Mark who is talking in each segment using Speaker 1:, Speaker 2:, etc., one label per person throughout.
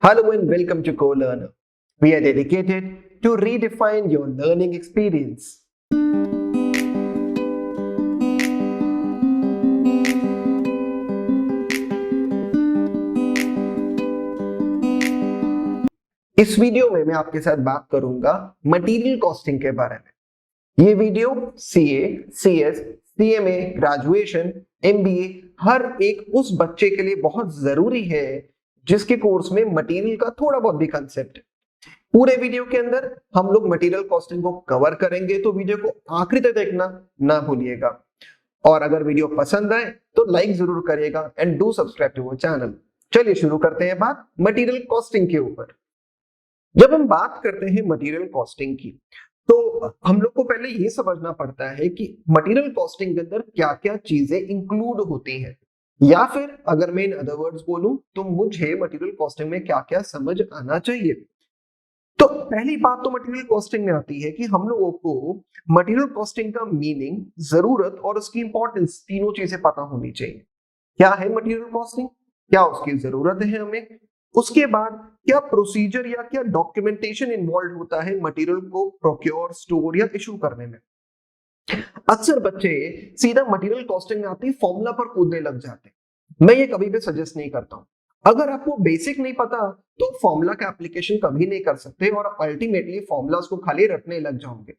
Speaker 1: Hello and welcome to CoLearner. We are dedicated to redefine your learning experience. इस video में मैं आपके साथ बात करूंगा मटेरियल कॉस्टिंग के बारे में। ये video CA, CS, CMA, graduation, MBA हर एक उस बच्चे के लिए बहुत जरूरी है जिसके कोर्स में मटेरियल का थोड़ा बहुत भी कंसेप्ट है। पूरे वीडियो के अंदर हम लोग मटेरियल कॉस्टिंग को कवर करेंगे, तो वीडियो को आखिरी तक देखना ना भूलिएगा। और अगर वीडियो पसंद आए तो लाइक जरूर करिएगा and do subscribe to our channel. चलिए शुरू करते हैं बात मटेरियल कॉस्टिंग के ऊपर। जब हम बात करते हैं मटेरियल कॉस्टिंग की, तो हम लोग को पहले ये समझना पड़ता है कि मटेरियल कॉस्टिंग के अंदर क्या क्या चीजें इंक्लूड होती हैं, या फिर अगर मैं इन अदर वर्ड्स बोलूं तो मुझे मटेरियल कॉस्टिंग में क्या क्या समझ आना चाहिए। तो पहली बात तो मटेरियल कॉस्टिंग में आती है कि हम लोगों को मटेरियल कॉस्टिंग का मीनिंग, जरूरत और उसकी इंपॉर्टेंस तीनों चीजें पता होनी चाहिए। क्या है मटेरियल कॉस्टिंग, क्या उसकी जरूरत है हमें, उसके बाद क्या प्रोसीजर या क्या डॉक्यूमेंटेशन इन्वॉल्व होता है मटेरियल को प्रोक्योर, स्टोर या इशू करने में। अक्सर बच्चे सीधा मटेरियल कॉस्टिंग में आते ही फॉर्मूला पर कूदने लग जाते हैं। मैं ये कभी भी सजेस्ट नहीं करता हूं। अगर आपको बेसिक नहीं पता तो फॉर्मूला का एप्लीकेशन कभी नहीं कर सकते और अल्टीमेटली फॉर्मूलास को खाली रटने लग जाओगे।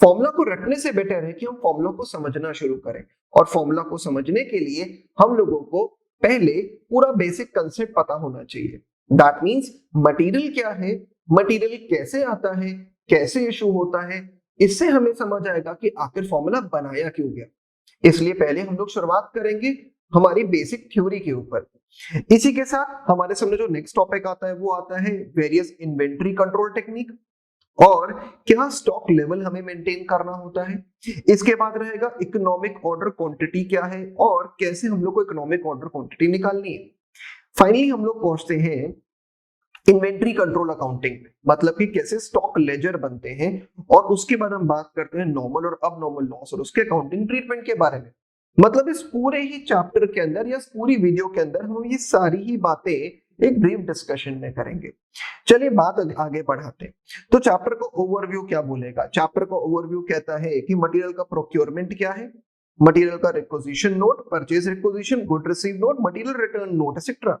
Speaker 1: फॉर्मूला को रटने से बेटर है कि हम फॉर्मूला को समझना शुरू करें, और फॉर्मूला को समझने के लिए हम लोगों को पहले पूरा बेसिक कंसेप्ट पता होना चाहिए। दैट मींस मटेरियल क्या है, मटेरियल कैसे आता है, कैसे इशू होता है। इससे हमें समझ आएगा कि आखिर फॉर्मूला बनाया क्यों गया। इसलिए पहले हम लोग शुरुआत करेंगे हमारी बेसिक थ्योरी के ऊपर। इसी के साथ हमारे सामने जो नेक्स्ट टॉपिक आता है वो आता है वेरियस इन्वेंटरी कंट्रोल टेक्निक, और क्या स्टॉक लेवल हमें मेंटेन करना होता है। इसके बाद रहेगा इकोनॉमिक ऑर्डर क्वांटिटी क्या है और कैसे हम लोग को इकोनॉमिक ऑर्डर क्वांटिटी निकालनी है। फाइनली हम लोग पहुंचते हैं इन्वेंटरी कंट्रोल अकाउंटिंग, मतलब कि कैसे स्टॉक लेजर बनते हैं, और उसके बाद हम बात करते हैं नॉर्मल और अब नॉर्मल लॉस और उसके अकाउंटिंग ट्रीटमेंट के बारे में। मतलब इस पूरे ही चैप्टर के अंदर या इस पूरी वीडियो के अंदर हम ये सारी ही बातें एक ब्रीफ डिस्कशन में करेंगे। चलिए बात आगे बढ़ाते हैं। तो चैप्टर को ओवरव्यू क्या बोलेगा? चैप्टर का ओवरव्यू कहता है कि मटेरियल का प्रोक्योरमेंट क्या है, मटेरियल का requisition note, purchase requisition, good receive note, material return note etcetera.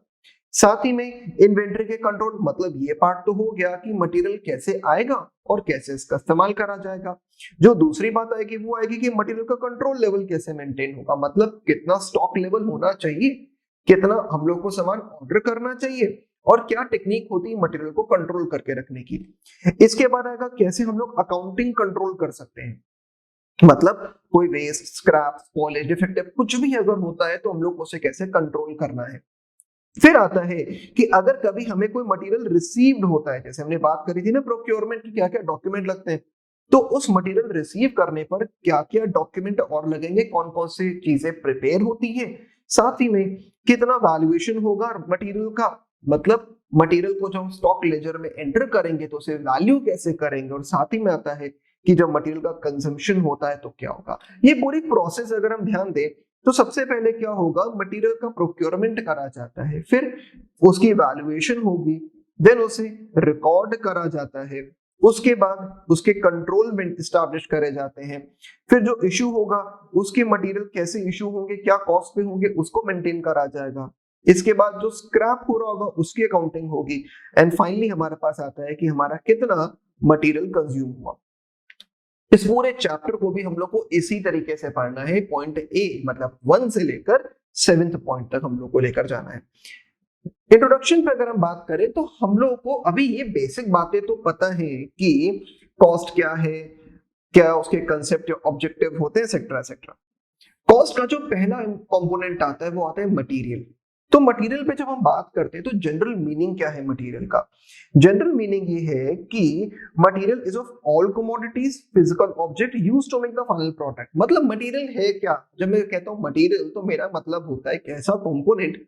Speaker 1: साथ ही में इन्वेंटरी के कंट्रोल, मतलब ये पार्ट तो हो गया कि मटेरियल कैसे आएगा और कैसे इसका इस्तेमाल करा जाएगा। जो दूसरी बात आएगी वो आएगी कि मटेरियल का कंट्रोल लेवल कैसे मेंटेन होगा, मतलब कितना स्टॉक लेवल होना चाहिए, कितना हम लोग को सामान ऑर्डर करना चाहिए, और क्या टेक्निक होती है मटेरियल को कंट्रोल करके रखने की। इसके बाद आएगा कैसे हम लोग अकाउंटिंग कंट्रोल कर सकते हैं, मतलब कोई वेस्ट, स्क्रैप, स्पॉइलेज, डिफेक्टिव कुछ भी अगर होता है तो हम लोग उसे कैसे कंट्रोल करना है। फिर आता है कि अगर कभी हमें कोई मटेरियल रिसीव्ड होता है, जैसे हमने बात करी थी ना प्रोक्योरमेंट की, क्या क्या डॉक्यूमेंट लगते हैं, तो उस मटेरियल रिसीव करने पर क्या क्या डॉक्यूमेंट और लगेंगे, कौन कौन सी चीजें प्रिपेयर होती हैं, साथ ही में कितना वैल्यूएशन होगा मटेरियल का, मतलब मटेरियल को जब हम स्टॉक लेजर में एंटर करेंगे तो उसे वैल्यू कैसे करेंगे, और साथ ही में आता है कि जब मटेरियल का कंजम्पशन होता है तो क्या होगा। ये पूरी प्रोसेस अगर हम ध्यान दें तो सबसे पहले क्या होगा, मटेरियल का प्रोक्योरमेंट करा जाता है, फिर उसकी वैल्यूएशन होगी, देन उसे रिकॉर्ड करा जाता है, उसके बाद उसके कंट्रोल एस्टैब्लिश करे जाते हैं, फिर जो इशू होगा उसके मटेरियल कैसे इशू होंगे, क्या कॉस्ट पे होंगे, उसको मेंटेन करा जाएगा। इसके बाद जो स्क्रैप हो रहा होगा उसकी अकाउंटिंग होगी, एंड फाइनली हमारे पास आता है कि हमारा कितना मटेरियल कंज्यूम हुआ। इस पूरे चैप्टर को भी हम लोग को इसी तरीके से पढ़ना है, पॉइंट ए मतलब 1 से लेकर 7th पॉइंट तक हम लोग को लेकर जाना है। इंट्रोडक्शन पे अगर हम बात करें तो हम लोग को अभी ये बेसिक बातें तो पता है कि कॉस्ट क्या है, क्या उसके कंसेप्ट या ऑब्जेक्टिव होते हैं, एक्सेट्रा एक्सेट्रा। कॉस्ट का जो पहला कंपोनेंट आता है वो आता है मटेरियल। तो मटेरियल पे जब हम बात करते हैं तो जनरल मीनिंग क्या है मटेरियल का? जनरल मीनिंग ये है कि material is of all commodities physical object used to make the final product. मतलब मटेरियल है क्या? जब मैं कहता हूं मटेरियल तो मेरा मतलब होता है एक ऐसा कंपोनेंट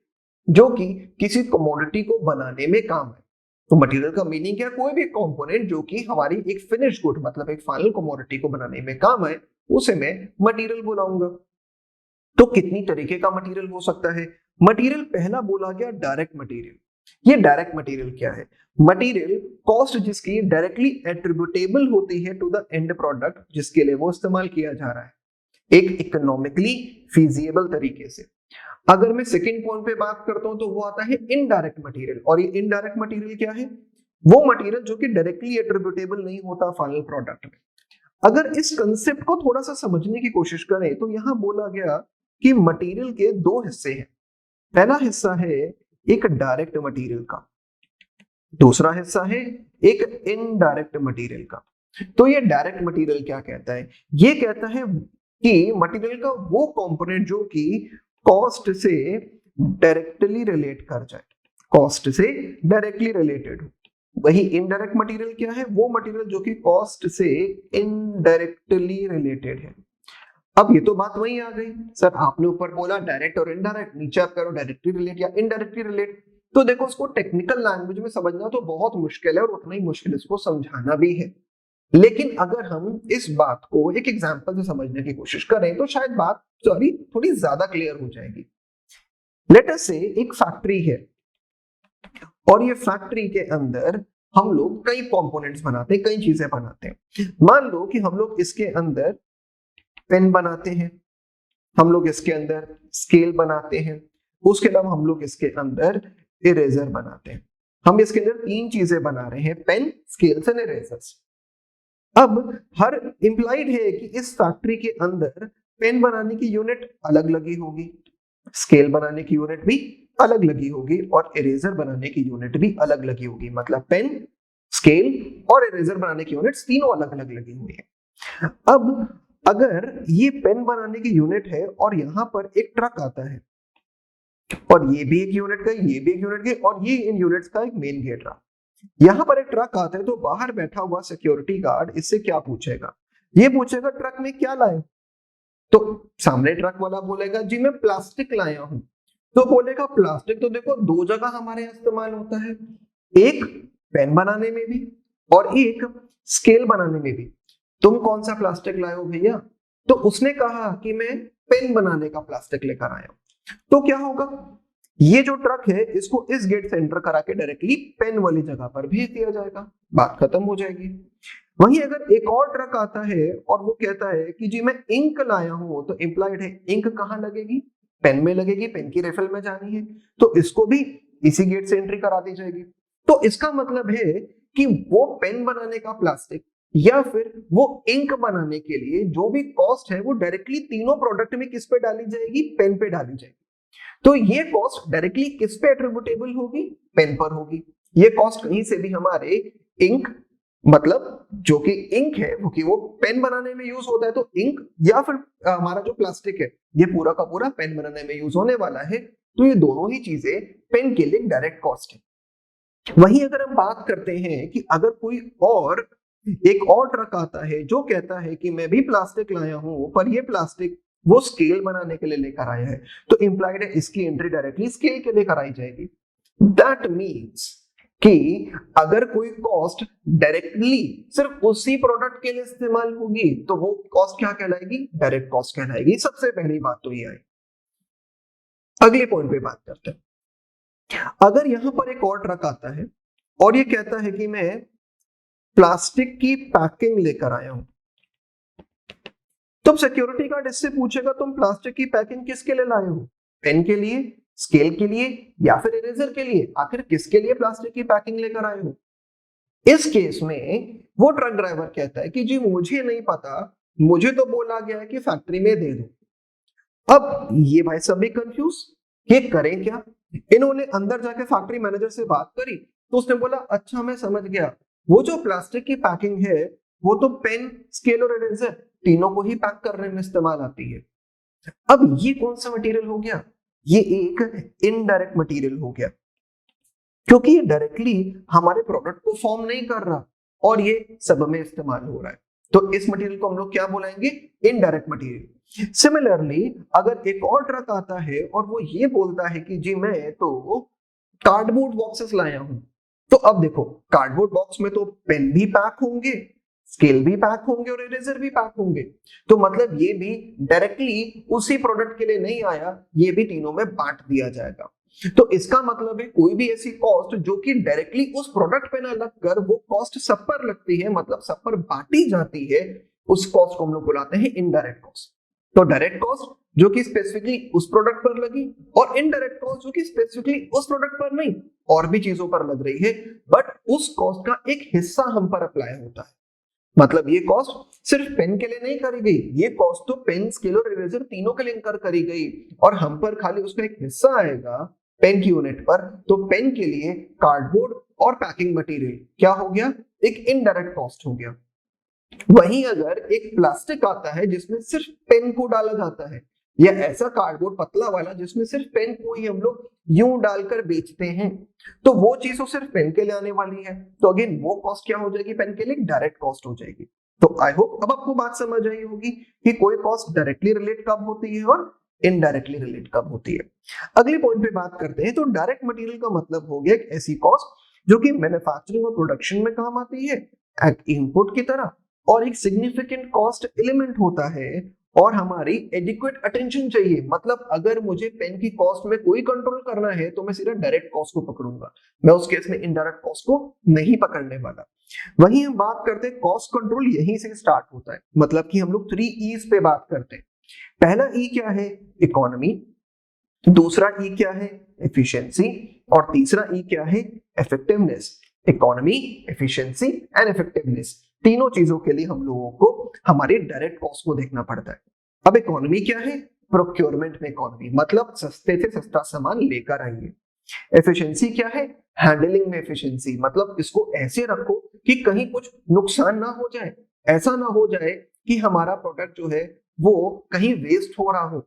Speaker 1: जो कि किसी कमोडिटी को बनाने में काम है। तो मटेरियल का मीनिंग क्या? कोई भी कंपोनेंट जो कि हमारी एक फिनिश गुड, मतलब एक फाइनल कमोडिटी को बनाने में काम है, उसे मैं मटेरियल बुलाऊंगा। तो कितनी तरीके का मटेरियल हो सकता है? मटेरियल पहला बोला गया डायरेक्ट मटेरियल। ये डायरेक्ट मटेरियल क्या है? मटेरियल कॉस्ट जिसकी डायरेक्टली एट्रीब्यूटेबल होती है टू द एंड प्रोडक्ट जिसके लिए वो इस्तेमाल किया जा रहा है, एक इकोनॉमिकली फीजिएबल तरीके से। अगर मैं सेकंड पॉइंट पे बात करता हूं तो वो आता है इनडायरेक्ट मटेरियल। और ये इनडायरेक्ट मटेरियल क्या है? वो मटेरियल जो कि डायरेक्टली एट्रीब्यूटेबल नहीं होता फाइनल प्रोडक्ट में। अगर इस कंसेप्ट को थोड़ा सा समझने की कोशिश करें तो यहां बोला गया कि मटेरियल के दो हिस्से हैं। पहला हिस्सा है एक डायरेक्ट मटेरियल का, दूसरा हिस्सा है एक इनडायरेक्ट मटेरियल का। तो ये डायरेक्ट मटेरियल क्या कहता है? ये कहता है कि मटेरियल का वो कंपोनेंट जो कि कॉस्ट से डायरेक्टली रिलेट कर जाए, कॉस्ट से डायरेक्टली रिलेटेड हो। वही इनडायरेक्ट मटेरियल क्या है? वो मटेरियल जो कि कॉस्ट से इनडायरेक्टली रिलेटेड है। अब ये तो बात वही आ गई, सर आपने ऊपर बोला डायरेक्ट और इनडायरेक्ट, नीचे आप करो डायरेक्टली रिलेट या इनडायरेक्टली रिलेट। तो देखो उसको टेक्निकल लैंग्वेज में समझना तो बहुत मुश्किल है और उतना ही मुश्किल इसको समझाना भी है। लेकिन अगर हम इस बात को एक एग्जांपल से समझने की कोशिश करें तो शायद बात थोड़ी ज्यादा क्लियर हो जाएगी। लेट अस से एक फैक्ट्री है और ये फैक्ट्री के अंदर हम लोग कई कंपोनेंट्स बनाते हैं, कई चीजें बनाते हैं। मान लो कि हम लोग इसके अंदर पेन बनाते हैं, हम लोग इसके अंदर स्केल बनाते हैं, उसके अलावा हम लोग इसके अंदर इरेजर बनाते हैं। हम इसके अंदर तीन चीजें बना रहे हैं, पेन, स्केल्स एंड इरेजर्स। अब हर इंप्लाइड है कि इस फैक्ट्री के अंदर पेन बनाने की यूनिट अलग लगी होगी, स्केल बनाने की यूनिट भी अलग लगी होगी और इरेजर बनाने की यूनिट भी अलग लगी होगी। मतलब पेन, स्केल और इरेजर बनाने की यूनिट्स तीनों अलग अलग लगी हुई है। अब अगर ये पेन बनाने की यूनिट है और यहां पर एक ट्रक आता है और ये भी एक यूनिट का, ये भी एक यूनिट का और ये इन यूनिट्स का एक मेन गेट रहा। यहां पर एक ट्रक आता है तो बाहर बैठा हुआ सिक्योरिटी गार्ड इससे क्या पूछेगा? ये पूछेगा ट्रक में क्या लाए? तो सामने ट्रक वाला बोलेगा जी मैं प्लास्टिक लाया हूं। तो बोलेगा प्लास्टिक तो देखो दो जगह हमारे यहाँ इस्तेमाल होता है, एक पेन बनाने में भी और एक स्केल बनाने में भी। तुम कौन सा प्लास्टिक लाए हो भैया? तो उसने कहा कि मैं पेन बनाने का प्लास्टिक लेकर आया हूं। तो क्या होगा? ये जो ट्रक है इसको इस गेट से एंटर करा के डायरेक्टली पेन वाली जगह पर भेज दिया जाएगा, बात खत्म हो जाएगी। वहीं अगर एक और ट्रक आता है और वो कहता है कि जी मैं इंक लाया हूं, तो इंप्लाइड है इंक कहां लगेगी? पेन में लगेगी, पेन की रिफिल में जानी है, तो इसको भी इसी गेट से एंट्री करा दी जाएगी। तो इसका मतलब है कि वो पेन बनाने का प्लास्टिक या फिर वो इंक बनाने के लिए जो भी कॉस्ट है वो डायरेक्टली तीनों प्रोडक्ट में किस पे डाली जाएगी? पेन पे डाली जाएगी। तो ये कॉस्ट डायरेक्टली किस पे एट्रीब्यूटेबल होगी? पेन पर होगी। ये कॉस्ट कहीं से भी हमारे इंक, मतलब जो कि इंक है वो कि वो पेन बनाने में यूज होता है, तो इंक या फिर हमारा जो प्लास्टिक है ये पूरा का पूरा पेन बनाने में यूज होने वाला है। तो ये दोनों ही चीजें पेन के लिए डायरेक्ट कॉस्ट है। वहीं अगर हम बात करते हैं कि अगर कोई और एक और ट्रक आता है जो कहता है कि मैं भी प्लास्टिक लाया हूं पर ये प्लास्टिक वो स्केल बनाने के लिए लेकर आया है, तो इंप्लाइड है इसकी एंट्री डायरेक्टली स्केल के लिए कराई जाएगी। दैट मीन्स कि अगर कोई कॉस्ट डायरेक्टली सिर्फ उसी प्रोडक्ट के लिए इस्तेमाल होगी तो वो कॉस्ट क्या कहलाएगी? डायरेक्ट कॉस्ट कहलाएगी। सबसे पहली बात तो ये आई। अगले पॉइंट पे बात करते हैं। अगर यहां पर एक और ट्रक आता है और ये कहता है कि मैं प्लास्टिक की पैकिंग लेकर आया हूं, तो सिक्योरिटी गार्ड इससे पूछेगा तुम प्लास्टिक की पैकिंग किसके लिए लाए हो? पेन के लिए, स्केल के लिए या फिर इरेजर के लिए? आखिर किसके लिए प्लास्टिक की पैकिंग लेकर आए हो? इस केस में वो ट्रक ड्राइवर कहता है कि जी मुझे नहीं पता, मुझे तो बोला गया है कि फैक्ट्री में दे दो। अब ये भाई सब भी कंफ्यूज, ये करें क्या? इन्होंने अंदर जाके फैक्ट्री मैनेजर से बात करी तो उसने बोला अच्छा मैं समझ गया, वो जो प्लास्टिक की पैकिंग है वो तो पेन, स्केल और इरेजर तीनों को ही पैक करने में इस्तेमाल आती है। अब ये कौन सा मटेरियल हो गया? ये एक इनडायरेक्ट मटेरियल हो गया, क्योंकि ये डायरेक्टली हमारे प्रोडक्ट को फॉर्म नहीं कर रहा और ये सब में इस्तेमाल हो रहा है। तो इस मटेरियल को हम लोग क्या बुलाएंगे? Indirect material. सिमिलरली अगर एक और ट्रक आता है और वो ये बोलता है कि जी मैं तो कार्डबोर्ड बॉक्सेस लाया हूं, तो अब देखो कार्डबोर्ड बॉक्स में तो पेन भी पैक होंगे, स्केल भी पैक होंगे और इरेजर भी पैक होंगे। तो मतलब ये भी डायरेक्टली उसी प्रोडक्ट के लिए नहीं आया, ये भी तीनों में बांट दिया जाएगा। तो इसका मतलब है कोई भी ऐसी कॉस्ट जो कि डायरेक्टली उस प्रोडक्ट पे ना लगकर वो कॉस्ट सब पर लगती है, मतलब सब पर बांटी जाती है, उस कॉस्ट को हम लोग बुलाते हैं इनडायरेक्ट कॉस्ट। तो डायरेक्ट कॉस्ट जो कि स्पेसिफिकली उस प्रोडक्ट पर लगी, और इनडायरेक्ट कॉस्ट जो कि स्पेसिफिकली उस प्रोडक्ट पर नहीं और भी चीजों पर लग रही है, बट उस कॉस्ट का एक हिस्सा हम पर अप्लाई होता है। मतलब ये कॉस्ट सिर्फ पेन के लिए नहीं करी गई, ये कॉस्ट तो पेन, स्केल और इरेजर तीनों के लिए इंकर करी गई, और हम पर खाली उसका एक हिस्सा आएगा पेन की यूनिट पर। तो पेन के लिए कार्डबोर्ड और पैकिंग मटेरियल क्या हो गया, एक इनडायरेक्ट कॉस्ट हो गया। वहीं अगर एक प्लास्टिक आता है जिसमें सिर्फ पेन को डाला जाता है, या ऐसा कार्डबोर्ड पतला वाला जिसमें सिर्फ पेन को ही हम लोग यूं डालकर बेचते हैं, तो वो चीज तो सिर्फ पेन के लिए आने वाली है, तो अगेन वो कॉस्ट क्या हो जाएगी, पेन के लिए डायरेक्ट कॉस्ट हो जाएगी। तो आई होप अब आपको बात समझ आई होगी कि कोई कॉस्ट डायरेक्टली रिलेट कब होती है और इनडायरेक्टली रिलेट कब होती है। अगले पॉइंट पे बात करते हैं। तो डायरेक्ट मटेरियल का मतलब हो गया एक ऐसी कॉस्ट जो कि मैन्युफैक्चरिंग और प्रोडक्शन में काम आती है एक इनपुट की तरह, और एक सिग्निफिकेंट कॉस्ट एलिमेंट होता है, और हमारी एडिक्वेट अटेंशन चाहिए। मतलब अगर मुझे पेन की कॉस्ट में कोई कंट्रोल करना है तो मैं सीधा डायरेक्ट कॉस्ट को पकड़ूंगा, मैं उस केस में इनडायरेक्ट कॉस्ट को नहीं पकड़ने वाला। वहीं हम बात करते हैं कॉस्ट कंट्रोल यहीं से स्टार्ट होता है, मतलब कि हम लोग 3 E's पे बात करते हैं। पहला ई क्या है, इकोनॉमी। दूसरा ई क्या है, एफिशिएंसी। और तीसरा ई क्या है, effectiveness. Economy, efficiency and effectiveness, तीनों चीजों के लिए हम लोगों को हमारी डायरेक्ट कॉस्ट को देखना पड़ता है। अब इकोनॉमी क्या है, प्रोक्योरमेंट में इकोनॉमी, मतलब सस्ते से सस्ता सामान लेकर आइए। एफिशिएंसी क्या है, हैंडलिंग में एफिशिएंसी, मतलब इसको ऐसे रखो कि कहीं कुछ नुकसान ना हो जाए, ऐसा ना हो जाए कि हमारा प्रोडक्ट जो है वो कहीं वेस्ट हो रहा हो।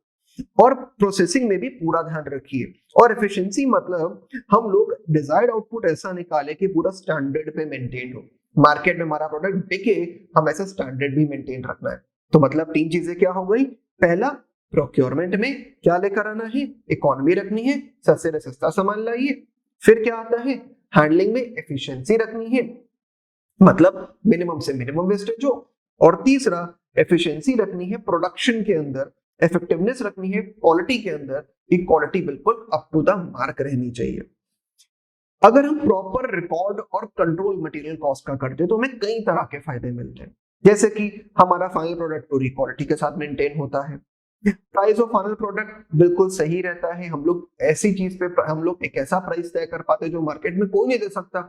Speaker 1: और प्रोसेसिंग में भी पूरा ध्यान रखिए। और एफिशिएंसी मतलब हम लोग डिजायर्ड आउटपुट ऐसा निकाले कि पूरा स्टैंडर्ड पे मेंटेन हो, मार्केट में हमारा प्रोडक्ट बिके, हम ऐसा स्टैंडर्ड भी मेंटेन रखना है। तो मतलब 3 चीजें क्या हो गई, पहला प्रोक्योरमेंट में क्या लेकर आना है, इकोनॉमी रखनी है, सस्ते से सस्ता सामान लाइए। फिर क्या आता है, हैंडलिंग में एफिशिएंसी रखनी है, मतलब मिनिमम से मिनिमम वेस्टेज हो। और तीसरा एफिशिएंसी रखनी है प्रोडक्शन के अंदर, इफेक्टिवनेस रखनी है क्वालिटी के अंदर, कि क्वालिटी बिल्कुल अप टू द मार्क रहनी चाहिए। अगर हम प्रॉपर रिकॉर्ड और कंट्रोल मटेरियल कॉस्ट का करते हैं तो हमें कई तरह के फायदे मिलते हैं, जैसे कि हमारा फाइनल प्रोडक्ट पूरी क्वालिटी के साथ मेंटेन होता है, प्राइस ऑफ फाइनल प्रोडक्ट बिल्कुल सही रहता है, हम लोग ऐसी चीज पे हम लोग एक ऐसा प्राइस तय कर पाते हैं जो मार्केट में कोई नहीं दे सकता,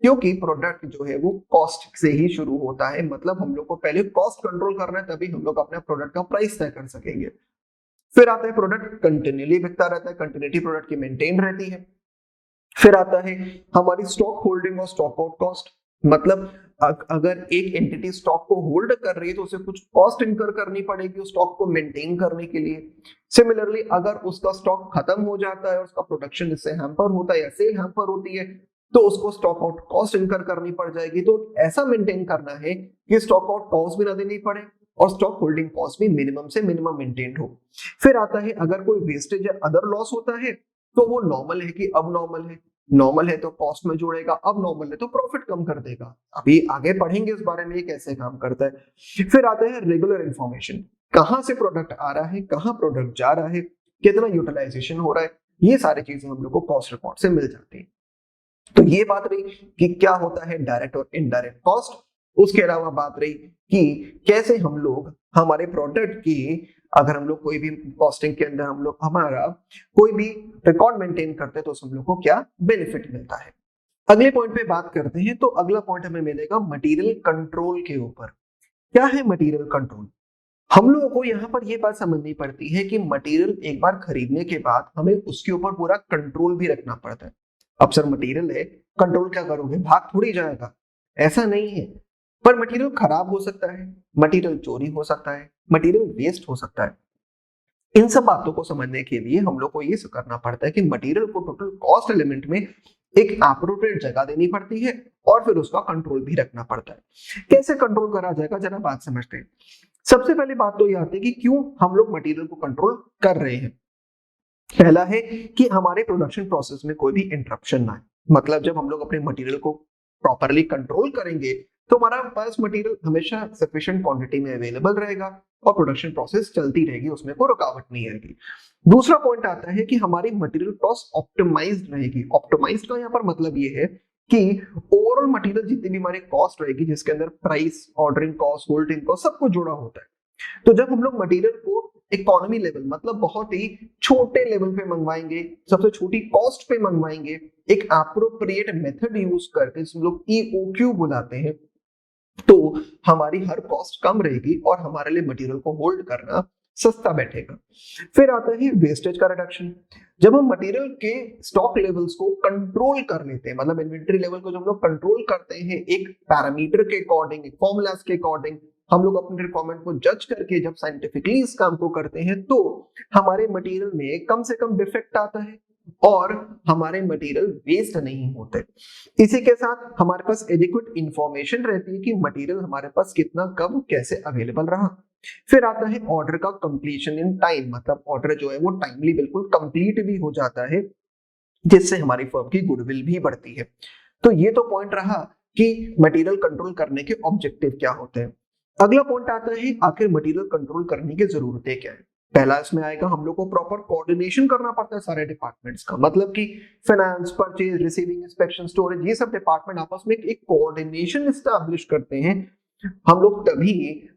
Speaker 1: क्योंकि प्रोडक्ट जो है वो कॉस्ट से ही शुरू होता है। मतलब हम लोग को पहले कॉस्ट कंट्रोल करना है, तभी हम लोग अपने प्रोडक्ट का प्राइस तय कर सकेंगे। फिर आता है प्रोडक्ट कंटिन्यूअली बिकता रहता है, कंटिन्यूटी प्रोडक्ट की मेंटेन रहती है। फिर आता है हमारी स्टॉक होल्डिंग और स्टॉक आउट कॉस्ट, मतलब अगर एक एंटिटी स्टॉक को होल्ड कर रही है तो उसे कुछ कॉस्ट इनकर करनी पड़ेगी उस स्टॉक को मेंटेन करने के लिए। सिमिलरली अगर उसका स्टॉक खत्म हो जाता है और उसका प्रोडक्शन इससे हैम्पर होता है या सेल हैम्पर होती है तो उसको स्टॉक आउट कॉस्ट इनकर करनी पड़ जाएगी। तो ऐसा मेंटेन करना है कि स्टॉक आउट कॉस्ट भी ना देनी पड़े और स्टॉक होल्डिंग कॉस्ट भी मिनिमम से मिनिमम मेंटेन हो। फिर आता है अगर कोई वेस्टेज या अदर लॉस होता है तो वो नॉर्मल है कि अब नॉर्मल है, नॉर्मल है तो कॉस्ट में जोड़ेगा, अब नॉर्मल है तो प्रॉफिट कम कर देगा। अभी आगे पढ़ेंगे इस बारे में ये कैसे काम करता है। फिर आता है रेगुलर इंफॉर्मेशन, कहां से प्रोडक्ट आ रहा है, कहां प्रोडक्ट जा रहा है, कितना यूटिलाइजेशन हो रहा है, ये सारी चीजें हम लोग को कॉस्ट रिकॉर्ड से मिल जाती है। तो ये बात रही कि क्या होता है डायरेक्ट और इनडायरेक्ट कॉस्ट। उसके अलावा बात रही कि कैसे हम लोग हमारे प्रोडक्ट की, अगर हम लोग कोई भी कॉस्टिंग के अंदर हम लोग हमारा कोई भी रिकॉर्ड मेंटेन करते हैं तो हम लोग को क्या बेनिफिट मिलता है। अगले पॉइंट पे बात करते हैं। तो अगला पॉइंट हमें मिलेगा मटेरियल कंट्रोल के ऊपर। क्या है मटेरियल कंट्रोल? हम लोगों को यहाँ पर यह बात समझनी पड़ती है कि मटेरियल एक बार खरीदने के बाद हमें उसके ऊपर पूरा कंट्रोल भी रखना पड़ता है। अब सर मटेरियल है, कंट्रोल क्या करोगे, भाग थोड़ी जाएगा, ऐसा नहीं है। पर मटेरियल खराब हो सकता है, मटेरियल चोरी हो सकता है, मटेरियल वेस्ट हो सकता है। इन सब बातों को समझने के लिए हम लोग को ये करना पड़ता है कि मटेरियल को टोटल कॉस्ट एलिमेंट में एक एप्रोप्रिएट जगह देनी पड़ती है और फिर उसका कंट्रोल भी रखना पड़ता है। कैसे कंट्रोल करा जाएगा जरा बात समझते हैं। सबसे पहली बात तो ये आती है कि क्यों हम लोग मटेरियल को कंट्रोल कर रहे हैं। पहला है कि हमारे प्रोडक्शन प्रोसेस में कोई भी इंटरप्शन ना आए। मतलब जब हम लोग अपने मटेरियल को प्रॉपरली कंट्रोल करेंगे तो हमारा पास मटेरियल हमेशा सफिशिएंट क्वांटिटी में अवेलेबल रहेगा और प्रोडक्शन प्रोसेस चलती रहेगी, उसमें कोई रुकावट नहीं आएगी। दूसरा पॉइंट आता है कि हमारी मटेरियल कॉस्ट ऑप्टिमाइज्ड रहेगी। ऑप्टिमाइज्ड का यहाँ पर मतलब ये है कि ओवरऑल मटेरियल जितनी भी हमारी कॉस्ट रहेगी, जिसके अंदर price, ordering cost, holding cost सब कुछ जुड़ा होता है। तो जब हम लोग मटेरियल को इकोनॉमी लेवल मतलब बहुत ही छोटे लेवल पे मंगवाएंगे, सबसे छोटी कॉस्ट पे मंगवाएंगे, एक एप्रोप्रिएट मेथड यूज करके, जिसे हम लोग EOQ बुलाते हैं, तो हमारी हर कॉस्ट कम रहेगी और हमारे लिए मटेरियल को होल्ड करना सस्ता बैठेगा। फिर आता है वेस्टेज का रिडक्शन। जब हम मटेरियल के स्टॉक लेवल्स को कंट्रोल कर लेते हैं, मतलब इन्वेंट्री लेवल को जब हम लोग कंट्रोल करते हैं एक पैरामीटर के अकॉर्डिंग, एक फॉर्मूलाज के अकॉर्डिंग, हम लोग अपने रिक्वायरमेंट को जज करके जब साइंटिफिकली इस काम को करते हैं, तो हमारे मटेरियल में कम से कम डिफेक्ट आता है और हमारे मटेरियल वेस्ट नहीं होते। इसी के साथ हमारे पास एडिक्वेट इंफॉर्मेशन रहती है कि मटेरियल हमारे पास कितना, कब, कैसे अवेलेबल रहा। फिर आता है ऑर्डर का कंप्लीशन इन टाइम, मतलब ऑर्डर जो है वो टाइमली बिल्कुल कंप्लीट भी हो जाता है, जिससे हमारी फर्म की गुडविल भी बढ़ती है। तो ये तो पॉइंट रहा कि मटेरियल कंट्रोल करने के ऑब्जेक्टिव क्या होते हैं। अगला पॉइंट आता है आखिर मटेरियल कंट्रोल करने की जरूरतें क्या है। पहला इसमें आएगा, हम लोग को प्रॉपर कोऑर्डिनेशन करना पड़ता है सारे डिपार्टमेंट्स का, मतलब कि finance, purchase, receiving, inspection, storage, ये सब डिपार्टमेंट आपस में एक कोऑर्डिनेशन एस्टैब्लिश करते हैं, हम लोग तभी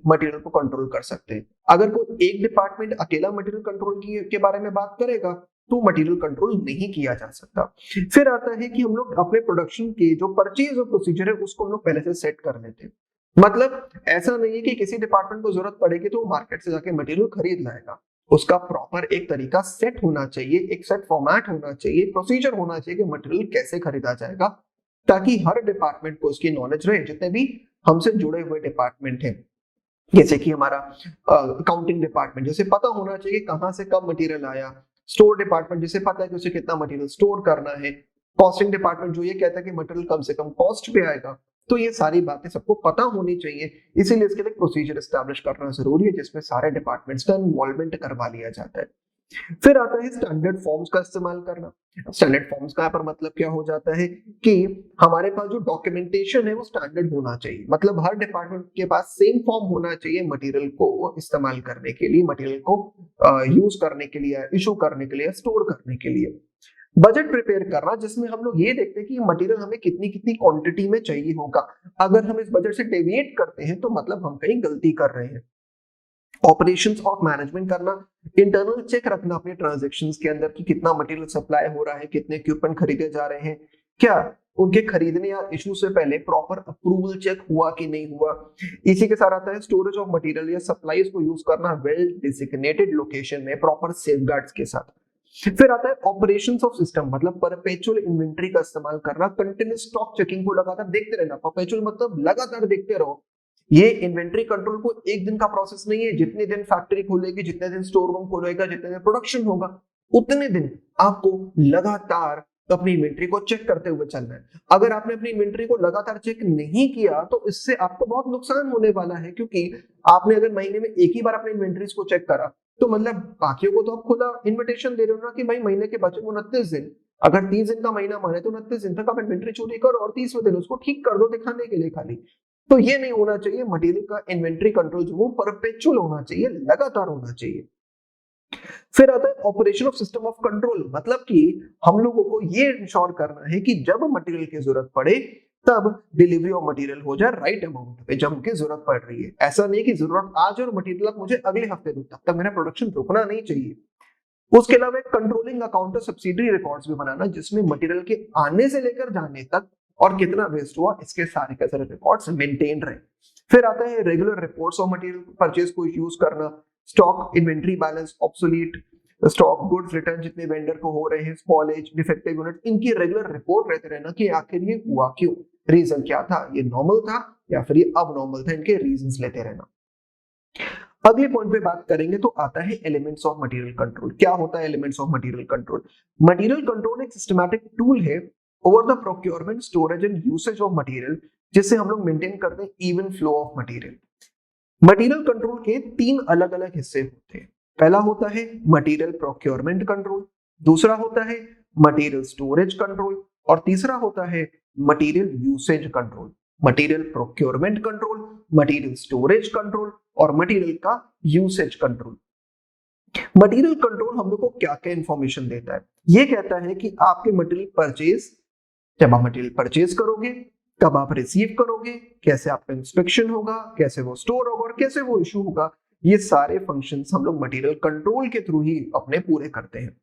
Speaker 1: मटेरियल को कंट्रोल कर सकते हैं। अगर कोई एक डिपार्टमेंट अकेला मटेरियल कंट्रोल के बारे में बात करेगा तो मटेरियल कंट्रोल नहीं किया जा सकता। फिर आता है कि हम लोग अपने प्रोडक्शन के जो परचेज और प्रोसीजर है उसको हम लोग पहले से सेट कर लेते हैं। मतलब ऐसा नहीं है कि किसी डिपार्टमेंट को जरूरत पड़ेगी तो मार्केट से जाके मटेरियल खरीद लाएगा, उसका प्रॉपर एक तरीका सेट होना चाहिए, एक सेट फॉर्मेट होना चाहिए, प्रोसीजर होना चाहिए कि मटेरियल कैसे खरीदा जाएगा, ताकि हर डिपार्टमेंट को उसकी नॉलेज रहे, जितने भी हमसे जुड़े हुए डिपार्टमेंट हैं। जैसे कि हमारा अकाउंटिंग डिपार्टमेंट, जैसे पता होना चाहिए कहां से कब मटेरियल आया। स्टोर डिपार्टमेंट, जिसे पता है कि उसे कितना मटेरियल स्टोर करना है। कॉस्टिंग डिपार्टमेंट जो ये कहता है कि मटेरियल कम से कम कॉस्ट पे आएगा। तो ये सारी बातें सबको पता होनी चाहिए, इसीलिए इसके लिए प्रोसीजर एस्टैब्लिश करना जरूरी है, जिसमें सारे डिपार्टमेंट्स का इन्वॉल्वमेंट करवा लिया जाता है। फिर आता है स्टैंडर्ड फॉर्म्स का इस्तेमाल करना। स्टैंडर्ड फॉर्म्स का यहाँ पर मतलब क्या हो जाता है कि हमारे पास जो डॉक्यूमेंटेशन है वो स्टैंडर्ड होना चाहिए, मतलब हर डिपार्टमेंट के पास सेम फॉर्म होना चाहिए मटेरियल को इस्तेमाल करने के लिए, मटेरियल को यूज करने के लिए, इशू करने के लिए, स्टोर करने के लिए। बजट प्रिपेयर करना, जिसमें हम लोग ये देखते हैं कि मटेरियल हमें कितनी कितनी क्वांटिटी में चाहिए होगा। अगर हम इस बजट से डेविएट करते हैं तो मतलब हम कहीं गलती कर रहे हैं। ऑपरेशंस ऑफ मैनेजमेंट करना, इंटरनल चेक रखना अपने ट्रांजैक्शंस के अंदर कि कितना मटेरियल सप्लाई हो रहा है, कितने इक्विपमेंट खरीदे जा रहे हैं, क्या उनके खरीदने या इशू से पहले प्रॉपर अप्रूवल चेक हुआ कि नहीं हुआ। इसी के साथ आता है स्टोरेज ऑफ मटेरियल या सप्लाईज को यूज करना वेल डिजिग्नेटेड लोकेशन में प्रॉपर सेफगार्ड्स के साथ। फिर आता है ऑपरेशंस ऑफ सिस्टम, मतलब परपेचुअल इन्वेंट्री का इस्तेमाल करना, कंटिन्यूस स्टॉक चेकिंग को लगातार देखते रहना। परपेचुअल मतलब लगातार देखते रहो। ये इन्वेंट्री कंट्रोल को एक दिन का प्रोसेस नहीं है, जितने दिन फैक्ट्री खोलेगी, जितने दिन स्टोर रूम खोलेगा, जितने दिन प्रोडक्शन होगा, उतने दिन आपको लगातार अपनी इन्वेंट्री को चेक करते हुए चलना है। अगर आपने अपनी इन्वेंट्री को लगातार चेक नहीं किया तो इससे आपको बहुत नुकसान होने वाला है, क्योंकि आपने अगर महीने में एक ही बार अपनी इन्वेंट्रीज को चेक करा तो मतलब बाकियों को तो आप खुला इन्विटेशन दे रहे हो ना कि भाई महीने के बचे 29 दिन, अगर 30 दिन का महीना माने तो 29 दिन तक आप इन्वेंट्री चोरी करो और 30वें दिन उसको ठीक कर दो दिखाने के लिए खाली। तो ये नहीं होना चाहिए। मटेरियल का इन्वेंट्री कंट्रोल जो वो परपेचुअल होना चाहिए, लगातार होना चाहिए। फिर आता है operation of system of control, मतलब कि हम लोगों को ये इंश्योर करना है कि जब मटेरियल की जरूरत पड़े तब डिलीवरी ऑफ मटेरियल हो जाए राइट अमाउंट पे, जब उनकी जरूरत पड़ रही है। ऐसा नहीं कि जरूरत आज और मटेरियल अब मुझे अगले हफ्ते दो, तब तक मेरा प्रोडक्शन रुकना नहीं चाहिए। उसके अलावा एक कंट्रोलिंग अकाउंट और सब्सिडरी रिकॉर्ड्स भी बनाना, जिसमें मटेरियल के आने से लेकर जाने तक और कितना वेस्ट हुआ इसके सारे के सारे रिकॉर्ड्स मेंटेन रहे। फिर आता है regular reports of material purchase को यूज करना, stock, inventory balance, obsolete stock, goods return जितने वेंडर को हो रहे हैं, स्पॉलेज, डिफेक्टिव यूनिट, इनकी रेगुलर रिपोर्ट रहते रहना कि आखिर ये हुआ क्यों, रीजन क्या था, ये नॉर्मल था या फिर ये अब नॉर्मल था, इनके रीजंस लेते रहना। अगले पॉइंट पे बात करेंगे तो आता है एलिमेंट्स ऑफ मटेरियल कंट्रोल। क्या होता है elements of material control? Material control एक सिस्टमैटिक टूल है over the procurement, storage and usage of material, जिससे हम लोग मेंटेन करते हैं even flow of material. Material control के 3 अलग अलग हिस्से होते हैं। पहला होता है मटेरियल प्रोक्योरमेंट कंट्रोल, दूसरा होता है मटेरियल स्टोरेज कंट्रोल और तीसरा होता है material usage control. Material procurement control, material storage control और मटेरियल का यूसेज कंट्रोल। मटेरियल कंट्रोल हम लोग को क्या क्या इंफॉर्मेशन देता है? ये कहता है कि आपके मटेरियल परचेज, जब आप मटेरियल परचेज करोगे, कब आप रिसीव करोगे, कैसे आपका इंस्पेक्शन होगा, कैसे वो स्टोर होगा और कैसे वो इशू होगा, ये सारे फंक्शंस हम लोग मटेरियल कंट्रोल के थ्रू ही अपने पूरे करते हैं।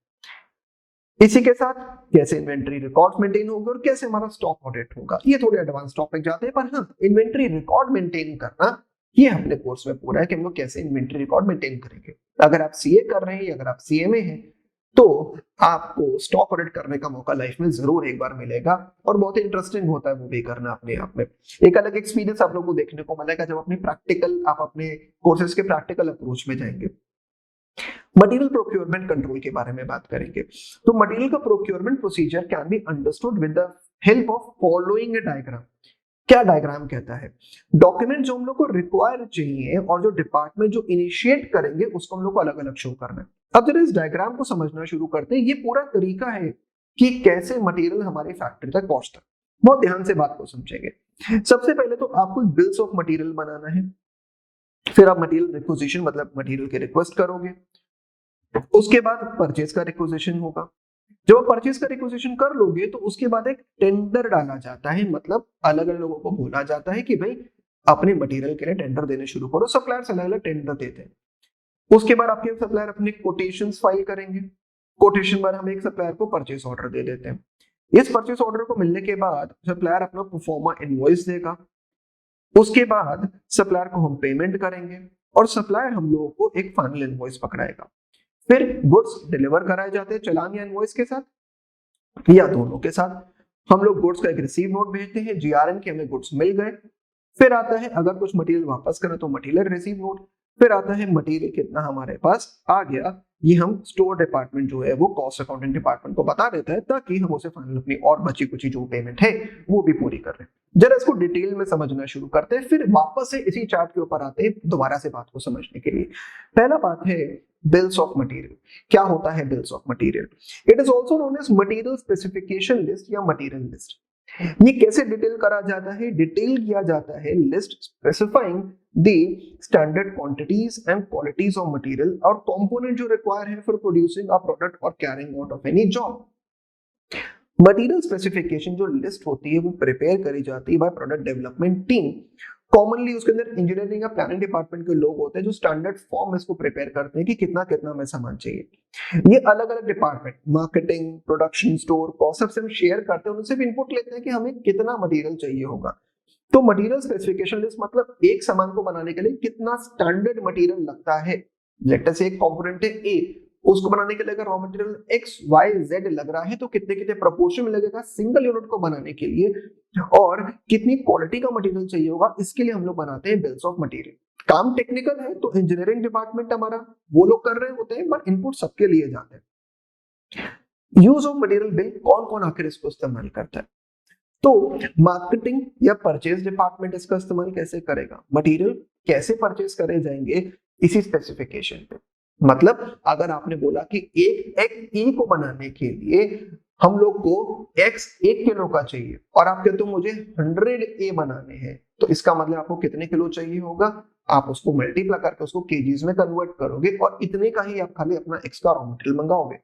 Speaker 1: इसी के साथ कैसे इन्वेंट्री रिकॉर्ड मेंटेन होगा और कैसे हमारा स्टॉक ऑडिट होगा, ये थोड़े एडवांस टॉपिक जाते हैं, पर हाँ, इन्वेंट्री रिकॉर्ड मेंटेन करना ये अपने कोर्स में पूरा है कि हम लोग कैसे इन्वेंट्री रिकॉर्ड मेंटेन करेंगे। अगर आप सीए कर रहे हैं, अगर आप सीएमए हैं, तो आपको स्टॉक ऑडिट करने का मौका लाइफ में जरूर एक बार मिलेगा और बहुत इंटरेस्टिंग होता है वो भी करना अपने आप में। एक अलग एक्सपीरियंस आप लोगों को देखने को मिलेगा जब आप अपने कोर्सेज के प्रैक्टिकल अप्रोच में जाएंगे। मटेरियल प्रोक्योरमेंट कंट्रोल के बारे में बात करेंगे। तो मटेरियल का procurement procedure can be understood with the help of following A diagram. क्या डायग्राम कहता है? डॉक्यूमेंट जो हम लोग को रिक्वायर चाहिए और जो डिपार्टमेंट जो इनिशिएट करेंगे उसको हम लोग को अलग अलग शो करना है। अब जरा इस डायग्राम को समझना शुरू करते हैं। ये पूरा तरीका है कि कैसे मटेरियल हमारी फैक्ट्री तक पहुंचता है। बहुत ध्यान से बात को समझेंगे। सबसे पहले तो आपको बिल्स ऑफ मटेरियल बनाना है, फिर आप मटेरियल रिक्विजिशन मतलब मटेरियल की रिक्वेस्ट करोगे, उसके बाद परचेज का रिक्विजिशन होगा। जब आप परचेज का रिक्विजिशन कर लोगे तो उसके बाद एक टेंडर डाला जाता है, मतलब अलग अलग लोगों को बोला जाता है कि भाई अपने मटेरियल के लिए टेंडर देने शुरू करो। सप्लायर्स अलग अलग टेंडर देते हैं। उसके बाद आपके सप्लायर अपने कोटेशंस फाइल करेंगे। कोटेशन पर हम एक सप्लायर को परचेज ऑर्डर दे देते हैं। इस परचेज ऑर्डर को मिलने के बाद सप्लायर अपना परफॉर्मा इनवॉइस देगा। उसके बाद सप्लायर को हम पेमेंट करेंगे और सप्लायर हम लोगों को एक फाइनल इनवॉइस पकड़ाएगा। फिर गुड्स डिलीवर कराए जाते हैं चालान या इनवॉइस के साथ या दोनों के साथ। हम लोग गुड्स का एक रिसीव नोट भेजते हैं जीआरएन के, हमें गुड्स मिल गए। फिर आता है अगर कुछ मटेरियल वापस करें तो मटेरियल रिसीव नोट। फिर आता है मटेरियल कितना हमारे पास आ गया, ये हम स्टोर डिपार्टमेंट जो है वो कॉस्ट अकाउंटिंग डिपार्टमेंट को बता देता है ताकि हम उसे फाइनल अपनी और बची कुची जो पेमेंट है वो भी पूरी कर रहे हैं। जरा इसको डिटेल में समझना शुरू करते हैं, फिर वापस से इसी चार्ट के ऊपर आते हैं दोबारा से बात को समझने के लिए। पहला बात है बिल्स ऑफ मटेरियल। क्या होता है bills of material? It is also known as material specification list या मटेरियल लिस्ट। ये कैसे डिटेल करा जाता है? डिटेल किया जाता है list specifying the standard quantities and qualities of material और कंपोनेंट जो रिक्वायर है फॉर प्रोड्यूसिंग अ प्रोडक्ट और carrying out of any job. Material specification जो लिस्ट होती है वो प्रिपेयर करी जाती है by product development team. Commonly उसके अंदर इंजीनियरिंग या प्लानिंग डिपार्टमेंट के लोग होते हैं जो स्टैंडर्ड फॉर्म इसको प्रिपेयर करते हैं कि कितना कितना हमें सामान चाहिए। ये अलग अलग department marketing, production, store, cost सबसे हम शेयर करते हैं, उनसे भी इनपुट लेते हैं कि हमें कितना मटेरियल चाहिए होगा। तो मटेरियल स्पेसिफिकेशन लिस्ट मतलब एक सामान को बनाने के लिए कितना स्टैंडर्ड मटेरियल लगता है। लेट अस से एक कंपोनेंट है ए, उसको बनाने के लिए अगर raw material X Y Z लग रहा है तो कितने कितने प्रोपोर्शन में लगेगा सिंगल यूनिट को बनाने के लिए और कितनी क्वालिटी का मटेरियल चाहिए होगा, इसके लिए हम लोग बनाते हैं बिल्स ऑफ मटेरियल। काम टेक्निकल है तो इंजीनियरिंग डिपार्टमेंट हमारा वो लोग कर रहे होते हैं, बट इनपुट सबके लिए जाते हैं। यूज ऑफ मटेरियल बिल कौन कौन आखिर इसको इस्तेमाल करता है? तो मार्केटिंग या परचेज डिपार्टमेंट इसका इस्तेमाल कैसे करेगा? मटेरियल कैसे परचेज करे जाएंगे इसी स्पेसिफिकेशन पे। मतलब अगर आपने बोला कि एक ई को बनाने के लिए हम लोग को x 1 किलो का चाहिए और आप कहते हो मुझे 100 ए बनाने हैं, तो इसका मतलब आपको कितने किलो चाहिए होगा? आप उसको मल्टीप्लाई करके उसको केजीज में कन्वर्ट करोगे और इतने का ही आप खाली अपना x का रॉ मटेरियल मंगाओगे।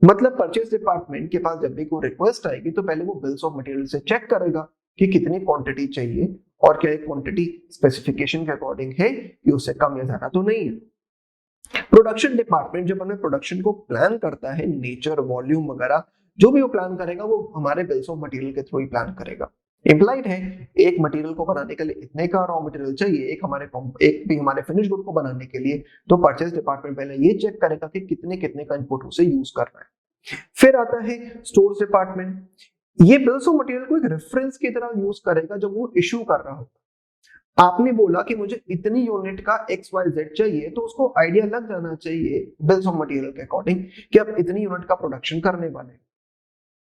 Speaker 1: मतलब परचेज डिपार्टमेंट के पास जब भी कोई रिक्वेस्ट आएगी तो पहले वो बिल्स ऑफ मटेरियल से चेक करेगा कि कितनी क्वांटिटी चाहिए और क्या क्वांटिटी स्पेसिफिकेशन के अकॉर्डिंग है कि उससे कम या ज्यादा तो नहीं है। प्रोडक्शन डिपार्टमेंट जब हमें प्रोडक्शन को प्लान करता है, नेचर, वॉल्यूम वगैरह जो भी वो प्लान करेगा वो हमारे बिल्स ऑफ मटेरियल के थ्रू ही प्लान करेगा। इम्प्लाइड है एक मटेरियल को बनाने के लिए इतने का रॉ मटेरियल चाहिए, एक भी हमारे फिनिश गुड को बनाने के लिए, तो परचेज डिपार्टमेंट पहले ये चेक करेगा कि कितने कितने का इनपुट उसे यूज करना है। फिर आता है स्टोर्स डिपार्टमेंट। ये बिल्स ऑफ मटेरियल को एक रेफरेंस की तरह यूज करेगा जब वो इश्यू कर रहा होगा। आपने बोला कि मुझे इतनी यूनिट का XYZ चाहिए तो उसको आइडिया लग जाना चाहिए बिल्स ऑफ मटेरियल के अकॉर्डिंग कि आप इतनी यूनिट का प्रोडक्शन करने वाले।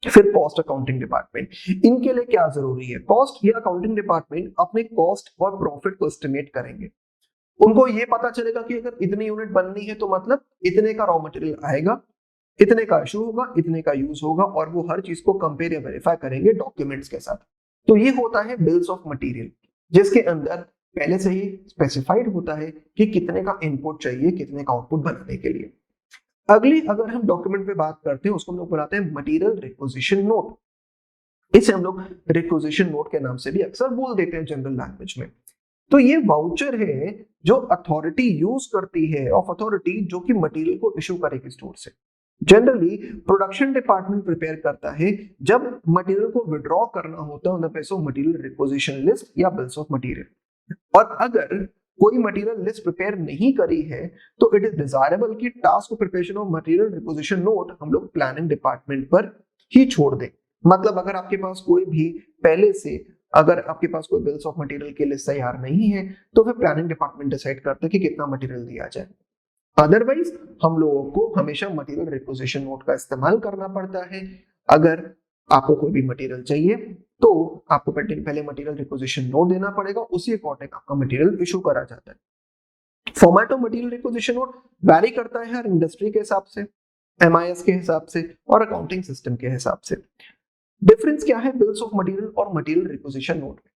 Speaker 1: फिर कॉस्ट अकाउंटिंग डिपार्टमेंट, इनके लिए क्या जरूरी है? कॉस्ट या अकाउंटिंग डिपार्टमेंट अपने कॉस्ट और प्रॉफिट को एस्टिमेट करेंगे। उनको ये पता चलेगा कि अगर इतनी यूनिट बननी है तो मतलब इतने का रॉ मटेरियल आएगा, इतने का इशू होगा, इतने का यूज होगा, और वो हर चीज को कंपेयर या वेरीफाई करेंगे डॉक्यूमेंट्स के साथ। तो ये होता है बिल्स ऑफ मटेरियल, जिसके अंदर पहले से ही स्पेसिफाइड होता है कि कितने का इनपुट चाहिए कितने का आउटपुट बनाने के लिए। अगली अगर हम डॉक्यूमेंट पे बात करते हैं उसको हम लोग बुलाते हैं मटेरियल रिक्विजिशन नोट। इसे हम लोग रिक्विजिशन नोट के नाम से भी अक्सर बोल देते हैं जनरल लैंग्वेज में। तो ये वाउचर है जो अथॉरिटी यूज करती है, ऑफ अथॉरिटी, जो कि मटेरियल को इशू करेगी स्टोर से। जनरली प्रोडक्शन डिपार्टमेंट प्रिपेयर करता है जब मटेरियल को विड्रॉ करना होता है on the basis of material requisition list या बिल्स ऑफ मटेरियल। और अगर कोई मटेरियल लिस्ट प्रिपेयर नहीं करी है तो इट इज डिजायरेबल कि task of preparation of material requisition note हम लोग प्लानिंग डिपार्टमेंट पर ही छोड़ दें। मतलब अगर आपके पास कोई भी पहले से अगर आपके पास कोई बिल्स ऑफ मटेरियल की लिस्ट तैयार नहीं है तो फिर प्लानिंग डिपार्टमेंट डिसाइड करता है कि कितना मटेरियल दिया जाए। अदरवाइज हम लोगों को हमेशा मटेरियल रिक्विजिशन नोट का इस्तेमाल करना पड़ता है। अगर आपको कोई भी मटेरियल चाहिए तो आपको पहले मटेरियल रिक्विजिशन नोट देना पड़ेगा, उसी अकॉर्डिंग आपका मटेरियल इशू करा जाता है। Format of material requisition note vary करता है हर इंडस्ट्री के हिसाब से, MIS के हिसाब से और अकाउंटिंग सिस्टम के हिसाब से। डिफरेंस क्या है बिल्स ऑफ मटेरियल और मटेरियल रिक्विजिशन नोट में?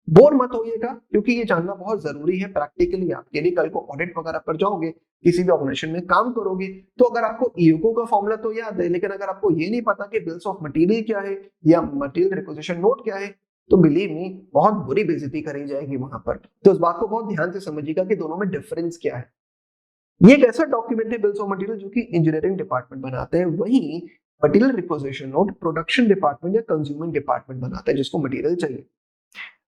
Speaker 1: बोर मत होइएगा क्योंकि ये जानना बहुत जरूरी है प्रैक्टिकली आपके लिए। कल को ऑडिट वगैरह पर जाओगे, किसी भी ऑर्गेनाइजेशन में काम करोगे, तो अगर आपको ईओको का फॉर्मूला तो याद है, लेकिन अगर आपको ये नहीं पता कि बिल्स ऑफ मटेरियल क्या है या मटेरियल रिक्विजिशन नोट क्या है, तो बिलीव मी बहुत बुरी बेइज्जती करी जाएगी वहां पर। तो इस बात को बहुत ध्यान से समझिएगा कि दोनों में डिफरेंस क्या है। ये एक ऐसा डॉक्यूमेंट है बिल्स ऑफ मटेरियल जो कि इंजीनियरिंग डिपार्टमेंट बनाते हैं, वहीं material requisition note production department या कंज्यूमिंग डिपार्टमेंट बनाता है जिसको मटेरियल चाहिए।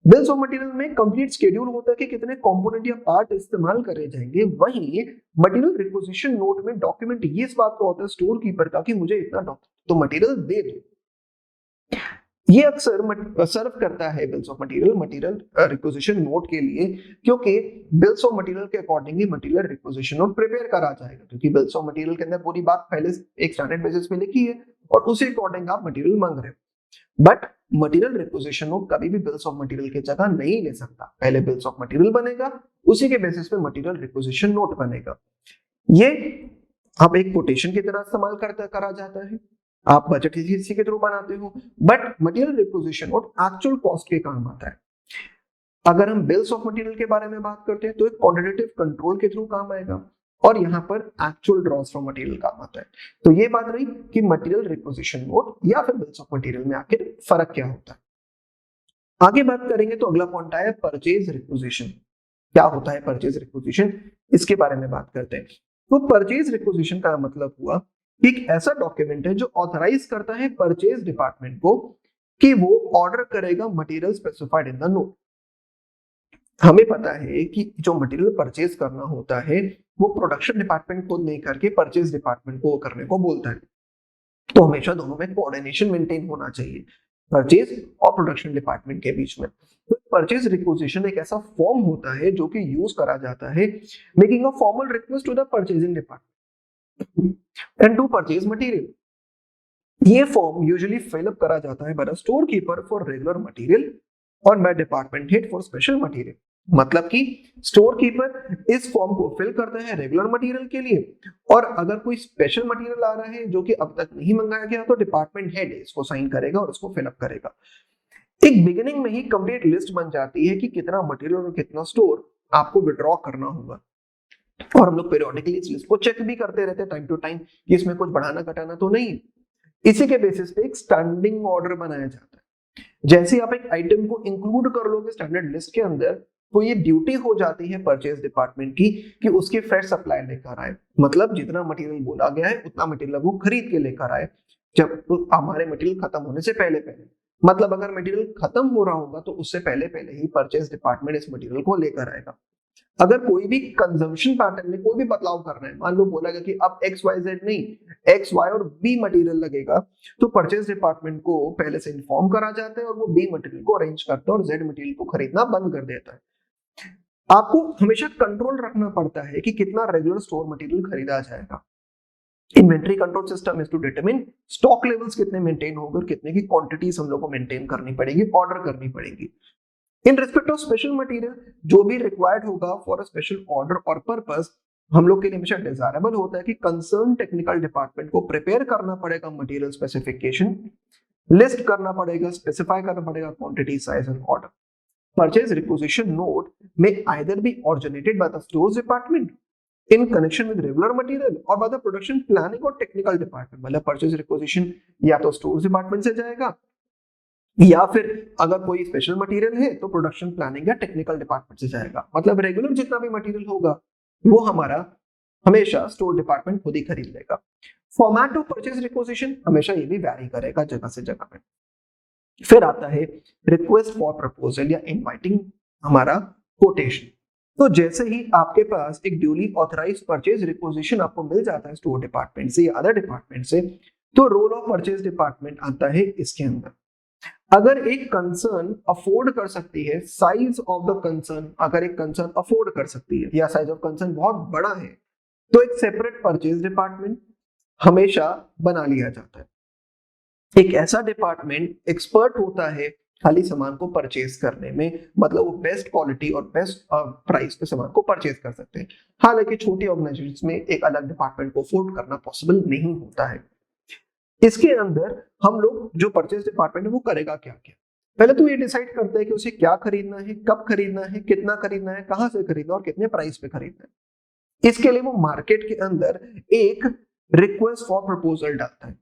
Speaker 1: बिल्स ऑफ मटेरियल में कंप्लीट शेड्यूल होता है कि कितने कंपोनेंट या पार्ट इस्तेमाल करे जाएंगे, वहीं मटेरियल रिक्विजिशन नोट में डॉक्यूमेंट ये इस बात का होता है स्टोर कीपर का कि मुझे इतना तो मटेरियल दे दो। ये अक्सर सर्व करता है bills of material requisition note के लिए, क्योंकि बिल्स ऑफ मटेरियल के accordingly material requisition note prepare करा जाएगा, क्योंकि बिल्स ऑफ मटेरियल के अंदर पूरी बात पहले एक स्टैंडर्ड बेसिस पे लिखी है और उसी अकॉर्डिंग आप मटेरियल मांग रहे हो। बट मटेरियल रिक्विजिशन नोट कभी भी बिल्स ऑफ मटेरियल की जगह नहीं ले सकता। पहले बिल्स ऑफ मटेरियल बनेगा, उसी के बेसिस पे मटेरियल रिक्विजिशन नोट बनेगा। ये आप एक कोटेशन की तरह इस्तेमाल करा जाता है, आप बजट इसी के थ्रू बनाते हो, but material requisition note actual cost के काम आता है। अगर हम बिल्स ऑफ मटेरियल के बारे में बात करते हैं तो एक क्वांटिटेटिव कंट्रोल के थ्रू काम आएगा और यहाँ पर एक्चुअल ड्रॉस फ्रॉम मटेरियल काम आता है। तो ये बात रही कि मटेरियल रिक्विजिशन नोट या फिर बिल्स ऑफ मटेरियल में आखिर फर्क क्या होता है। आगे बात करेंगे तो अगला पॉइंट आया परचेज रिक्विजिशन। क्या होता है परचेज रिक्विजिशन, इसके बारे में बात करते हैं। तो परचेज रिक्विजिशन का मतलब हुआ कि एक ऐसा डॉक्यूमेंट है जो ऑथराइज करता है परचेज डिपार्टमेंट को कि वो ऑर्डर करेगा material specified in the note. हमें पता है कि जो मटेरियल परचेज करना होता है वो प्रोडक्शन डिपार्टमेंट को नहीं करके परचेज डिपार्टमेंट को करने को बोलता है। तो हमेशा दोनों में कोऑर्डिनेशन मेंटेन होना चाहिए परचेज और प्रोडक्शन डिपार्टमेंट के बीच में। तो परचेज रिक्विजिशन एक ऐसा फॉर्म होता है जो कि यूज करा जाता है making a formal request to the purchasing department and to purchase material. ये फॉर्म यूजुअली फिल अप करा जाता है by the store keeper for regular material और by department head for special material. मतलब कि स्टोर कीपर इस form को fill करता है रेगुलर मटेरियल के लिए, और अगर कोई स्पेशल मटेरियल आ रहा है जो कि अब तक नहीं मंगाया गया तो डिपार्टमेंट हेड इसको साइन करेगा और इसको फिल अप करेगा। एक बिगिनिंग में ही कंप्लीट लिस्ट बन जाती है कि कितना मटेरियल और कितना स्टोर आपको विड्रॉ करना होगा, और हम लोग पीरियोडिकली इस लिस्ट को चेक भी करते रहते हैं टाइम टू टाइम कि इसमें कुछ बढ़ाना घटाना तो नहीं। इसी के बेसिस पे एक स्टैंडिंग ऑर्डर बनाया जाता है। जैसे आप एक आइटम को इंक्लूड कर लोगे स्टैंडर्ड लिस्ट के अंदर तो ये ड्यूटी हो जाती है परचेज डिपार्टमेंट की कि उसकी फ्रेश सप्लाई लेकर आए, मतलब जितना मटेरियल बोला गया है उतना मटेरियल वो खरीद के लेकर आए जब हमारे मटेरियल खत्म होने से पहले पहले। मतलब अगर मटेरियल खत्म हो रहा होगा तो उससे पहले पहले ही परचेज डिपार्टमेंट इस मटेरियल को लेकर आएगा। अगर कोई भी कंजम्पशन पैटर्न में कोई भी बदलाव करना है, मान लो बोला गया कि अब XYZ नहीं X Y और B मटेरियल लगेगा, तो परचेज डिपार्टमेंट को पहले से इन्फॉर्म करा जाता है और वो B मटेरियल को अरेंज करता है और Z मटेरियल को खरीदना बंद कर देता है। आपको हमेशा कंट्रोल रखना पड़ता है कि कितना रेगुलर स्टोर मटेरियल खरीदा जाएगा। Inventory control system is to determine stock levels कितने मेंटेन होंगे और कितने की क्वांटिटीज हम लोग को मेंटेन करनी पड़ेगी, ऑर्डर करनी पड़ेगी। इन रिस्पेक्ट ऑफ स्पेशल मटेरियल जो भी रिक्वायर्ड होगा फॉर अ स्पेशल ऑर्डर और पर्पस, हम लोग के लिए हमेशा डिजायरेबल होता है कि कंसर्न टेक्निकल डिपार्टमेंट को प्रिपेयर करना पड़ेगा मटेरियल स्पेसिफिकेशन लिस्ट करना पड़ेगा, स्पेसिफाई करना पड़ेगा quantity, size and order. Purchase requisition note में either be originated by the stores department in connection with regular material or by the production planning और technical department। मतलब purchase requisition या तो stores department से जाएगा या फिर अगर कोई स्पेशल मटेरियल है तो प्रोडक्शन प्लानिंग या टेक्निकल डिपार्टमेंट से जाएगा। मतलब रेगुलर जितना भी मटेरियल होगा वो हमारा हमेशा स्टोर डिपार्टमेंट खुद ही खरीद लेगा। फॉर्मेट ऑफ परचेज रिक्विजिशन हमेशा ये भी वैरी करेगा जगह से जगह में। फिर आता है रिक्वेस्ट फॉर प्रपोजल या इनवाइटिंग हमारा कोटेशन। तो जैसे ही आपके पास एक ड्यूली ऑथराइज्ड परचेज रिक्विजिशन आपको मिल जाता है स्टोर डिपार्टमेंट से या अदर डिपार्टमेंट से, तो रोल ऑफ परचेज डिपार्टमेंट आता है इसके अंदर। अगर एक कंसर्न अफोर्ड कर सकती है, साइज ऑफ द कंसर्न अगर एक कंसर्न अफोर्ड कर सकती है या साइज ऑफ कंसर्न बहुत बड़ा है, तो एक सेपरेट परचेज डिपार्टमेंट हमेशा बना लिया जाता है। एक ऐसा डिपार्टमेंट एक्सपर्ट होता है खाली सामान को परचेज करने में, मतलब वो बेस्ट क्वालिटी और बेस्ट प्राइस पे सामान को परचेज कर सकते हैं। हालांकि छोटी ऑर्गेनाइजेशन में एक अलग डिपार्टमेंट को अफोर्ड करना पॉसिबल नहीं होता है। इसके अंदर हम लोग जो परचेज डिपार्टमेंट है वो करेगा क्या क्या। पहले तो ये डिसाइड करते हैं कि उसे क्या खरीदना है, कब खरीदना है, कितना खरीदना है, कहां से खरीदना और कितने प्राइस पे खरीदना है। इसके लिए वो मार्केट के अंदर एक रिक्वेस्ट फॉर प्रपोजल डालता है,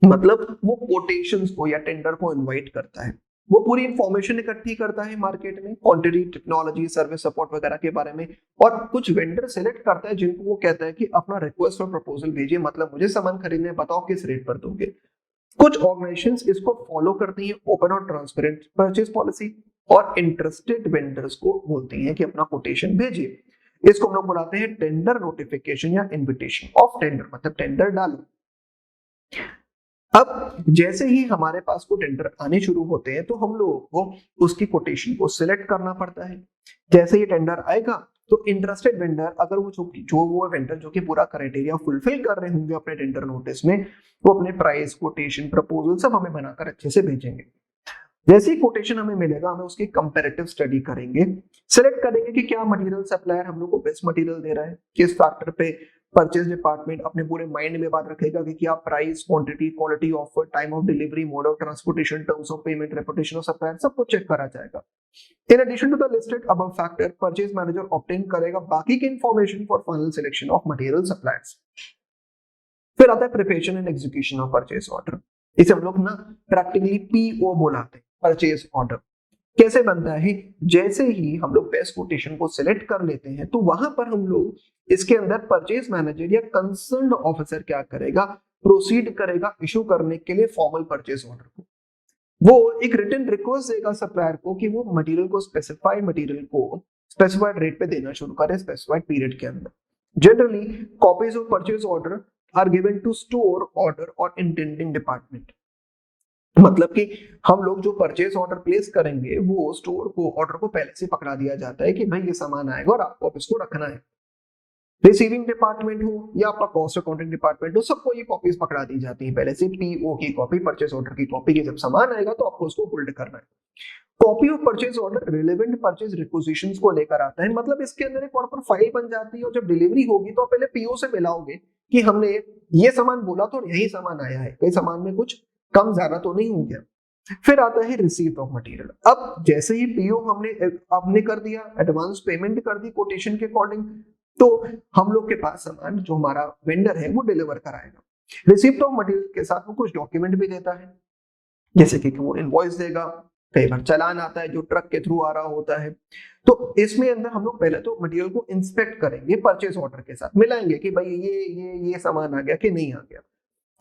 Speaker 1: मतलब वो कोटेशंस को या टेंडर को इनवाइट करता है। वो पूरी इंफॉर्मेशन इकट्ठी करता है मार्केट में, क्वांटिटी, टेक्नोलॉजी, सर्विस सपोर्ट वगैरह के बारे में, और कुछ वेंडर सिलेक्ट करता है जिनको वो कहता है कि अपना रिक्वेस्ट फॉर प्रपोजल भेजिए, मतलब मुझे सामान खरीदने बताओ किस रेट पर दोगे। कुछ ऑर्गेनाइजेशंस इसको फॉलो करती हैं, ओपन और ट्रांसपेरेंट परचेज पॉलिसी, और इंटरेस्टेड वेंडर्स को बोलती हैं कि अपना कोटेशन भेजिए। इसको हम लोग बुलाते हैं टेंडर नोटिफिकेशन या इन्विटेशन ऑफ टेंडर, मतलब टेंडर डालो। अब जैसे ही हमारे पास को टेंडर आने शुरू होते हैं तो हम लोगों को उसकी कोटेशन को सिलेक्ट करना पड़ता है। जैसे ही टेंडर आएगा तो इंटरेस्टेड वेंडर, अगर वो वेंडर जो कि पूरा क्राइटेरिया फुलफिल कर रहे होंगे अपने टेंडर नोटिस में, वो अपने प्राइस, कोटेशन, प्रपोजल सब हमें बनाकर अच्छे से भेजेंगे। जैसे ही कोटेशन हमें मिलेगा, हमें उसकी कंपैरेटिव स्टडी करेंगे, सिलेक्ट करेंगे कि क्या मटेरियल सप्लायर हम लोग को बेस्ट मटेरियल दे रहा है, किस फैक्टर पे परचेज डिपार्टमेंट अपने पूरे माइंड में बात रखेगा कि क्या price, quantity, quality, offer, time of delivery, mode of transportation, terms of payment, reputation of supplier, सब कुछ चेक करा जाएगा। In addition to the listed above factor, purchase manager obtain करेगा बाकी की information for final selection of material suppliers. फिर आता है preparation and execution of purchase order. इसे हम लोग ना प्रैक्टिकली पीओ बुलाते हैं, परचेज ऑर्डर। कैसे बनता है, जैसे ही हम लोग बेस्ट कोटेशन को सिलेक्ट कर लेते हैं तो वहां पर हम लोग इसके अंदर परचेज मैनेजर या कंसर्न्ड ऑफिसर क्या करेगा, प्रोसीड करेगा इशू करने के लिए फॉर्मल परचेज ऑर्डर को। वो एक रिटन रिक्वेस्ट देगा सप्लायर को कि वो मटेरियल को स्पेसिफाइड रेट पे देना शुरू करे स्पेसिफाइड पीरियड के अंदर। Generally copies of purchase order are given to store, order और इंटेंडिंग डिपार्टमेंट। मतलब कि हम लोग जो परचेज ऑर्डर प्लेस करेंगे वो स्टोर को, ऑर्डर को पहले से पकड़ा दिया जाता है कि भाई ये सामान आएगा और आपको अब इसको रखना है। रिसीविंग डिपार्टमेंट हो या आपका कॉस्ट अकाउंटिंग डिपार्टमेंट हो, सबको ये कॉपीज पकड़ा दी जाती है पहले से, पीओ की कॉपी, परचेज ऑर्डर की कॉपी, की जब सामान आएगा तो आपको उसको होल्ड करना है। Copy of purchase order relevant purchase requisitions को लेकर आता है, मतलब इसके अंदर एक प्रॉपर फाइल बन जाती है और जब डिलीवरी होगी तो पहले पीओ से मिलाओगे कि हमने ये सामान बोला तो यही सामान आया है, कई सामान में कुछ कम ज्यादा तो नहीं हो गया। फिर आता है रिसीप्ट ऑफ मटेरियल। अब जैसे ही पीओ हमने कर दिया, एडवांस पेमेंट कर दी कोटेशन के अकॉर्डिंग, तो हम लोग के पास सामान जो हमारा वेंडर है वो डिलीवर कराएगा। रिसीप्ट ऑफ मटेरियल के साथ वो कुछ डॉक्यूमेंट भी देता है, जैसे कि वो इनवॉइस देगा, कई बार चालान आता है जो ट्रक के थ्रू आ रहा होता है। तो इसमें अंदर हम लोग पहले तो मटेरियल को इंस्पेक्ट करेंगे, परचेज ऑर्डर के साथ मिलाएंगे कि भाई ये सामान आ गया कि नहीं आ गया।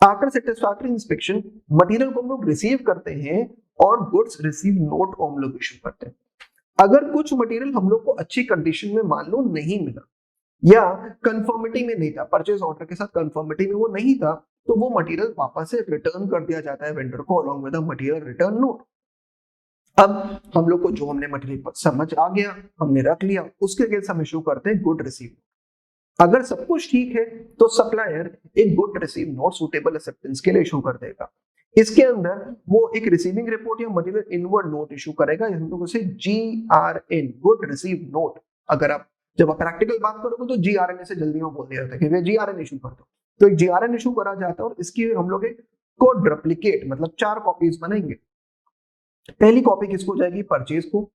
Speaker 1: आफ्टर सेटिस्फैक्टरी इंस्पेक्शन मटेरियल को हम लोग रिसीव करते हैं और गुड्स रिसीव नोट को हम लोग इशू करते हैं। अगर कुछ मटेरियल हम लोग को अच्छी कंडीशन में मान लो नहीं मिला या कंफर्मिटी में नहीं था, परचेज ऑर्डर के साथ कंफर्मिटी में वो नहीं था, तो वो मटेरियल वापस से रिटर्न कर दिया जाता है वेंडर को along with the material return note. अब हम लोग को जो हमने मटेरियल समझ आ गया, हमने रख लिया, उसके अगेंस्ट हम इशू करते हैं गुड रिसीव। अगर सब कुछ ठीक है तो सप्लायर एक good receive note suitable acceptance के लिए इशू कर देगा। इसके अंदर वो एक रिसीविंग रिपोर्ट या मटेरियल इनवर्ड नोट इशू करेगा, हम लोग उसे GRN गुड रिसीव नोट। अगर आप जब आप प्रैक्टिकल बात करोगे तो GRN से जल्दी में बोल दिया जाता है कि GRN इशू कर दो, तो एक GRN इशू करा जाता है और इसकी हम लोग एक को डुप्लीकेट मतलब 4 कॉपीज बनाएंगे। पहली कॉपी किसको जाएगी? परचेज को,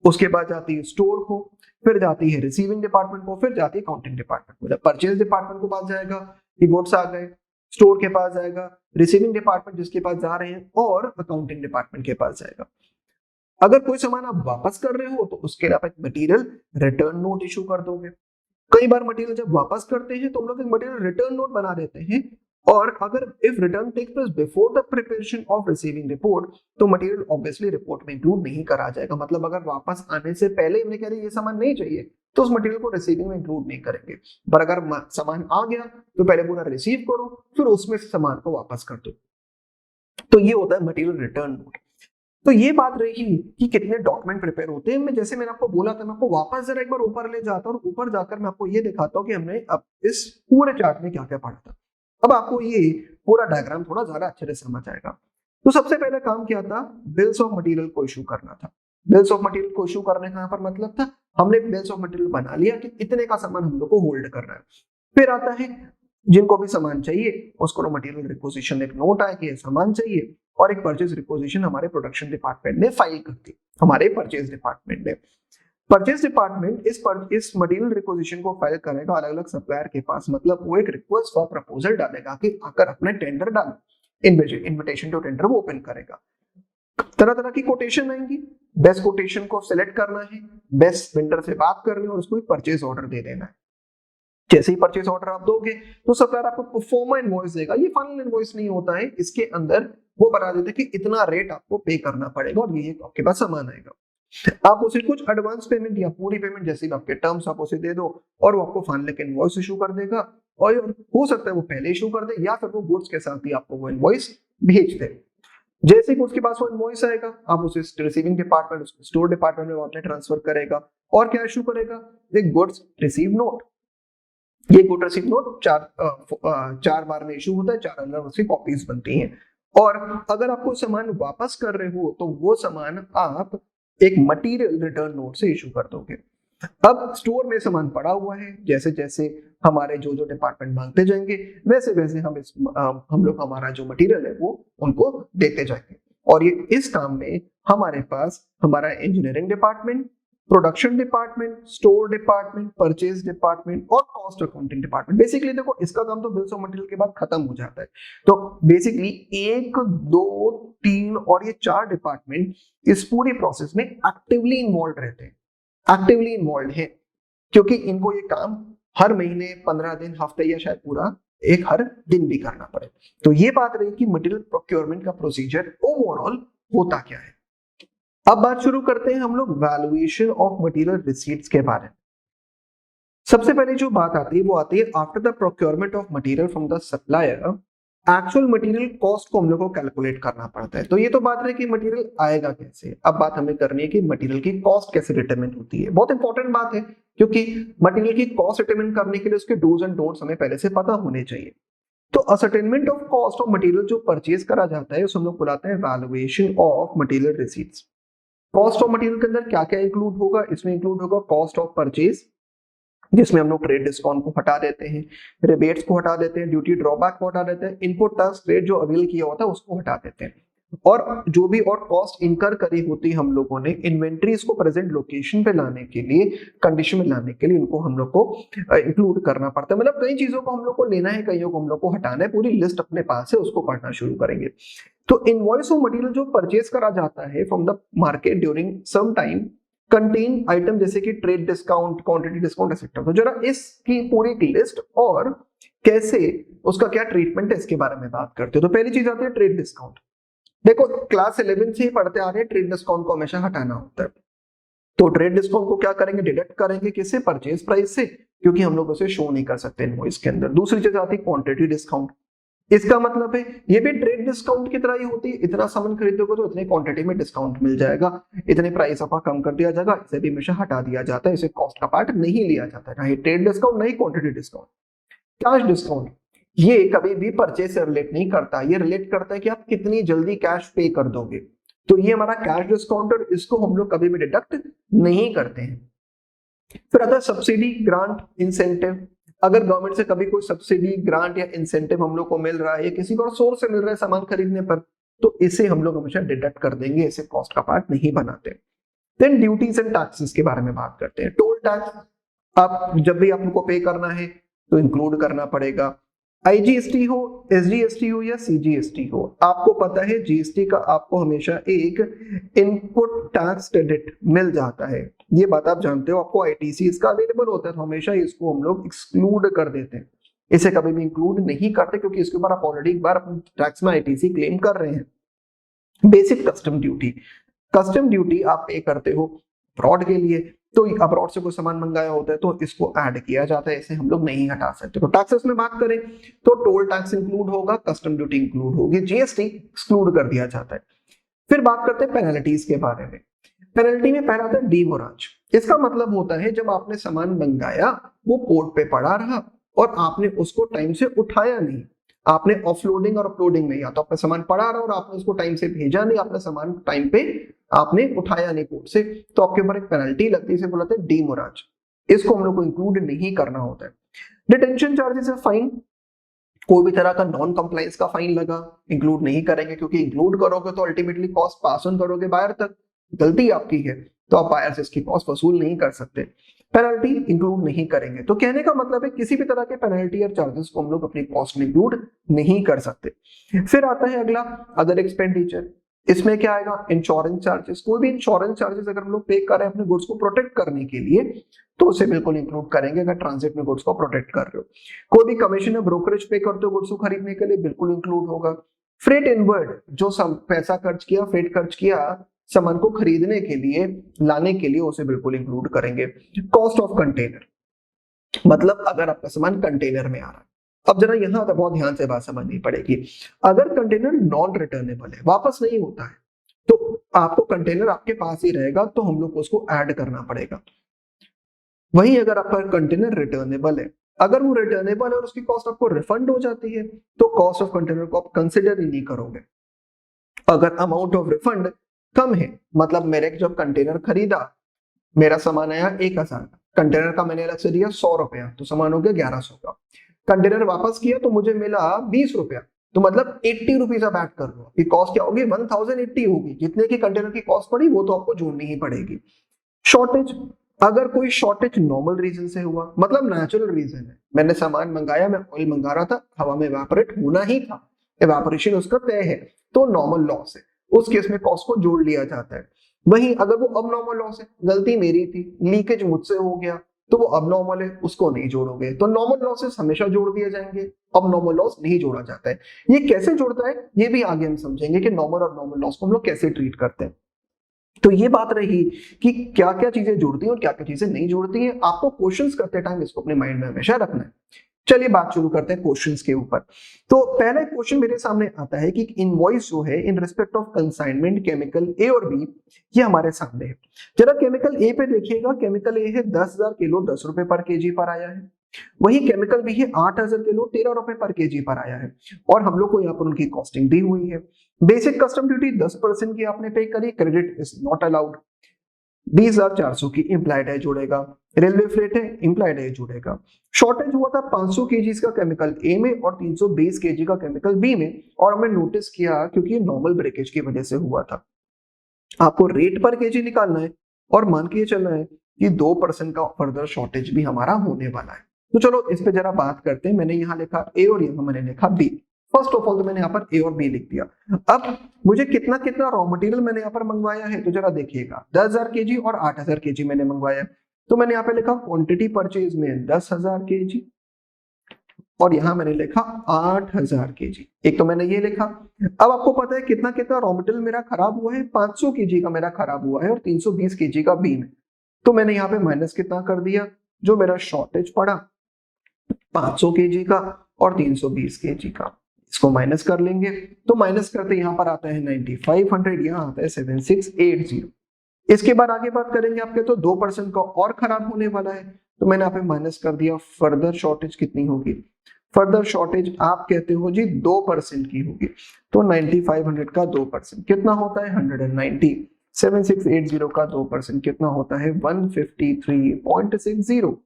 Speaker 1: उसके बाद जाती है स्टोर को, फिर जाती है रिसीविंग डिपार्टमेंट को, फिर जाती है अकाउंटिंग डिपार्टमेंट को। जब परचेज डिपार्टमेंट को पास जाएगा कि गुड्स आ गए, स्टोर के पास जाएगा, रिसीविंग डिपार्टमेंट जिसके पास जा रहे हैं, और अकाउंटिंग डिपार्टमेंट के पास जाएगा। अगर कोई सामान आप वापस कर रहे हो तो उसके लिए आप एक मटेरियल रिटर्न नोट इशू कर दोगे। कई बार मटेरियल जब वापस करते हैं तो हम लोग एक मटेरियल रिटर्न नोट बना देते हैं, और अगर if return take place before the preparation of receiving report तो मटेरियल ऑब्वियसली रिपोर्ट में इंक्लूड नहीं करा जाएगा। मतलब अगर वापस आने से पहले हमने कह रही ये सामान नहीं चाहिए तो उस मटेरियल को रिसीविंग में इंक्लूड नहीं करेंगे। पर अगर सामान आ गया तो पहले पूरा रिसीव करो, फिर उसमें से सामान को वापस कर दो। तो ये होता है मटेरियल रिटर्न नोट। तो ये बात रही कि कितने डॉक्यूमेंट प्रिपेयर होते हैं। मैं जैसे मैंने आपको बोला था, मैं आपको वापस जरा एक बार ऊपर ले जाता हूँ और ऊपर जाकर मैं आपको ये दिखाता हूँ कि हमने अब इस पूरे चार्ट में क्या क्या पढ़ा था। अब आपको ये पूरा डायग्राम थोड़ा ज्यादा अच्छे से समझ आएगा। तो सबसे पहले काम क्या था? बिल्स ऑफ मटेरियल को इशू करना था। बिल्स ऑफ मटेरियल को इशू करने का यहाँ पर मतलब था हमने बिल्स ऑफ मटेरियल बना लिया कि इतने का सामान हम लोग को होल्ड करना है। फिर आता है जिनको भी सामान चाहिए उसको मटेरियल रिक्विजिशन एक नोट आया कि सामान चाहिए, और एक परचेज रिक्विजिशन हमारे प्रोडक्शन डिपार्टमेंट ने फाइल कर दी। हमारे परचेज डिपार्टमेंट ने, परचेज डिपार्टमेंट इस मटेरियल रिक्विजिशन को फाइल करेगा अलग अलग सप्लायर के पास। मतलब वो एक रिक्वेस्ट फॉर प्रपोजल डालेगा कि आकर अपने टेंडर डाल, इन्विटेशन टू टेंडर वो ओपन करेगा। तरह तरह की कोटेशन आएंगी, बेस्ट कोटेशन को सिलेक्ट करना है, बेस्ट वेंडर से बात करनी है और उसको एक परचेज ऑर्डर दे देना है। जैसे ही परचेज ऑर्डर आप दोगे तो सप्लायर आपको प्रोफार्मा इनवॉइस देगा। ये फाइनल इनवॉइस नहीं होता है, इसके अंदर वो बता देते हैं कि इतना रेट आपको पे करना पड़ेगा और ये आपके पास सामान आएगा। आप उसे कुछ एडवांस पेमेंट या पूरी पेमेंट जैसे भी आपके टर्म्स आप उसे दे दो और वो आपको फाइनल एक इनवॉइस इशू कर देगा। और हो सकता है वो पहले इशू कर दे या फिर वो गुड्स के साथ ही आपको वो इनवॉइस भेज दे। जैसे ही उसके पास वो इनवॉइस आएगा आप उसे रिसीविंग डिपार्टमेंट, स्टोर डिपार्टमेंट में ट्रांसफर करेगा और क्या इशू करेगा? एक गुड्स रिसीव नोट। ये गुड रिसीव नोट चार बार में इशू होता है, 4 अलग उसकी कॉपीज बनती हैं। और अगर आपको सामान वापस कर रहे हो तो वो सामान आप एक मटेरियल रिटर्न नोट से इशू कर दोगे। अब स्टोर में सामान पड़ा हुआ है, जैसे जैसे हमारे जो जो डिपार्टमेंट मांगते जाएंगे वैसे वैसे हम लोग हमारा जो मटेरियल है वो उनको देते जाएंगे। और ये इस काम में हमारे पास हमारा engineering department, production department, store department, purchase department और कॉस्ट अकाउंटिंग डिपार्टमेंट। बेसिकली देखो इसका काम तो बिल्स ऑफ मटेरियल के बाद खत्म हो जाता है। तो बेसिकली 1, 2, 3 और ये 4 डिपार्टमेंट इस पूरी प्रोसेस में एक्टिवली इन्वॉल्व रहते हैं, एक्टिवली इन्वॉल्व है, क्योंकि इनको ये काम हर महीने, 15 दिन, हफ्ते या शायद पूरा एक हर दिन भी करना पड़े। तो ये बात रही कि मटेरियल प्रोक्योरमेंट का प्रोसीजर ओवरऑल होता क्या है। अब बात शुरू करते हैं हम लोग वैल्यूएशन ऑफ मटेरियल रिसीट्स के बारे में। सबसे पहले जो बात आती है वो आती है after the procurement of material from the supplier, actual material cost को हम लोग को कैलकुलेट करना पड़ता है। तो ये तो बात रही कि मटेरियल आएगा कैसे। अब बात हमें करनी है कि मटेरियल की कॉस्ट कैसे डिटरमिन होती है। बहुत इंपॉर्टेंट बात है क्योंकि मटेरियल की कॉस्ट डिटरमिन करने के लिए उसके डूज एंड डोंट्स हमें पहले से पता होने चाहिए। तो ascertainment of cost of material जो परचेज करा जाता है उसे हम लोग बुलाते हैं valuation of material receipts. Cost of material के अंदर क्या क्या इंक्लूड होगा? इसमें इंक्लूड होगा कॉस्ट ऑफ परचेज, जिसमें हम लोग ट्रेड डिस्काउंट को हटा देते हैं, रिबेट्स को हटा देते हैं, ड्यूटी ड्रॉबैक को हटा देते हैं, इनपुट टैक्स रेट जो अवेल किया होता है उसको हटा देते हैं, और जो भी और कॉस्ट इनकर करी होती है हम लोगों ने इन्वेंट्रीज को प्रेजेंट लोकेशन पे लाने के लिए, कंडीशन में लाने के लिए, इनको हम लोग को इंक्लूड करना पड़ता है। मतलब कई चीजों को हम लोग को लेना है, कईयों को हम लोग को हटाना है। पूरी लिस्ट अपने पास है, उसको पढ़ना शुरू करेंगे। तो इनवॉइस ऑफ मटेरियल जो परचेज करा जाता है from the market during some time contain item जैसे कि trade discount, quantity discount etcetera. तो जरा इसकी पूरी लिस्ट और कैसे उसका क्या ट्रीटमेंट है इसके बारे में बात करते हो। तो पहली चीज आती है ट्रेड डिस्काउंट। देखो क्लास 11 से ही पढ़ते आ रहे हैं, ट्रेड डिस्काउंट को हमेशा हटाना होता है। तो ट्रेड डिस्काउंट को क्या करेंगे? डिडक्ट करेंगे किससे? परचेज प्राइस से, क्योंकि हम लोग उसे शो नहीं कर सकते इनवॉइस के अंदर। दूसरी चीज आती है क्वांटिटी डिस्काउंट। इसका मतलब है ये भी ट्रेड डिस्काउंट की तरह ही होती है। इतना सामान खरीदोगे तो इतने क्वांटिटी में डिस्काउंट मिल जाएगा, इतने प्राइस आपका कम कर दिया जाएगा, इसे भी हमेशा हटा दिया जाता है, इसे कॉस्ट का पार्ट नहीं लिया जाता है, ना ही ट्रेड डिस्काउंट, नहीं क्वांटिटी डिस्काउंट। कैश डिस्काउंट ये कभी भी परचेज से रिलेट नहीं करता, ये रिलेट करता है कि आप कितनी जल्दी कैश पे कर दोगे। तो ये हमारा कैश डिस्काउंट, और इसको हम लोग कभी भी डिडक्ट नहीं करते हैं। फिर आता है सब्सिडी, ग्रांट, इंसेंटिव। अगर गवर्नमेंट से कभी कोई सब्सिडी, ग्रांट या इंसेंटिव हम लोग को मिल रहा है या किसी और सोर्स से मिल रहा है सामान खरीदने पर, तो इसे हम लोग हमेशा डिडक्ट कर देंगे, इसे कॉस्ट का पार्ट नहीं बनाते। देन ड्यूटीज एंड टैक्सेस के बारे में बात करते हैं। टोल टैक्स आप जब भी आपको पे करना है तो इंक्लूड करना पड़ेगा। आईजीएसटी हो, एसजीएसटी हो या सीजीएसटी हो, आपको पता है जीएसटी का आपको हमेशा एक इनपुट टैक्स क्रेडिट मिल जाता है, ये बात आप जानते हो। आपको आईटीसी इसका अवेलेबल होता है, तो हमेशा इसको हम लोग एक्सक्लूड कर देते हैं, इसे कभी भी इंक्लूड नहीं करते, क्योंकि इसके ऊपर आप ऑलरेडी एक बार अपने टैक्स में आईटीसी क्लेम कर रहे हैं। Basic custom duty, custom duty आप पे करते हो अब्रॉड के लिए, तो अब्रॉड से कोई सामान मंगाया होता है तो इसको ऐड किया जाता है, इसे हम लोग नहीं हटा सकते। तो टैक्सेस में बात करें तो टोल टैक्स इंक्लूड होगा, कस्टम ड्यूटी इंक्लूड होगी, जीएसटी एक्सक्लूड कर दिया जाता है। फिर बात करते हैं पेनल्टीज के बारे में। पेनल्टी में पहला आता है डीमोराज। इसका मतलब होता है जब आपने सामान मंगाया, वो पोर्ट पे पड़ा रहा और आपने उसको टाइम से उठाया नहीं, आपने ऑफलोडिंग और अपलोडिंग में, या तो आपका सामान पड़ा रहा और आपने उसको टाइम से भेजा नहीं, आपने सामान टाइम पे आपने उठाया नहीं पोर्ट से, तो आपके ऊपर एक पेनल्टी लगती है, इसे बोलते हैं डीमोराज। इसको हम लोग को इंक्लूड नहीं करना होता है। डिटेंशन चार्जेस है फाइन, कोई भी तरह का नॉन कंप्लायंस का फाइन लगा इंक्लूड नहीं करेंगे, क्योंकि इंक्लूड करोगे तो अल्टीमेटली कॉस्ट पास ऑन करोगे बायर तक, गलती आपकी है, तो आप बायर से इसकी कॉस्ट वसूल नहीं कर सकते। पेनल्टी इंक्लूड नहीं करेंगे, तो कहने का मतलब है किसी भी तरह के पेनल्टी और चार्जेस को हम लोग अपनी कॉस्ट में इंक्लूड नहीं कर सकते। फिर आता है अगला अदर एक्सपेंडिचर। इसमें क्या आएगा, इंश्योरेंस चार्जेस। कोई भी इंश्योरेंस चार्जेस अगर हम लोग पे कर रहे हैं अपने गुड्स को प्रोटेक्ट करने के लिए, तो उसे बिल्कुल इंक्लूड करेंगे अगर ट्रांजिट में गुड्स को प्रोटेक्ट कर रहे हो। कोई भी कमीशन या ब्रोकरेज पे करते हो गुड्स को खरीदने के लिए, बिल्कुल इंक्लूड होगा। फ्रेट इनवर्ड, जो पैसा खर्च किया, फ्रेट खर्च किया सामान को खरीदने के लिए, लाने के लिए, उसे बिल्कुल इंक्लूड करेंगे। कॉस्ट ऑफ कंटेनर, मतलब अगर आपका सामान कंटेनर में आ रहा है, अब जरा यहां तो बहुत ध्यान से बात समझनी पड़ेगी। अगर कंटेनर नॉन रिटर्नेबल है, वापस नहीं होता है, तो आपको कंटेनर आपके पास ही रहेगा, तो हम लोग को उसको ऐड करना पड़ेगा। वहीं अगर आपका कंटेनर रिटर्नेबल है, अगर वो रिटर्नेबल है और उसकी कॉस्ट आपको रिफंड हो जाती है, तो कॉस्ट ऑफ कंटेनर को आप कंसिडर ही नहीं करोगे। अगर अमाउंट ऑफ रिफंड कम है, मतलब मेरे जब कंटेनर खरीदा, मेरा सामान आया 1000 का, कंटेनर का मैंने अलग से दिया 100 रुपया, तो सामान हो गया 1100 का। कंटेनर वापस किया तो मुझे मिला 20 रुपया, तो मतलब 80 रुपीज आप ऐड कर लो, कॉस्ट क्या होगी, 1080 होगी। जितने की कंटेनर की कॉस्ट पड़ी वो तो आपको जोड़नी ही पड़ेगी। शॉर्टेज, अगर कोई शॉर्टेज नॉर्मल रीजन से हुआ, मतलब नेचुरल रीजन है, मैंने सामान मंगाया, मैं ऑयल मंगा रहा था, हवा में इवेपोरेट होना ही था, इवेपोरेशन उसका तय है, तो नॉर्मल लॉस है, उस केस में कॉस्ट को जोड़ लिया जाता है। वहीं अगर वो अब नॉर्मल लॉस है, गलती मेरी थी, लीकेज मुझसे हो गया, तो वो अब नॉर्मल है, उसको नहीं जोड़ोगे। तो नॉर्मल लॉसेस हमेशा जोड़ दिए जाएंगे, अब नॉर्मल लॉस नहीं जोड़ा जाता है। ये कैसे जोड़ता है, ये भी आगे हम समझेंगे कि नॉर्मल और नॉर्मल लॉस को हम लोग कैसे ट्रीट करते हैं। तो ये बात रही कि क्या क्या चीजें जुड़ती हैं और क्या क्या चीजें नहीं जुड़ती हैं। आपको क्वेश्चंस करते टाइम इसको अपने माइंड में हमेशा रखना है। चलिए बात शुरू करते हैं क्वेश्चंस के ऊपर। तो पहला क्वेश्चन मेरे सामने आता है कि इनवॉइस जो है in respect of consignment chemical A और बी, ये हमारे सामने है। जरा केमिकल ए पे देखिएगा, केमिकल ए है 10,000 किलो 10 रुपए पर केजी पर आया है। वही केमिकल बी है 8,000 किलो 13 रुपए पर केजी पर आया है, और हम लोग को यहाँ पर उनकी कॉस्टिंग दी हुई है। बेसिक कस्टम ड्यूटी 10% की आपने पे करी, क्रेडिट इज नॉट अलाउड। 20,400 की इम्प्लाइड है जुड़ेगा, रेलवे फ्रेट है इम्प्लाइड है जुड़ेगा। शॉर्टेज हुआ था 500 केजीज का केमिकल ए में और 320 केजी का केमिकल बी में, और हमने नोटिस किया क्योंकि ये नॉर्मल ब्रेकेज की वजह से हुआ था। आपको रेट पर केजी निकालना है और मान के चलना है कि 2% का फर्दर शॉर्टेज भी हमारा होने वाला है। तो चलो इस पे जरा बात करते हैं। मैंने यहाँ लिखा ए और यहाँ मैंने लिखा बी। फर्स्ट ऑफ ऑल तो मैंने यहाँ पर ए और बी लिख दिया। अब मुझे कितना कितना रॉ मटेरियल मैंने यहाँ पर मंगवाया है, तो जरा देखिएगा 10,000 केजी और 8,000 केजी मैंने मंगवाया। तो मैंने यहाँ पे लिखा क्वांटिटी परचेज में 10,000 केजी, और यहाँ मैंने लिखा 8,000 केजी। एक तो मैंने ये लिखा। अब आपको पता है कितना कितना रॉ मटेरियल मेरा खराब हुआ है, 500 केजी का मेरा खराब हुआ है और 320 केजी का बी में। तो मैंने यहाँ पे माइनस कितना कर दिया, जो मेरा शॉर्टेज पड़ा 500 केजी का और 320 केजी का, इसको माइनस कर लेंगे। तो माइनस करते यहाँ पर आता है 9500, यहाँ आता है 7680। इसके बाद आगे बात करेंगे आपके, तो 2% का और खराब होने वाला है, तो मैंने यहाँ पे माइनस कर दिया। फर्दर शॉर्टेज कितनी होगी, फर्दर शॉर्टेज आप कहते हो जी 2% की होगी, तो 9500 का 2% कितना होता है 190, 7680 का 2% कितना होता है 153.60।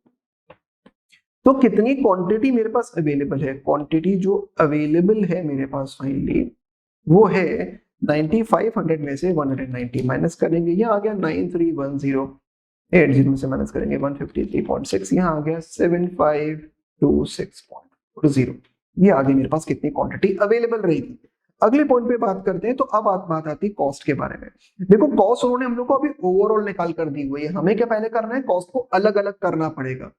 Speaker 1: तो कितनी क्वांटिटी मेरे पास अवेलेबल है, क्वांटिटी जो अवेलेबल है मेरे पास फाइनली वो है 9500 में से 190 माइनस करेंगे, ये आ गया 9310, में से माइनस करेंगे 153.6, यहाँ आ गया 7526.0, ये आगे मेरे पास कितनी क्वांटिटी अवेलेबल रहेगी। अगले पॉइंट पे बात करते हैं, तो अब बात आती है कॉस्ट के बारे में। देखो कॉस्ट उन्होंने हम लोग को अभी ओवरऑल निकाल कर दी हुई है, हमें क्या पहले करना है, कॉस्ट को अलग अलग करना पड़ेगा।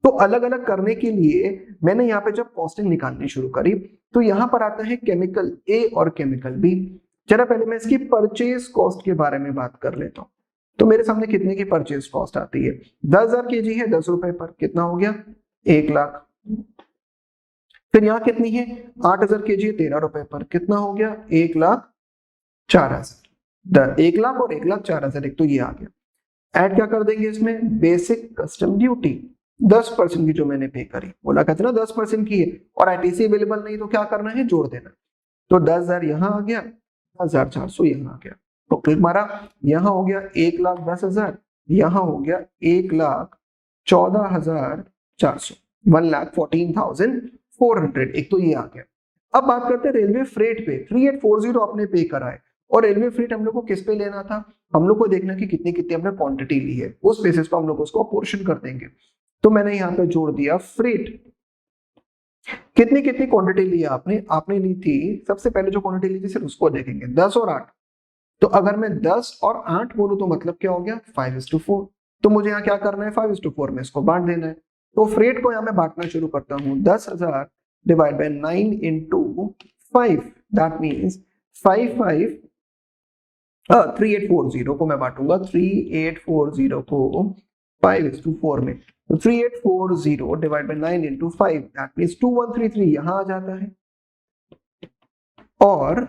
Speaker 1: तो अलग अलग करने के लिए मैंने यहाँ पे जब कॉस्टिंग निकालनी शुरू करी तो यहाँ पर आता है केमिकल ए और केमिकल बी। चलो पहले मैं इसकी परचेज कॉस्ट के बारे में बात कर लेता हूँ। तो मेरे सामने कितने की परचेज कॉस्ट आती है, 10,000 kg है 10 रुपए पर, कितना हो गया 1 लाख। फिर यहाँ कितनी है 8,000 kg है 13 रुपए पर, कितना हो गया 1,04,000। 1 लाख और 1,04,000, एक तो ये आ गया। ऐड क्या कर देंगे इसमें, बेसिक कस्टम ड्यूटी 10% की जो मैंने पे करी, बोला कहते ना 10% की है और आईटीसी अवेलेबल नहीं तो क्या करना है, जोड़ देना। तो 10,000 यहाँ आ गया, 1,400 यहाँ आ गया, तो क्लिक मारा, यहाँ हो गया 1,10,000, यहाँ हो गया 1,14,400, 1,14,400, एक तो ये आ गया। अब बात करते हैं रेलवे फ्रेट पे, 3840 आपने पे करा है और रेलवे फ्रेट हम लोग को किस पे लेना था, हम लोग को देखना कि कितनी कितनी हमने क्वांटिटी ली है, उस बेसिस पर हम लोग उसको पोर्शन कर देंगे। तो मैंने यहाँ पे जोड़ दिया फ्रेट, कितनी कितनी क्वांटिटी ली आपने ली थी, सबसे पहले जो क्वांटिटी ली थी सिर्फ उसको देखेंगे, 10 और 8। तो अगर मैं 10 और 8 बोलूं तो मतलब क्या हो गया 5:4। तो मुझे यहाँ क्या करना है 5:4 में इसको बांट देना है। तो फ्रेट को यहाँ मैं बांटना शुरू करता हूँ, 10,000 divide by 9 into 5, that means 3840 को मैं बांटूंगा 3840 को 5:4 में। तो 3840 divide by 9 into 5, that means 2133 यहां आ जाता है, और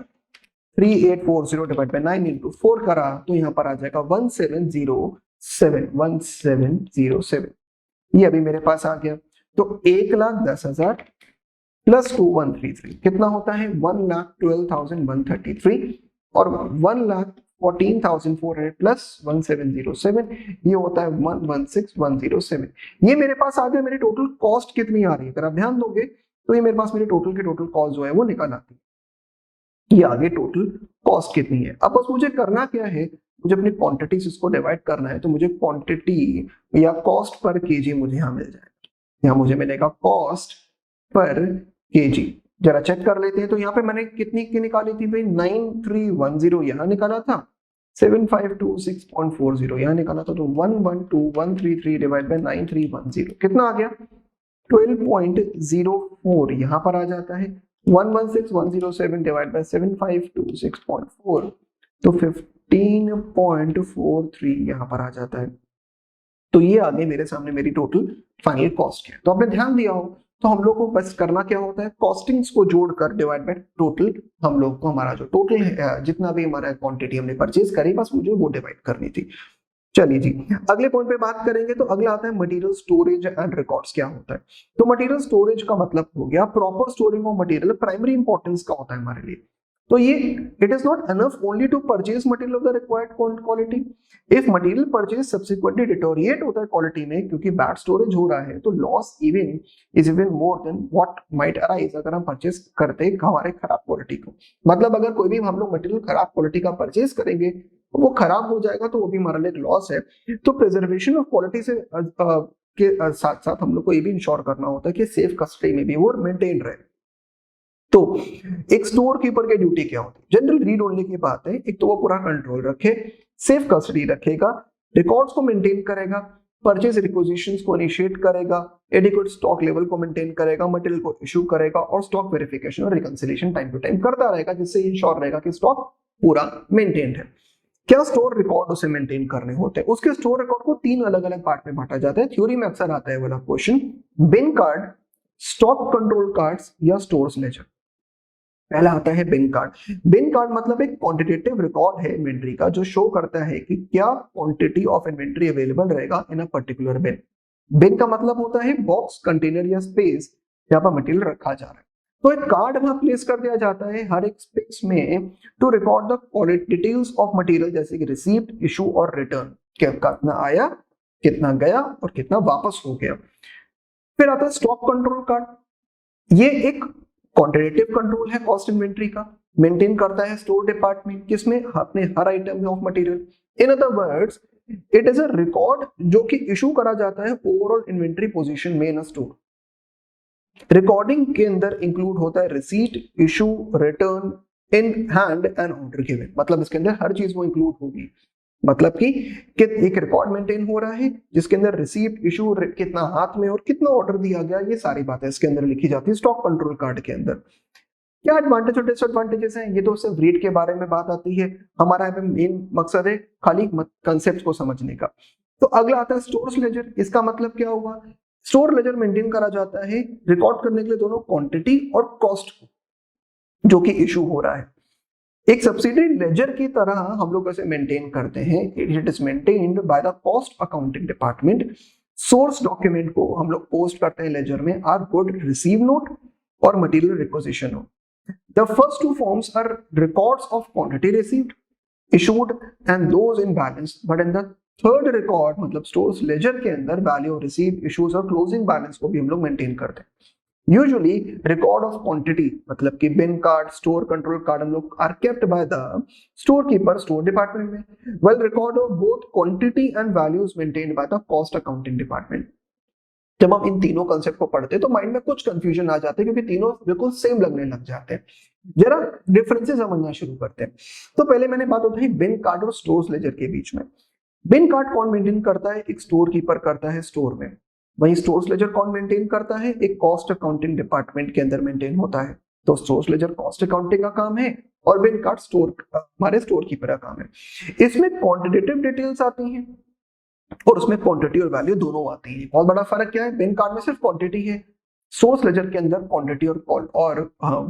Speaker 1: 3840 डिवाइड बाय 9 इंटू 4 करा तो यहां पर आ जाएगा 1707, ये अभी मेरे पास आ गया। तो 1,10,000 प्लस 2133 कितना होता है 1,12,133, और 1,14,400 प्लस 1,707 ये होता है 1,16,107। ये मेरे पास आ गया। मेरी टोटल कॉस्ट कितनी आ रही है, अगर आप ध्यान दोगे तो ये मेरे पास मेरी टोटल कॉस्ट जो है वो निकल आती है, ये आगे टोटल कॉस्ट कितनी है। अब बस मुझे करना क्या है, मुझे अपनी क्वांटिटीज इसको डिवाइड करना है। तो मुझे क्वांटिटी या कॉस्ट पर केजी मुझे यहाँ मिल जाएगा, यहाँ मुझे मिलेगा कॉस्ट पर केजी। जरा चेक कर लेते हैं। तो यहाँ पे मैंने कितनी की निकाली थी भाई, 9310 यहाँ निकाला था, 7526.40 यहाँ निकाला था, तो 112,133 डिवाइड बाय 9310 कितना आ गया 12.04 यहाँ पर आ जाता है। 116,107 डिवाइड बाय 7526.4 तो 15.43 यहाँ पर आ जाता है। तो ये आगे मेरे सामने मेरी टोटल फाइनल कॉस्ट है। तो आपने ध्यान दिया हो, तो हम लोग को बस करना क्या होता है, कॉस्टिंग्स को जोड़कर डिवाइड बाय टोटल, हम लोग को हमारा जो टोटल है जितना भी हमारा क्वांटिटी हमने परचेज करी बस मुझे वो डिवाइड करनी थी। चलिए जी, अगले पॉइंट पे बात करेंगे। तो अगला आता है मटेरियल स्टोरेज एंड रिकॉर्ड्स क्या होता है। तो मटेरियल स्टोरेज का मतलब हो गया proper storing of material, primary importance का होता है हमारे लिए। तो ये it is not enough only to purchase material of the required quality, if material purchase subsequently deteriorate होता है क्वालिटी में क्योंकि बैड स्टोरेज हो रहा है, तो loss even is even more than what might arise अगर हम परचेज करते हमारे खराब क्वालिटी को। मतलब अगर कोई भी हम लोग मटेरियल खराब क्वालिटी का परचेज करेंगे वो खराब हो जाएगा तो वो भी हमारे लिए लॉस है। तो प्रिजर्वेशन ऑफ क्वालिटी से के साथ साथ हम लोग को ये भी इंश्योर करना होता है कि सेफ कस्टडी में भी वो मेंटेन रहे। तो एक स्टोर कीपर की ड्यूटी क्या होती है, जनरल रीड ओनली की बात है। एक तो वो पूरा कंट्रोल रखे, सेफ कस्टडी रखेगा, रिकॉर्ड्स को मेंटेन करेगा, परचेज रिक्विजिशंस को इनिशिएट करेगा, एडिक्वेट स्टॉक लेवल को मेंटेन करेगा, मटेरियल को इशू करेगा और स्टॉक वेरिफिकेशन और रिकंसिलिएशन टाइम टू टाइम करता रहेगा, जिससे इंश्योर रहेगा कि स्टॉक पूरा मेंटेन्ड है। क्या स्टोर रिकॉर्ड उसे मेंटेन करने होते हैं, उसके स्टोर रिकॉर्ड को 3 अलग अलग पार्ट में बांटा जाता है। थ्योरी में अक्सर आता है वाला क्वेश्चन, बिन कार्ड, स्टॉक कंट्रोल कार्ड्स या स्टोर्स लेजर। पहला आता है बिन कार्ड। बिन कार्ड मतलब एक क्वांटिटेटिव रिकॉर्ड है इन्वेंट्री का जो शो करता है कि क्या क्वांटिटी ऑफ इन्वेंट्री अवेलेबल रहेगा इन अ पर्टिकुलर बिन। बिन का मतलब होता है बॉक्स, कंटेनर या स्पेस जहां पर मटेरियल रखा जा रहा है। तो एक कार्ड वहां प्लेस कर दिया जाता है हर एक स्पेस में to record the details of material, जैसे कि रिसीव्ड, इशू और रिटर्न, कितना आया, कितना गया और कितना वापस हो गया। फिर आता है स्टॉक कंट्रोल कार्ड। ये एक क्वांटिटेटिव कंट्रोल है कॉस्ट इन्वेंट्री का, मेंटेन करता है स्टोर डिपार्टमेंट, किसमें, अपने हर item of material. In other words it is a record जो कि इशू करा जाता है ओवरऑल इन्वेंट्री पोजीशन में इन अ स्टोर। रिकॉर्डिंग के अंदर इंक्लूड होता है receipt, issue, return, in hand and order given. मतलब इसके अंदर हर चीज वो इंक्लूड होगी। मतलब कि एक रिकॉर्ड मेंटेन हो रहा है जिसके अंदर रिसीट, इशू, कितना हाथ में और कितना ऑर्डर दिया गया, ये सारी बातें इसके अंदर लिखी जाती है स्टॉक कंट्रोल कार्ड के अंदर। क्या एडवांटेज और डिसएडवांटेजेस हैं, ये तो सिर्फ रेट के बारे में बात आती है, हमारा मेन मकसद है खाली कंसेप्ट को समझने का। तो अगला आता है स्टोर्स लेजर। इसका मतलब क्या हुआ, स्टोर लेजर मेंटेन करा जाता है रिकॉर्ड करने के लिए दोनों क्वांटिटी और कॉस्ट को जो कि इशू हो रहा है। एक सब्सिडरी लेजर की तरह हम लोग ऐसे मेंटेन करते हैं। It is maintained by the cost accounting department. Source document को हम लोग पोस्ट करते हैं लेजर में आर गुड रिसीव नोट और material requisition note. The first two forms are records of quantity received, issued and those in balance. But in the third record मतलब stores ledger के अंदर value received, issues और closing balance को भी हम लोग maintain करते हैं। Usually record of quantity मतलब कि bin card, store control card हम लोग are kept by the storekeeper, store department में, while record of both quantity and values maintained by the cost accounting department। जब हम इन तीनों कंसेप्ट को पढ़ते हैं तो माइंड में कुछ कंफ्यूजन आ जाते हैं क्योंकि तीनों बिल्कुल सेम लगने लग जाते हैं। जरा डिफरेंसेस समझना शुरू करते हैं। तो पहले मैंने बात उठाई बिन कार्ड और स्टोर्स लेजर के बीच में। बिन कार्ड कौन मेंटेन करता है, एक स्टोर कीपर करता है स्टोर में। वहीं स्टोर्स लेजर कौन मेंटेन करता है, एक कॉस्ट अकाउंटिंग डिपार्टमेंट के अंदर मेंटेन होता है। तो स्टोर्स लेजर कॉस्ट अकाउंटिंग का काम है और बिन कार्ड स्टोर हमारे स्टोर कीपर का काम है। इसमें क्वांटिटेटिव डिटेल्स आती हैं और उसमें क्वांटिटी और वैल्यू दोनों आती है। बहुत बड़ा फर्क क्या है, बिन कार्ड में सिर्फ क्वांटिटी है, सोर्स लेजर के अंदर क्वांटिटी और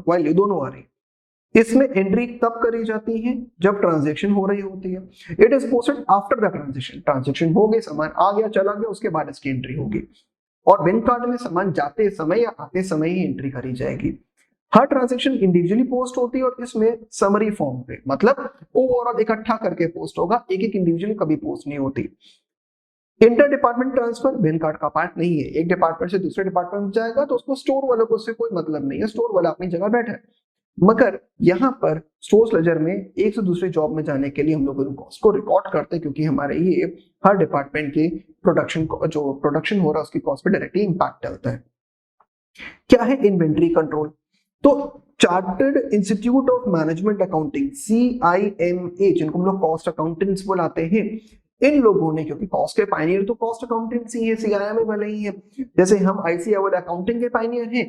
Speaker 1: वैल्यू दोनों आ रही है। इसमें एंट्री तब करी जाती है जब ट्रांजैक्शन हो रही होती है। It is posted after the transaction. Transaction हो गई, सामान आ गया चला गया, उसके बाद इसकी एंट्री होगी। और बिन कार्ड में सामान जाते समय या आते समय ही एंट्री करी जाएगी। हर ट्रांजैक्शन इंडिविजुअली पोस्ट होती है और इसमें समरी फॉर्म पे मतलब ओवरऑल इकट्ठा करके पोस्ट होगा, एक एक इंडिविजुअली कभी पोस्ट नहीं होती। इंटर डिपार्टमेंट ट्रांसफर बिन कार्ड का पार्ट नहीं है। एक डिपार्टमेंट से दूसरे डिपार्टमेंट में जाएगा तो उसको स्टोर वालों को उससे कोई मतलब नहीं है, स्टोर वाला अपनी जगह बैठा है। मगर यहाँ पर स्टोर्स लेजर में एक से दूसरे जॉब में जाने के लिए हम लोग उन कॉस्ट को रिकॉर्ड करते हैं क्योंकि हमारे ये हर डिपार्टमेंट के प्रोडक्शन जो प्रोडक्शन हो रहा है उसकी कॉस्ट पे डायरेक्टली इंपैक्ट डालता है। क्या है इन्वेंट्री कंट्रोल, तो chartered institute of management accounting CIMA जिनको हम लोग कॉस्ट अकाउंटेंट्स बुलाते हैं, इन लोगों ने, क्योंकि कॉस्ट के पायनियर तो कॉस्ट अकाउंटेंसी है, CIMA वाले ही है। जैसे हम ICAI वाले अकाउंटिंग के पायनियर हैं,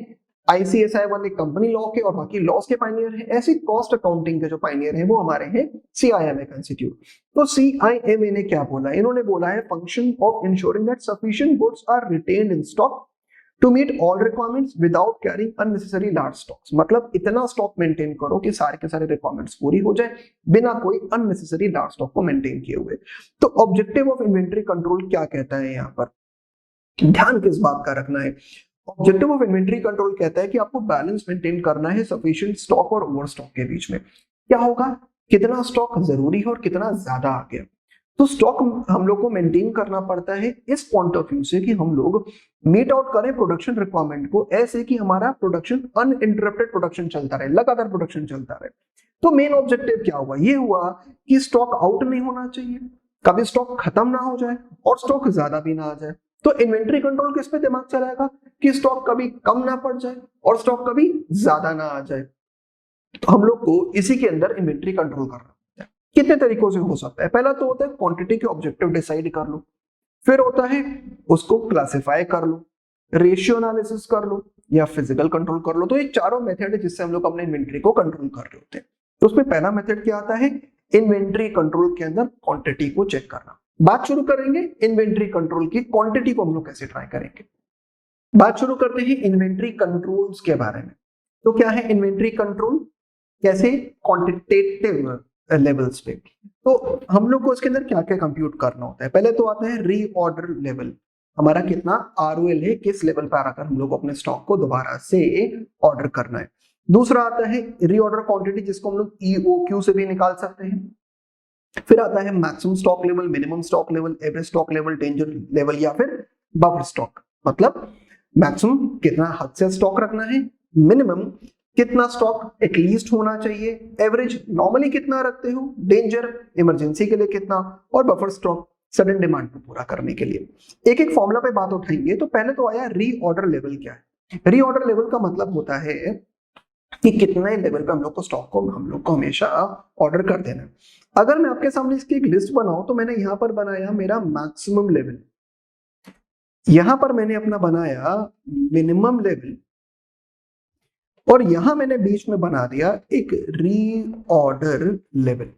Speaker 1: ICSI वाले कंपनी लॉ के और बाकी लॉस के पायनियर हैं, ऐसे कॉस्ट अकाउंटिंग के जो पायनियर हैं वो हमारे हैं CIMA का इंस्टीट्यूट। तो CIMA ने क्या बोला, इन्होंने बोला है function of ensuring that sufficient goods are retained in stock to meet all requirements without carrying unnecessary large stocks। मतलब इतना स्टॉक मेंटेन करो कि सारे के सारे रिक्वायरमेंट्स पूरी हो जाए बिना कोई अननेसेसरी लार्ज स्टॉक को मेंटेन किए हुए। तो ऑब्जेक्टिव ऑफ इन्वेंटरी कंट्रोल क्या कहता है, यहाँ पर ध्यान किस बात का रखना है। ऑब्जेक्टिव ऑफ इन्वेंटरी कंट्रोल कहता है कि आपको बैलेंस मेंटेन करना है सफिशिएंट स्टॉक और ओवर स्टॉक के बीच में। क्या होगा, कितना स्टॉक जरूरी है और कितना ज्यादा आ गया। तो स्टॉक हम लोग को मेंटेन करना पड़ता है इस पॉइंट ऑफ व्यू से कि हम लोग मीट आउट करें प्रोडक्शन रिक्वायरमेंट को, ऐसे कि हमारा प्रोडक्शन अनइंटरप्टेड प्रोडक्शन चलता रहे, लगातार प्रोडक्शन चलता रहे। तो मेन ऑब्जेक्टिव क्या हुआ, ये हुआ कि स्टॉक आउट नहीं होना चाहिए, कभी स्टॉक खत्म ना हो जाए और स्टॉक ज्यादा भी ना आ जाए। तो इन्वेंट्री कंट्रोल किस पे दिमाग चलाएगा कि स्टॉक कभी कम ना पड़ जाए और स्टॉक कभी ज्यादा ना आ जाए। तो हम लोग को इसी के अंदर इन्वेंट्री कंट्रोल करना है। कितने तरीकों से हो सकता है, पहला तो होता है क्वांटिटी के ऑब्जेक्टिव डिसाइड कर लो, फिर होता है उसको क्लासिफाई कर लो, रेशियो एनालिसिस कर लो या फिजिकल कंट्रोल कर लो। तो ये चारों मेथड है जिससे हम लोग अपने इन्वेंट्री को कंट्रोल कर रहे होते हैं। तो उसमें पहला मेथड क्या आता है, इन्वेंट्री कंट्रोल के अंदर क्वांटिटी को चेक करना। बात शुरू करेंगे इन्वेंट्री कंट्रोल की, क्वांटिटी को हम लोग कैसे ट्राई करेंगे। बात शुरू करते हैं इन्वेंट्री कंट्रोल्स के बारे में। तो क्या है इन्वेंट्री कंट्रोल, कैसे, क्वांटिटेटिव लेवल्स पे। तो हम लोग को इसके अंदर क्या क्या कंप्यूट करना होता है। पहले तो आता है रीऑर्डर लेवल, हमारा कितना ROL है, किस लेवल पर आकर हम लोग को अपने स्टॉक को दोबारा से ऑर्डर करना है। दूसरा आता है रीऑर्डर क्वांटिटी, जिसको हम लोग EOQ से भी निकाल सकते हैं। फिर आता है maximum stock level, minimum stock level, average stock level, danger level या फिर बफर स्टॉक। मतलब मैक्सिमम कितना हद से स्टॉक रखना है, मिनिमम कितना स्टॉक एटलीस्ट होना चाहिए, एवरेज नॉर्मली कितना रखते हो, डेंजर इमरजेंसी के लिए कितना, और बफर स्टॉक सडन डिमांड को पूरा करने के लिए। एक एक फॉर्मूला पे बात उठाएंगे। तो पहले तो आया रीऑर्डर लेवल। क्या है रीऑर्डर लेवल? का मतलब होता है कि कितने लेवल पे हम लोग को हमेशा ऑर्डर कर देना है। अगर मैं आपके सामने इसकी एक लिस्ट बनाऊं तो मैंने यहां पर बनाया मेरा मैक्सिमम लेवल, यहां पर मैंने अपना बनाया मिनिमम लेवल, और यहां मैंने बीच में बना दिया एक रीऑर्डर लेवल।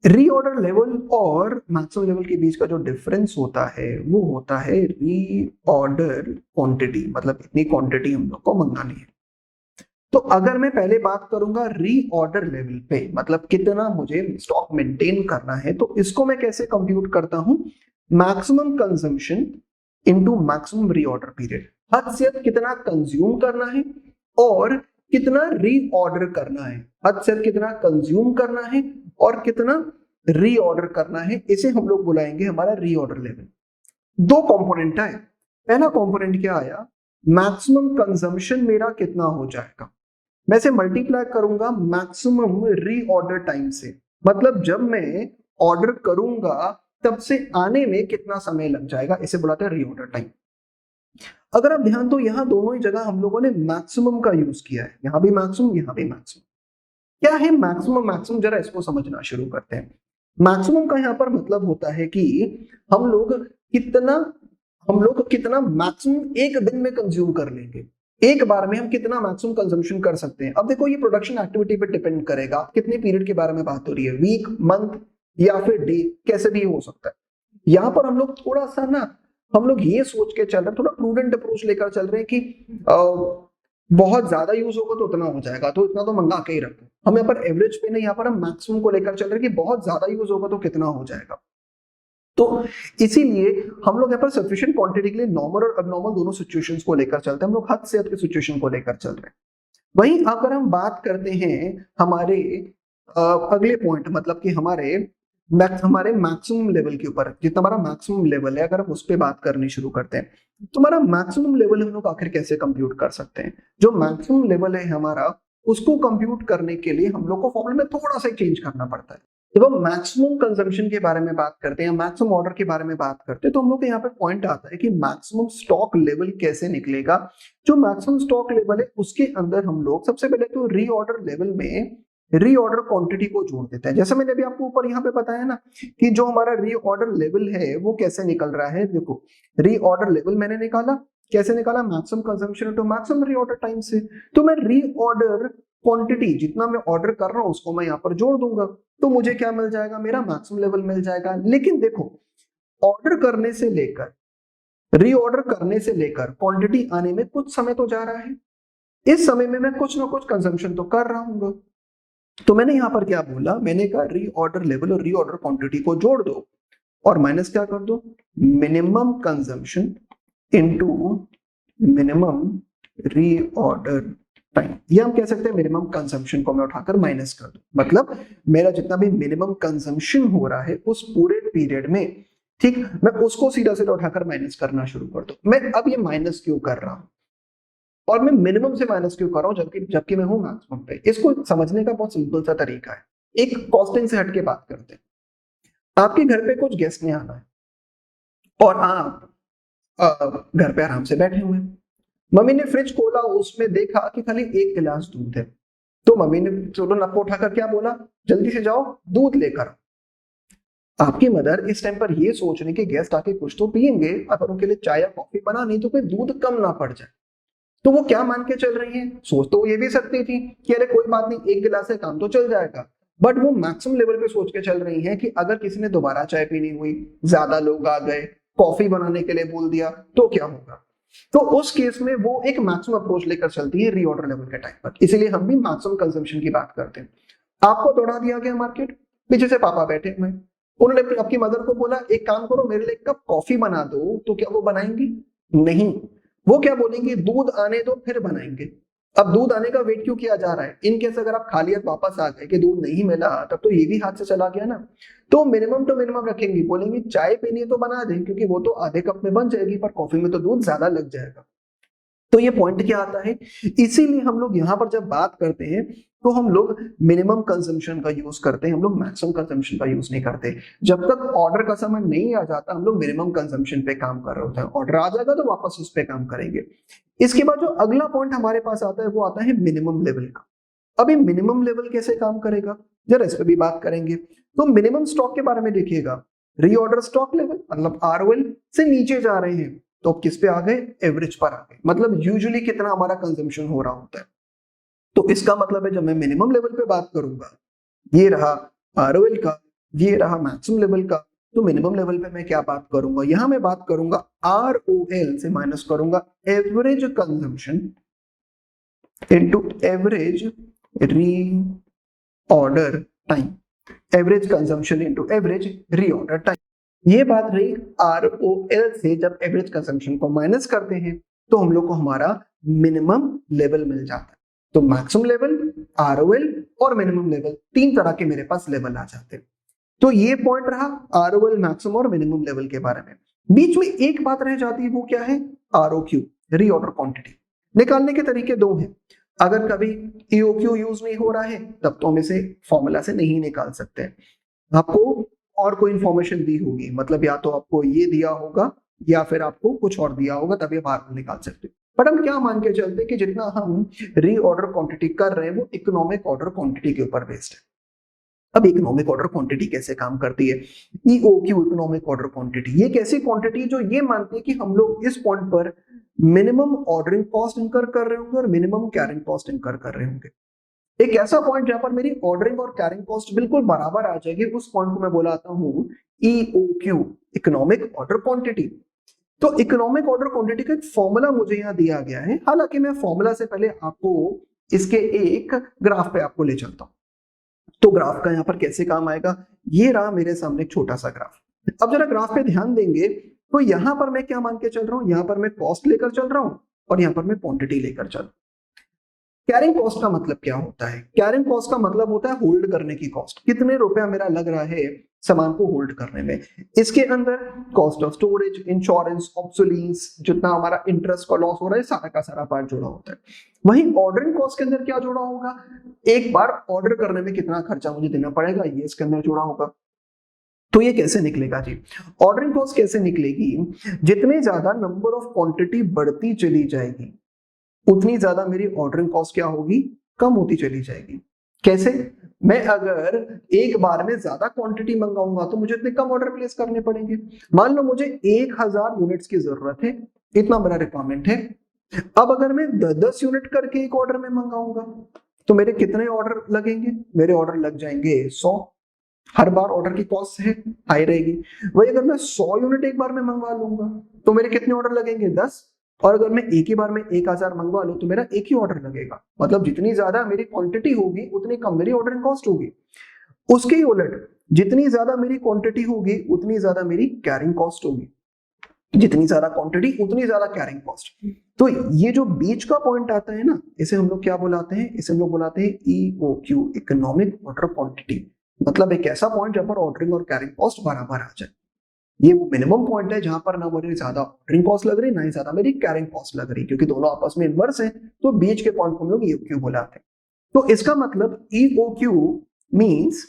Speaker 1: रीऑर्डर लेवल और मैक्सिमम लेवल के बीच का जो डिफरेंस होता है वो होता है रीऑर्डर क्वांटिटी, मतलब इतनी क्वांटिटी हम लोग को मंगानी है। तो अगर मैं पहले बात करूंगा रीऑर्डर लेवल पे, मतलब कितना मुझे स्टॉक मेंटेन करना है, तो इसको मैं कैसे कंप्यूट करता हूं? Maximum consumption into maximum reorder period. हद से हद कितना कंज्यूम करना है और कितना रीऑर्डर करना है, हद से हद कितना कंज्यूम करना है और कितना रीऑर्डर करना है, इसे हम लोग बुलाएंगे हमारा रीऑर्डर लेवल। दो कंपोनेंट है। पहला कंपोनेंट क्या आया? मैक्सिमम कंजम्पशन मेरा कितना हो जाएगा, मैं इसे मल्टीप्लाई करूंगा मैक्सिमम रीऑर्डर टाइम से, मतलब जब मैं ऑर्डर करूंगा तब से आने में कितना समय लग जाएगा, इसे बुलाते हैं रीऑर्डर टाइम। अगर आप ध्यान दो, यहां दोनों ही जगह हम लोगों ने मैक्सिमम का यूज किया है, यहां भी मैक्सिमम यहां भी मैक्सिमम। क्या है मैक्सिमम? मैक्सिमम जरा इसको समझना शुरू करते हैं। मैक्सिमम का यहां पर मतलब होता है कि हम लोग कितना मैक्सिमम एक दिन में कंज्यूम कर लेंगे, एक बार में हम कितना मैक्सिमम कंजम्पशन कर सकते हैं। अब देखो ये प्रोडक्शन एक्टिविटी पे डिपेंड करेगा, कितने पीरियड के बारे में बात हो रही है, वीक, मंथ या फिर डे, कैसे भी हो सकता है। यहां पर हम लोग थोड़ा सा हम लोग ये सोच के चल रहे हैं, थोड़ा प्रूडेंट अप्रोच लेकर चल रहे हैं कि बहुत ज्यादा यूज होगा तो उतना हो जाएगा, तो इतना तो मंगा के ही रखो। हम यहाँ पर एवरेज पे नहीं, यहाँ पर हम मैक्सिमम को लेकर चल रहे हैं कि बहुत ज्यादा यूज होगा तो कितना हो जाएगा। तो इसीलिए हम लोग यहाँ पर सफिशिएंट क्वांटिटी के लिए नॉर्मल और अबनॉर्मल दोनों सिचुएशंस को लेकर चलते हैं, हम लोग हद से हद की सिचुएशन को लेकर चल रहे हैं। वहीं अगर हम बात करते हैं हमारे अगले पॉइंट, मतलब कि हमारे मैक्सिमम लेवल के ऊपर, जितना हमारा मैक्सिमम लेवल है, अगर हम उस पर बात करनी शुरू करते हैं तो हमारा मैक्सिमम लेवल हम लोग आखिर कैसे कंप्यूट कर सकते हैं? जो मैक्सिमम लेवल है हमारा, उसको कंप्यूट करने के लिए हम लोग को फॉर्मूला में थोड़ा सा चेंज करना पड़ता है। जब हम मैक्सिमम कंजम्पशन के बारे में बात करते हैं, मैक्सिमम ऑर्डर के बारे में बात करते हैं, तो हम लोग को यहाँ पे पॉइंट आता है कि मैक्सिमम स्टॉक लेवल कैसे निकलेगा। जो मैक्सिमम स्टॉक लेवल है उसके अंदर हम लोग सबसे पहले तो रीऑर्डर लेवल में रीऑर्डर क्वांटिटी को जोड़ देते हैं। जैसे मैंने अभी आपको ऊपर यहाँ पे बताया ना कि जो हमारा रीऑर्डर लेवल है वो कैसे निकल रहा है। देखो रीऑर्डर लेवल मैंने निकाला, कैसे निकाला? Maximum consumption to maximum reorder time से। तो मैं रीऑर्डर क्वांटिटी जितना मैं ऑर्डर कर रहा हूं उसको मैं यहाँ पर जोड़ दूंगा, तो मुझे क्या मिल जाएगा? मेरा मैक्सिमम लेवल मिल जाएगा। लेकिन देखो, ऑर्डर करने से लेकर रीऑर्डर करने से लेकर क्वांटिटी आने में कुछ समय तो जा रहा है, इस समय में मैं कुछ ना कुछ कंजम्पशन तो कर रहा हूँ। तो मैंने यहां पर क्या बोला? मैंने कहा रीऑर्डर लेवल और रीऑर्डर क्वांटिटी को जोड़ दो और माइनस क्या कर दो? Minimum consumption into minimum reorder time. ये हम कह सकते हैं मिनिमम कंजम्पशन को मैं उठाकर माइनस कर दूं, मतलब मेरा जितना भी मिनिमम कंजम्पशन हो रहा है उस पूरे पीरियड में, ठीक, मैं उसको सीधा सीधा उठाकर माइनस करना शुरू कर दूं। मैं अब ये माइनस क्यों कर रहा हूं और मैं मिनिमम से माइनस क्यों कर रहा हूं जबकि मैं हूं मैक्सिमम पे? इसको समझने का बहुत सिंपल सा तरीका है। एक कॉस्टिंग से हटके बात करते हैं। आपके घर पे कुछ गेस्ट ने आना है और आप घर पे आराम से बैठे हुए हैं। मम्मी ने फ्रिज खोला, उसमें देखा कि खाली एक गिलास दूध है, तो मम्मी ने चलो नप्पा उठाकर क्या बोला? जल्दी से जाओ दूध लेकर। आपकी मदर इस टाइम पर ये सोच रही कि गेस्ट आके कुछ तो पियेंगे, अगर उनके लिए चाय या कॉफी बनानी तो कोई दूध कम ना पड़ जाए। तो वो क्या मान के चल रही है? सोच तो ये भी सकती थी कि अरे कोई बात नहीं, एक गिलास से काम तो चल जाएगा, बट वो मैक्सिमम लेवल पे सोच के चल रही है कि अगर किसी ने दोबारा चाय पीनी हुई, ज्यादा लोग आ गए, कॉफी बनाने के लिए बोल दिया, तो क्या होगा? तो उस केस में वो एक मैक्सिमम अप्रोच लेकर चलती है रीऑर्डर लेवल के टाइम पर। इसीलिए हम भी मैक्सिमम कंजम्पशन की बात करते हैं। आपको दौड़ा दिया गया मार्केट, पीछे से पापा बैठे हुए, उन्होंने आपकी मदर को बोला एक काम करो मेरे लिए एक कप कॉफी बना दो, तो क्या वो बनाएंगी? नहीं, वो क्या बोलेंगे? दूध आने दो फिर बनाएंगे। अब दूध आने का वेट क्यों किया जा रहा है? इन केस अगर आप खाली हाथ वापस आ गए कि दूध नहीं मिला, तब तो ये भी हाथ से चला गया ना। तो मिनिमम टू मिनिमम रखेंगे, बोलेंगे चाय पीनी है तो बना दें क्योंकि वो तो आधे कप में बन जाएगी, पर कॉफी में तो दूध ज्यादा लग जाएगा। तो ये पॉइंट क्या आता है, इसीलिए हम लोग यहाँ पर जब बात करते हैं तो हम लोग मिनिमम कंजम्पशन का यूज करते हैं, हम लोग मैक्सिमम कंजम्पशन का यूज नहीं करते। जब तक ऑर्डर का समय नहीं आ जाता हम लोग मिनिमम कंजम्पशन पे काम कर रहे होते हैं, ऑर्डर आ जाएगा तो वापस उस पे काम करेंगे। इसके बाद जो अगला पॉइंट हमारे पास आता है वो आता है मिनिमम लेवल का। अब ये मिनिमम लेवल कैसे काम करेगा, जरा इस पे भी बात करेंगे। तो मिनिमम स्टॉक के बारे में देखिएगा, रीऑर्डर स्टॉक लेवल मतलब आरओएल से नीचे जा रहे हैं तो अब किस पे आ गए, एवरेज पर आ गए, मतलब यूजुअली कितना हमारा कंजम्पशन हो रहा होता है। तो इसका मतलब है जब मैं मिनिमम लेवल पे बात करूंगा, ये रहा आरओएल का, ये रहा मैक्सिमम लेवल का, तो मिनिमम लेवल पे मैं क्या बात करूंगा, यहां मैं बात करूंगा आरओएल से माइनस करूंगा average consumption into average reorder time, average consumption into average reorder time. ये बात रही आरओएल से, जब एवरेज कंजम्पशन को माइनस करते हैं तो हम लोग को हमारा मिनिमम लेवल मिल जाता है। तो मैक्सिमम लेवल, आरओएल और मिनिमम लेवल, तीन तरह के मेरे पास लेवल आ जाते हैं। तो ये पॉइंट रहा आरओएल, मैक्सिमम और मिनिमम लेवल के बारे में। बीच में एक बात रह जाती है, वो क्या है, आरओक्यू, रीऑर्डर क्वांटिटी। निकालने के तरीके दो हैं। अगर कभी ईओक्यू यूज नहीं हो रहा है तब तो हम इसे फॉर्मूला से नहीं निकाल सकते, आपको और कोई इंफॉर्मेशन दी होगी, मतलब या तो आपको ये दिया होगा या फिर आपको कुछ और दिया होगा, तभी बाहर निकाल सकते। बट हम क्या मान के चलते कि जितना हम रीऑर्डर क्वांटिटी कर रहे हैं वो इकोनॉमिक ऑर्डर क्वांटिटी के ऊपर बेस्ड है। अब इकोनॉमिक ऑर्डर क्वांटिटी कैसे काम करती है, ईओक्यू, इकोनॉमिक ऑर्डर क्वांटिटी, ये कैसी क्वांटिटी जो ये मानती है कि हम लोग इस पॉइंट पर मिनिमम ऑर्डरिंग कॉस्ट इंकर कर रहे होंगे और मिनिमम कैरिंग कॉस्ट इंकर कर रहे होंगे। एक ऐसा पॉइंट जहां पर मेरी ऑर्डरिंग और कैरिंग कॉस्ट बिल्कुल बराबर आ जाएगी, उस पॉइंट को मैं बुलाता हूं ईओक्यू, इकोनॉमिक ऑर्डर क्वांटिटी। तो इकोनॉमिक ऑर्डर क्वांटिटी का एक फॉर्मूला मुझे यहां दिया गया है, हालांकि मैं फॉर्मूला से पहले आपको इसके एक ग्राफ पे आपको ले चलता हूं। तो ग्राफ का यहां पर कैसे काम आएगा, ये रहा मेरे सामने एक छोटा सा ग्राफ। अब जरा ग्राफ पे ध्यान देंगे तो यहां पर मैं क्या मान के चल रहा हूं, यहां पर मैं कॉस्ट लेकर चल रहा हूं और यहां पर मैं क्वांटिटी लेकर चल रहा हूं। कैरिंग कॉस्ट का मतलब क्या होता है, कैरिंग कॉस्ट का मतलब होता है होल्ड करने की कॉस्ट, कितने रुपया मेरा लग रहा है सामान को होल्ड करने में। इसके अंदर कॉस्ट ऑफ स्टोरेज, इंश्योरेंस, ऑब्सोलीस, जितना हमारा इंटरेस्ट का लॉस हो रहा है, सारा का सारा पार्ट जुड़ा होता है। वहीं ऑर्डरिंग कॉस्ट के अंदर क्या जुड़ा होगा, एक बार ऑर्डर करने में कितना खर्चा मुझे देना पड़ेगा, ये इसके अंदर जुड़ा होगा। तो ये कैसे निकलेगा जी, ऑर्डरिंग कॉस्ट कैसे निकलेगी, जितने ज्यादा नंबर ऑफ क्वांटिटी बढ़ती चली जाएगी उतनी ज्यादा मेरी ऑर्डरिंग कॉस्ट क्या होगी, कम होती चली जाएगी। कैसे, मैं अगर एक बार में ज्यादा क्वांटिटी मंगाऊंगा तो मुझे इतने कम ऑर्डर प्लेस करने पड़ेंगे। मान लो मुझे 1000 यूनिट्स की जरूरत है, इतना मेरा रिक्वायरमेंट है। अब अगर मैं 10 यूनिट करके एक ऑर्डर में मंगाऊंगा तो मेरे कितने ऑर्डर लगेंगे, मेरे ऑर्डर लग जाएंगे 100। हर बार ऑर्डर की कॉस्ट है हाई रहेगी। वही अगर मैं 100 यूनिट एक बार में मंगवा लूंगा तो मेरे कितने ऑर्डर लगेंगे, 10। और अगर मैं एक ही बार में 1000 मंगवा लूं तो मेरा एक ही ऑर्डर लगेगा, मतलब जितनी ज्यादा मेरी क्वांटिटी होगी उतनी कम मेरी ऑर्डरिंग कॉस्ट होगी। उसके ही उलट जितनी ज्यादा मेरी क्वांटिटी होगी उतनी ज्यादा मेरी कैरिंग कॉस्ट होगी, जितनी ज्यादा क्वांटिटी उतनी ज्यादा कैरिंग कॉस्ट। तो ये जो बीच का पॉइंट आता है ना, इसे हम लोग क्या बुलाते हैं, इसे हम लोग बुलाते हैं ईओक्यू, इकोनॉमिक ऑर्डर क्वांटिटी। मतलब एक ऐसा पॉइंट जहां पर ऑर्डरिंग और कैरिंग कॉस्ट बराबर आ जाए। ये वो मिनिमम पॉइंट है जहां पर ना मेरी ज्यादा ऑर्डरिंग कॉस्ट लग रही, ना ही ज्यादा मेरी कैरिंग कॉस्ट लग रही, क्योंकि दोनों आपस में इनवर्स है। तो बीच के पॉइंट को हम लोग ईओक्यू बुलाते हैं। तो इसका मतलब ईओक्यू मींस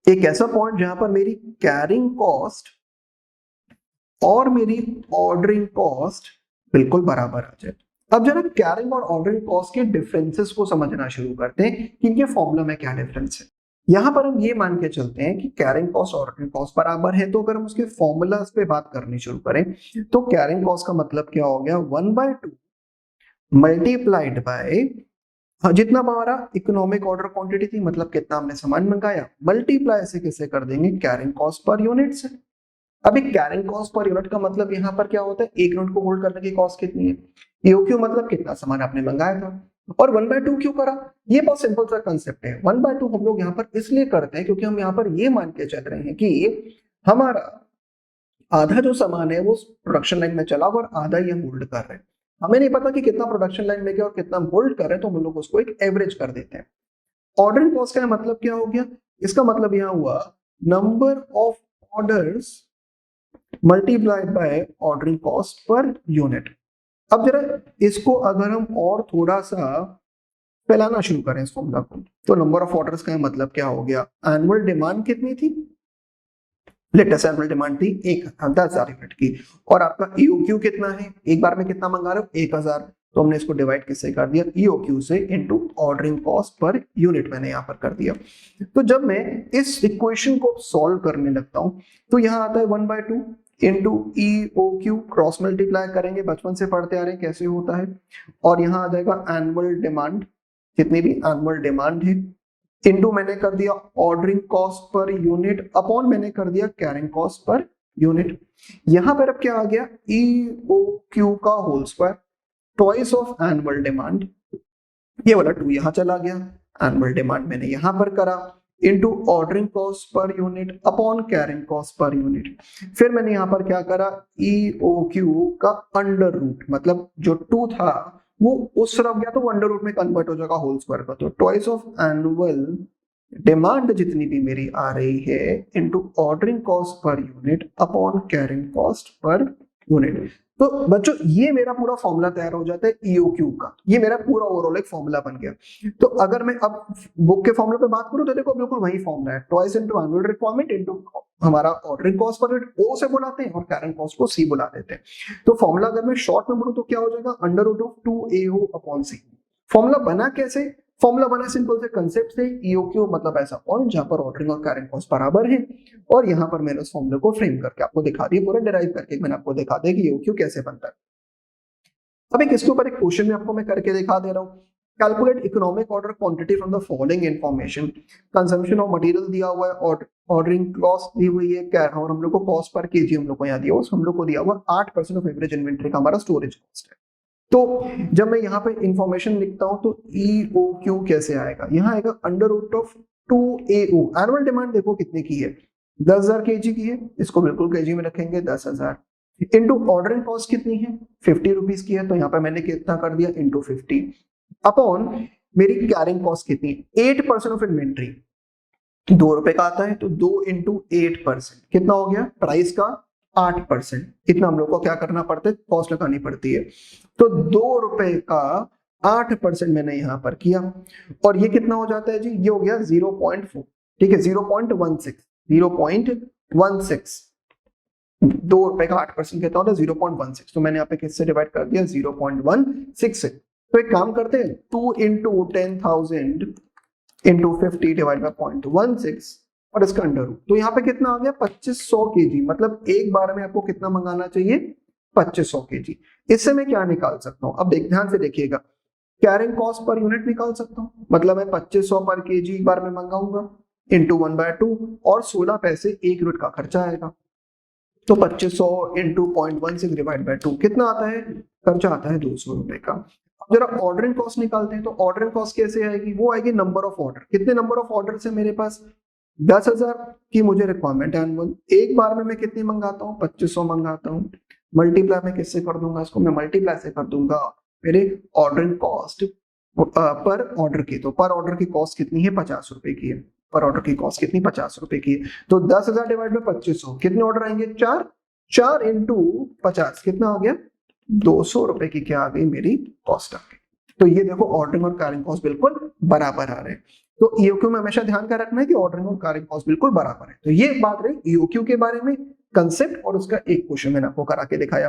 Speaker 1: एक ऐसा पॉइंट जहां पर मेरी कैरिंग कॉस्ट और मेरी ऑर्डरिंग कॉस्ट बिल्कुल बराबर आ जाए। अब जरा कैरिंग और ऑर्डरिंग कॉस्ट के डिफरेंसेस को समझना शुरू करते हैं कि इनके फॉर्मूला में क्या डिफरेंस है। यहां पर हम ये मान के चलते हैं कि कैरिंग कॉस्ट और ऑर्डरिंग कॉस्ट बराबर है, तो अगर हम उसके फॉर्मूलास पे बात करनी शुरू करें तो कैरिंग कॉस्ट का मतलब क्या हो गया, 1/2 मल्टीप्लाइड बाय जितना हमारा इकोनॉमिक ऑर्डर क्वांटिटी थी, मतलब कितना हमने सामान मंगाया, मल्टीप्लाई से किसे कर देंगे, कैरिंग कॉस्ट पर यूनिट से। अभी कैरिंग कॉस्ट पर यूनिट का मतलब यहाँ पर क्या होता है, एक यूनिट को होल्ड करने की कॉस्ट कितनी है, ईओक्यू मतलब कितना सामान आपने मंगाया था। और 1/2 क्यों करा, ये बहुत सिंपल सा कंसेप्ट है। 1/2 हम लोग यहाँ पर इसलिए करते हैं क्योंकि हम यहाँ पर ये मान के चल रहे हैं कि हमारा आधा जो सामान है वो प्रोडक्शन लाइन में चला और आधा ही हम होल्ड कर रहे हैं। हमें नहीं पता कि कितना प्रोडक्शन लाइन लेके और कितना होल्ड कर रहे हैं, तो हम लोग उसको एक एवरेज कर देते हैं। ऑर्डरिंग कॉस्ट का मतलब क्या हो गया? इसका मतलब यहां हुआ number of orders multiplied by ordering cost per unit. अब जरा इसको अगर हम और थोड़ा सा फैलाना शुरू करें इस फॉर्मूला को, तो नंबर ऑफ ऑर्डर्स का मतलब क्या हो गया? एनुअल डिमांड कितनी थी? लेटेस्ट एनुअल डिमांड थी 10,000 यूनिट की, और आपका ईओक्यू कितना है? एक बार में कितना मंगा रहे हो? 1,000। तो हमने इसको डिवाइड किससे कर दिया? ईओक्यू से into ordering cost per unit मैंने यहां पर कर दिया। तो जब मैं इस इक्वेशन को सॉल्व करने लगता हूं, तो यहां आता है 1/2 इंटू ईओक्यू, क्रॉस मल्टीप्लाई करेंगे, बचपन से पढ़ते आ रहे हैं कैसे होता है, और यहां आ जाएगा एनुअल डिमांड, जितनी भी एनुअल डिमांड है, इनटू मैंने कर दिया ordering cost per unit, upon मैंने कर दिया कैरिंग कॉस्ट पर यूनिट। यहां पर अब क्या आ गया? ईओक्यू का whole square twice of annual demand, ये वाला 2 यहां चला गया, एनुअल डिमांड मैंने यहां पर करा, into ordering cost per unit upon carrying cost per unit. फिर मैंने यहां पर क्या करा? ईओक्यू का अंडर रूट, मतलब जो 2 था वो उस तरफ गया तो वो अंडर रूट में कन्वर्ट हो जाएगा होल स्क्वायर का, तो ट्वाइस ऑफ एनुअल डिमांड जितनी भी मेरी आ रही है into ordering cost per unit upon carrying cost per unit. तो बच्चों ये मेरा पूरा फॉर्मूला तैयार हो जाता है ईओक्यू का, ये मेरा पूरा ओवरऑल एक फॉर्मूला बन गया। तो अगर मैं अब बुक के फॉर्मूले पे बात करूं तो देखो बिल्कुल वही फॉर्मूला है, twice into annual requirement into हमारा ऑर्डरिंग कॉस्ट पर यूनिट, ओ से बुलाते हैं, और कैरिंग कॉस्ट को सी बुला देते हैं। तो फॉर्मूला अगर मैं शॉर्ट में बोलूं तो क्या हो जाएगा? Under root of 2AO upon C. Formula बना कैसे? फॉर्मूला बना सिंपल से कंसेप्ट से, ईओक्यू मतलब ऐसा पॉइंट जहां पर ऑर्डरिंग और कैरिंग कॉस्ट बराबर है, और यहां पर मैंने उस फॉर्मूले को फ्रेम करके आपको दिखा दिया, पूरा डिराइव करके मैंने आपको दिखा दिया कि ईओक्यू कैसे बनता है। अब एक इसके ऊपर एक क्वेश्चन में आपको मैं करके दिखा दे रहा हूँ। Calculate economic order quantity from the following information. Consumption of material दिया हुआ है, ऑर्डरिंग कॉस्ट दी हुई है, क्या और हम लोग को कॉस्ट पर केजी हम लोग को यहाँ दिया हुआ, हम लोग को दिया हुआ 8% ऑफ एवरेज इन्वेंट्री का हमारा स्टोरेज कॉस्ट है। तो जब मैं यहाँ पे इंफॉर्मेशन लिखता हूं तो ईओक्यू कैसे आएगा? यहाँ आएगा under root of 2AO। Annual demand देखो कितने की है? 10,000 केजी की है, इसको बिल्कुल केजी में रखेंगे 10,000, इंटू ऑर्डरिंग कॉस्ट कितनी है? 50 रुपीज की है, तो यहाँ पे मैंने कितना कर दिया? इंटू 50, अपॉन मेरी कैरिंग कॉस्ट कितनी है? 8% ऑफ इन्वेंट्री, 2 रुपए का आता है, तो 2 इंटू 8% कितना हो गया? प्राइस का 8%, इतना हम लोग को क्या करना पड़ता है? कॉस्ट लगानी पड़ती है। तो 2 रुपए का 8% मैंने यहां पर किया, और ये कितना हो जाता है जी? ये हो गया 0.4, ठीक है, 0.16, 0.16, 2 रुपए का 8% कितना होता है? 0.16, तो मैंने यहाँ पे किससे डिवाइड कर दिया? 0.16 से। तो एक काम करते हैं, 2 इंटू 10,000 इंटू 50 डिवाइड बाय 0.16, और इसका अंडर रूट, तो यहाँ पे कितना आ गया? 2500 केजी। मतलब एक बार में आपको कितना मंगाना चाहिए? 2500 केजी। इससे मैं क्या निकाल सकता हूँ? अब ध्यान से देखिएगा, कैरिंग कॉस्ट पर यूनिट निकाल सकता हूँ, मतलब मैं 2500 पर केजी एक बार में मंगाऊंगा, इंटू 1/2, और 16 पैसे 1 यूनिट का खर्चा आएगा, तो 2500 इंटू 0.16 डिवाइड बाय 2 कितना आता है? खर्चा आता है 200 रुपए का। अब जरा ऑर्डरिंग कॉस्ट निकालते हैं, तो ऑर्डरिंग कॉस्ट कैसे आएगी? वो आएगी नंबर ऑफ ऑर्डर। कितने नंबर ऑफ ऑर्डर है मेरे पास? 10,000 की मुझे रिक्वायरमेंट है एनुअल, एक बार में मैं कितनी मंगाता हूँ? 2500 मंगाता हूँ। मल्टीप्लाई में किससे कर दूंगा इसको? मैं मल्टीप्लाई से कर दूंगा मेरे ऑर्डरिंग कॉस्ट पर ऑर्डर की, तो पर ऑर्डर की कॉस्ट कितनी है? 50 रुपए की है, पर ऑर्डर की कॉस्ट कितनी? 50 रुपए की है। तो 10,000 डिवाइड बाय 2500, कितने ऑर्डर आएंगे? 4, 4 इंटू 50 कितना आ गया? 200 रुपए की क्या आ गई? मेरी कॉस्ट आ गई। तो ये देखो ऑर्डरिंग और कैरिंग कॉस्ट बिल्कुल बराबर आ रहे हैं। तो ईओक्यू में हमेशा ध्यान का रखना है कि ऑर्डरिंग और कैरिंग कॉस्ट बिल्कुल बराबर है। तो ये बात रही ईओक्यू के बारे में, कंसेप्ट, और उसका एक क्वेश्चन मैंने आपको करा के दिखाया।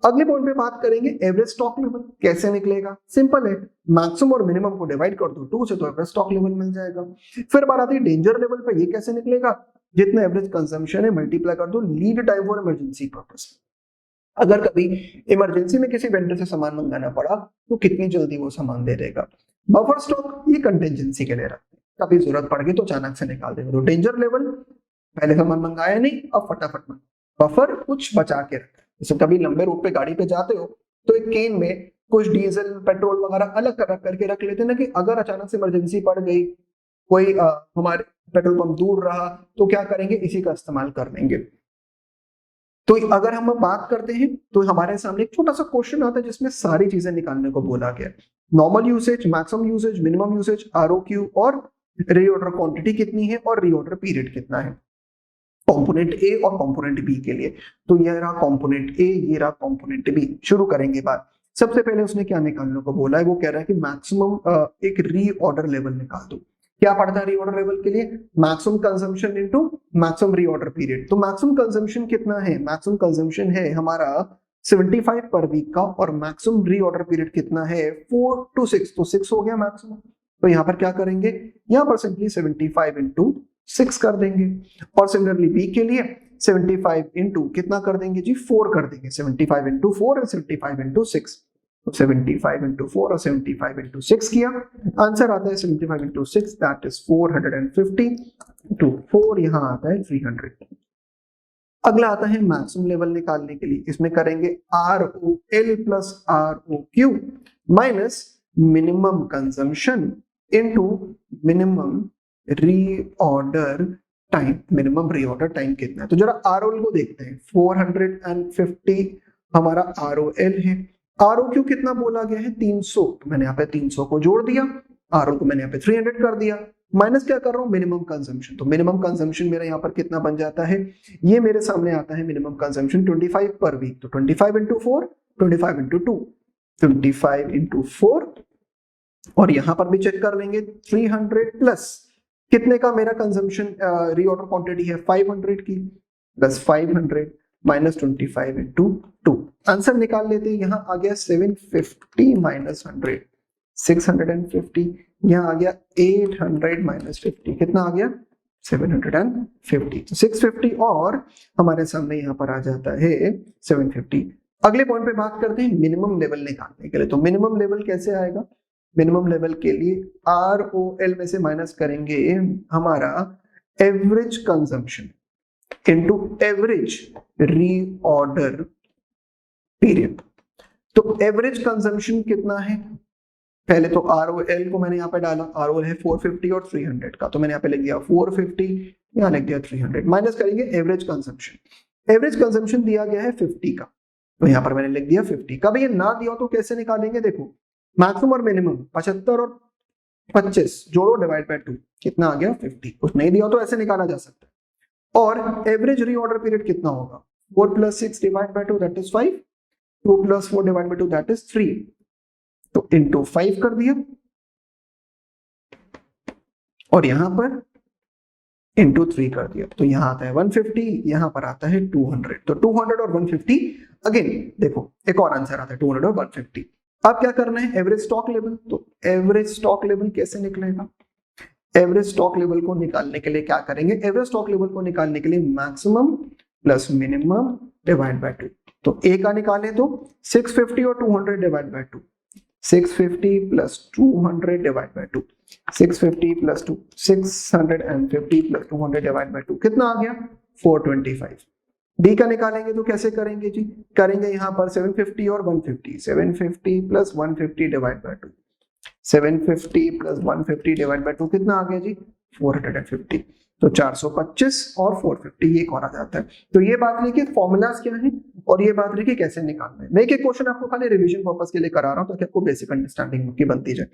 Speaker 1: अगले पॉइंट पे बात करेंगे एवरेज स्टॉक लेवल कैसे निकलेगा। सिंपल है, मैक्सिमम और मिनिमम को डिवाइड कर दो 2 से, तो एवरेज स्टॉक लेवल मिल जाएगा। फिर बात आती है डेंजर लेवल पे, ये कैसे निकलेगा? जितना एवरेज कंजम्पशन है मल्टीप्लाई कर दो lead time for emergency purpose. अगर कभी इमरजेंसी में किसी वेंडर से सामान मंगाना पड़ा तो कितनी जल्दी वो सामान दे देगा। बफर स्टॉक ये कंटेंजेंसी के लिए रखते हैं, कभी जरूरत पड़ गई तो अचानक से निकाल देंगे। तो डेंजर लेवल, पहले सामान मंगाया नहीं, अब फटाफट मंगा। बफर, कुछ बचा के रखा है, जैसे कभी लंबे रूट पे गाड़ी पे जाते हो तो एक केन में कुछ डीजल पेट्रोल वगैरह अलग करके रख लेते हैं ना, कि अगर अचानक से इमरजेंसी पड़ गई, कोई हमारे पेट्रोल पंप दूर रहा तो क्या करेंगे? इसी का इस्तेमाल कर लेंगे। तो अगर हम बात करते हैं तो हमारे सामने एक छोटा सा क्वेश्चन आता है जिसमें सारी चीजें निकालने को बोला गया। Normal usage, maximum usage, minimum usage, ROQ और रीऑर्डर क्वांटिटी कितनी है और रीऑर्डर पीरियड कितना है कंपोनेंट ए और कंपोनेंट बी के लिए। तो ये रहा कंपोनेंट ए, ये रहा कंपोनेंट बी। शुरू करेंगे बात। सबसे पहले उसने क्या निकालने को बोला है, वो कह रहा है कि मैक्सिमम एक रीऑर्डर लेवल निकाल दो। क्या पड़ता है रीऑर्डर लेवल के लिए? Maximum consumption into maximum reorder period. तो मैक्सिमम कंजम्पशन कितना है? मैक्सिमम कंजम्पशन है हमारा 75 पर वीक का, और मैक्सिमम रीऑर्डर पीरियड कितना है? 4 to 6। तो 6 हो गया मैक्सिमम। तो यहाँ पर क्या करेंगे, यहाँ पर सिंपली 75 इंटू 6 कर देंगे। और सिमिलरली बी के लिए 75 इंटू कितना कर देंगे जी? 4 कर देंगे। 75 इंटू 4 और 75 इंटू 6। तो 75 इंटू 4 और 75 इंटू 6 किया, आंसर आता है 75 इंटू 6 दैट इज 450 इंटू 4 यहाँ आता है 300। अगला आता है मैक्सिमम लेवल निकालने के लिए। इसमें करेंगे ROL plus ROQ minus minimum consumption into minimum reorder time. Minimum reorder time कितना है? तो जरा ROL को देखते हैं। 450 हमारा ROL है। ROQ कितना बोला गया है? 300। तो मैंने यहाँ पे 300 को जोड़ दिया, ROL को मैंने यहाँ पे 300 कर दिया, माइनस क्या कर रहा हूँ? Minimum consumption. तो मिनिमम कंजम्पशन मेरा यहाँ पर कितना बन जाता है? ये मेरे सामने आता है मिनिमम कंजम्पशन 25 पर वीक। तो 25 इंटू 4, 25 इंटू 2, 25 इंटू 4, और यहां पर भी चेक कर लेंगे 300 प्लस कितने का मेरा कंजम्पशन रीऑर्डर क्वांटिटी है? 500 की, प्लस 500 माइनस 25 इंटू 2। आंसर निकाल लेते हैं। यहाँ आ गया 750 माइनस 100, 650। यहाँ आ गया 800 माइनस 50, कितना आ गया? 750। तो 650 और हमारे सामने यहाँ पर आ जाता है 750। अगले पॉइंट पे बात करते हैं मिनिमम लेवल निकालने के लिए। तो मिनिमम लेवल कैसे आएगा? मिनिमम लेवल के लिए ROL में से माइनस करेंगे हमारा average consumption into average reorder period. तो एवरेज कंजम्पशन कितना है? पहले तो ROL को मैंने यहाँ पे डाला, ROL है 450 और 300 का, तो मैंने यहाँ पे लिख दिया 450, यहाँ लिख दिया 300, माइनस करेंगे एवरेज कंजम्पशन। एवरेज कंजम्पशन दिया गया है 50 का, तो यहाँ पर मैंने लिख दिया 50 का। भाई ये ना दिया तो कैसे निकालेंगे? देखो मैक्सिमम और मिनिमम 75 और 25 जोड़ो डिवाइड बाय 2, कितना आ गया? 50। कुछ नहीं दिया तो ऐसे निकाला जा सकता है। और एवरेज रीऑर्डर पीरियड कितना होगा? 4 plus 6 divide by 2 that is 5, 2 plus 4 divide by 2 that is 3, तो इंटू 5 कर दिया, और यहां पर इंटू 3 कर दिया। तो यहां आता है 150, यहां पर आता है 200। तो 200 और 150, अगेन देखो एक और आंसर आता है 200 और 150। अब क्या करना है? Average stock level. तो एवरेज स्टॉक लेवल कैसे निकलेगा? एवरेज स्टॉक लेवल को निकालने के लिए क्या करेंगे? एवरेज स्टॉक लेवल को निकालने के लिए maximum plus minimum divide by 2। तो ए का निकालें तो 650 और 200 divide by 2, 650 plus 200 divide by 2, 650 plus 2, 650 plus 200 divide by 2, कितना आ गया? 425। डी का निकालेंगे तो कैसे करेंगे जी? करेंगे यहाँ पर 750 और 150, 750 plus 150 divide by 2, 750 plus 150 divide by 2, कितना आ गया जी? 450। तो 425 और 450 ये और आ जाता है। तो ये बात रही कि फॉर्मूलाज क्या है और ये बात रही कि कैसे निकालना है। मैं एक क्वेश्चन आपको खाली रिवीजन पर्पस के लिए करा रहा हूँ ताकि आपको बेसिक अंडरस्टैंडिंग की बनती जाए।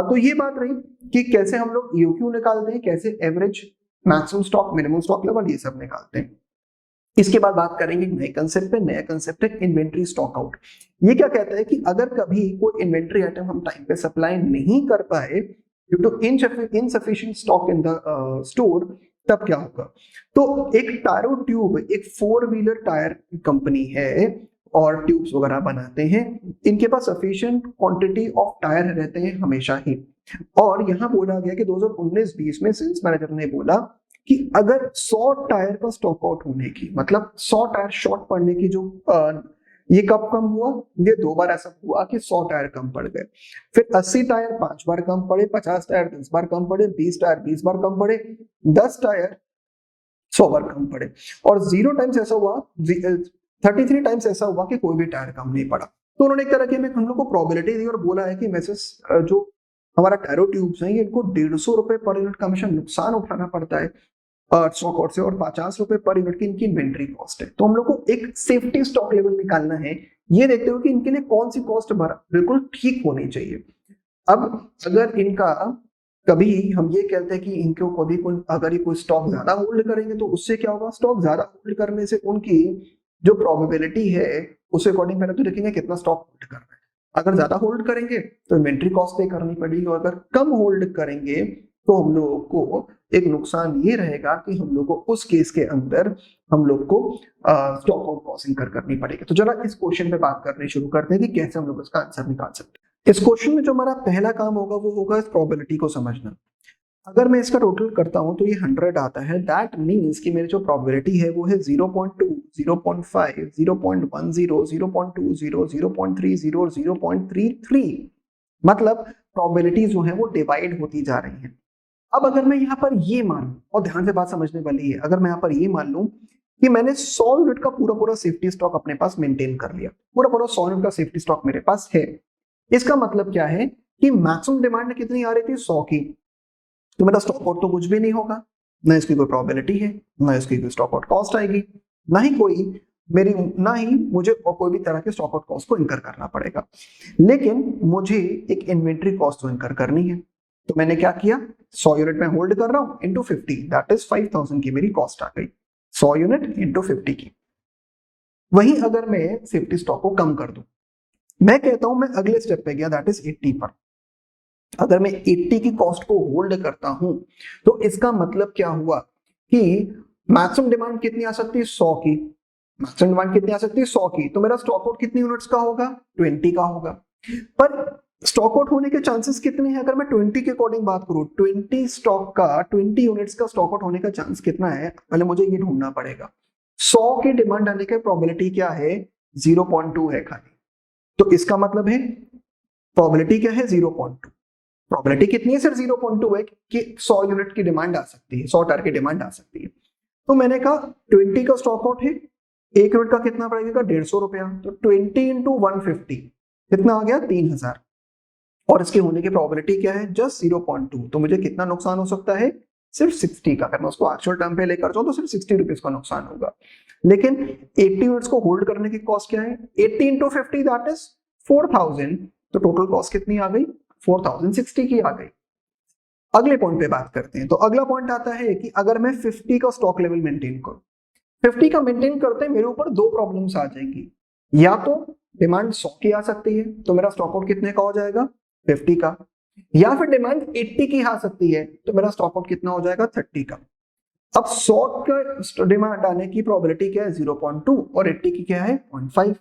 Speaker 1: तो ये बात रही कि कैसे हम लोग EOQ निकालते हैं, कैसे average, maximum stock, minimum stock level, ये सब निकालते हैं। इसके बाद बात करेंगे नए कंसेप्ट पे। नया कंसेप्ट है इन्वेंट्री स्टॉक आउट। ये क्या कहता है कि अगर कभी कोई इन्वेंट्री आइटम हम टाइम पे सप्लाई नहीं कर पाए due to insufficient stock in the store, तब क्या होगा? तो एक टायरो ट्यूब, एक 4 व्हीलर टायर कंपनी है और ट्यूब्स वगैरह बनाते हैं। इनके पास सफिशिएंट क्वांटिटी ऑफ टायर रहते हैं हमेशा ही। और यहाँ बोला गया कि 2019-20 में सेल्स मैनेजर ने बोला कि अगर 100 टायर का स्टॉक आउट होने की, मतलब 100 टायर शॉर्ट पड़ने की जो ये कब कम हुआ? ये 2 बार ऐसा हुआ कि 100 टायर कम पड़ गए। फिर 80 टायर 5 बार कम पड़े, 50 टायर 10 बार कम पड़े, 20 टायर 20 बार कम पड़े, 10 टायर 100 बार कम पड़े, और 0 टाइम्स ऐसा हुआ, 33 टाइम्स ऐसा हुआ कि कोई भी टायर कम नहीं पड़ा। तो उन्होंने एक तरह की हम लोग को प्रोबेबिलिटी दी और बोला है कि मैसेज जो हमारा टायरो ट्यूब्स हैं, इनको 150 रुपए पर यूनिट कमीशन नुकसान उठाना पड़ता है स्टॉक आउट से और 50 रुपए पर यूनिट की इनकी इन्वेंट्री कॉस्ट है। तो हम लोग को एक सेफ्टी स्टॉक लेवल निकालना है, ये देखते हुए कि इनके लिए कौन सी कॉस्ट बिल्कुल ठीक होनी चाहिए। अब अगर इनका कभी हम ये कहते हैं कि इनको कभी अगर ये कोई स्टॉक ज्यादा होल्ड करेंगे तो उससे क्या होगा, स्टॉक ज्यादा होल्ड करने से उनकी जो प्रोबेबिलिटी है उस अकॉर्डिंग पहले तो देखेंगे कितना स्टॉक होल्ड करना है। अगर ज्यादा होल्ड करेंगे तो इन्वेंट्री कॉस्ट पे करनी पड़ेगी, और अगर कम होल्ड करेंगे तो हम लोगों को एक नुकसान ये रहेगा कि हम लोग को उस केस के अंदर हम लोग को स्टॉक आउट कॉस्ट इंकर करनी पड़ेगी। तो जरा इस क्वेश्चन पे बात करनी शुरू करते हैं कि कैसे हम लोग इसका आंसर निकाल सकते हैं। इस क्वेश्चन में जो हमारा पहला काम होगा वो होगा इस प्रोबेबिलिटी को समझना। अगर मैं इसका टोटल करता हूं तो ये 100 आता है, दैट मीन्स कि मेरी जो प्रोबेबिलिटी है वो है 0.2, 0.5, 0.10, 0.20, 0.30 और 0.33। मतलब प्रोबेबिलिटी जो है वो डिवाइड होती जा रही है। अब अगर मैं यहाँ पर ये मान लूं, और ध्यान से बात समझने वाली है, अगर मैं यहाँ पर ये मान लूं कि मैंने 100 यूनिट का पूरा सेफ्टी स्टॉक अपने पास मेंटेन कर लिया, पूरा 100 यूनिट का सेफ्टी स्टॉक मेरे पास है, इसका मतलब क्या है कि मैक्सिमम डिमांड कितनी आ रही थी, 100 की। तो मेरा स्टॉक आउट तो कुछ भी नहीं होगा, ना इसकी कोई प्रोबेबिलिटी है, ना इसकी कोई स्टॉक आउट कॉस्ट आएगी, ना ही मुझे कोई भी तरह के स्टॉक आउट कॉस्ट को इनकर करना पड़ेगा। लेकिन मुझे एक इन्वेंट्री कॉस्ट तो इनकर करनी है। तो मैंने क्या किया, 100 यूनिट में होल्ड कर रहा हूं इंटू 50, दैट इज 5000 की मेरी कॉस्ट आ गई, 100 यूनिट इंटू 50 की। वहीं अगर मैं सेफ्टी स्टॉक को कम कर दूं, मैं कहता हूं मैं अगले स्टेप पे गया, दैट इज 80 पर। अगर मैं 80 की कॉस्ट को होल्ड करता हूं तो इसका मतलब क्या हुआ कि मैक्सिमम डिमांड कितनी आ सकती है, 100 की। मैक्सिमम डिमांड कितनी आ सकती है, 100 की। तो मेरा स्टॉक आउट कितनी यूनिट्स का होगा, 20 का होगा। पर स्टॉक आउट होने के चांसेस कितने हैं, अगर मैं 20 के अकॉर्डिंग बात करूं, 20 यूनिट्स का स्टॉक आउट होने का चांस कितना है, पहले मुझे ये ढूंढना पड़ेगा। 100 की डिमांड आने की प्रोबेबिलिटी क्या है, 0.2 है खाली। तो इसका मतलब है प्रोबेबिलिटी क्या है, 0.2। प्रोबेबिलिटी कितनी है, सिर्फ 0.2 है कि 100 यूनिट की डिमांड आ सकती है, 100 टायर की डिमांड आ सकती है। तो मैंने कहा 20 का स्टॉक आउट है, एक यूनिट का कितना पड़ेगा, 150 रुपया। तो 20 इंटू 150 कितना आ गया, 3000। और इसके होने की प्रोबेबिलिटी क्या है, जस्ट 0.2। तो मुझे कितना नुकसान हो सकता है, सिर्फ 60 का। अगर मैं उसको एक्चुअल टर्म पे लेकर जाऊं तो सिर्फ 60 रुपीज का नुकसान होगा। लेकिन 80 यूनिट्स को होल्ड करने की कॉस्ट क्या है, 80 इंटू 50 दैट इज 4000। तो टोटल कॉस्ट कितनी आ गई, 4060 की आ गई। अगले पॉइंट पे बात करते हैं। तो अगला पॉइंट आता है कि अगर मैं 50 का स्टॉक लेवल मेंटेन करूं, 50 का मेंटेन करते मेरे ऊपर दो प्रॉब्लम्स आ जाएंगी। या तो डिमांड 100 की आ सकती है, तो मेरा स्टॉक आउट कितने का हो जाएगा, 50 का। या फिर डिमांड 80 की आ सकती है, तो मेरा स्टॉक आउट कितना हो जाएगा, 30 का। अब 100 का डिमांड आने की प्रोबेबिलिटी क्या है, 0.2, और 80 की क्या है, 0.5।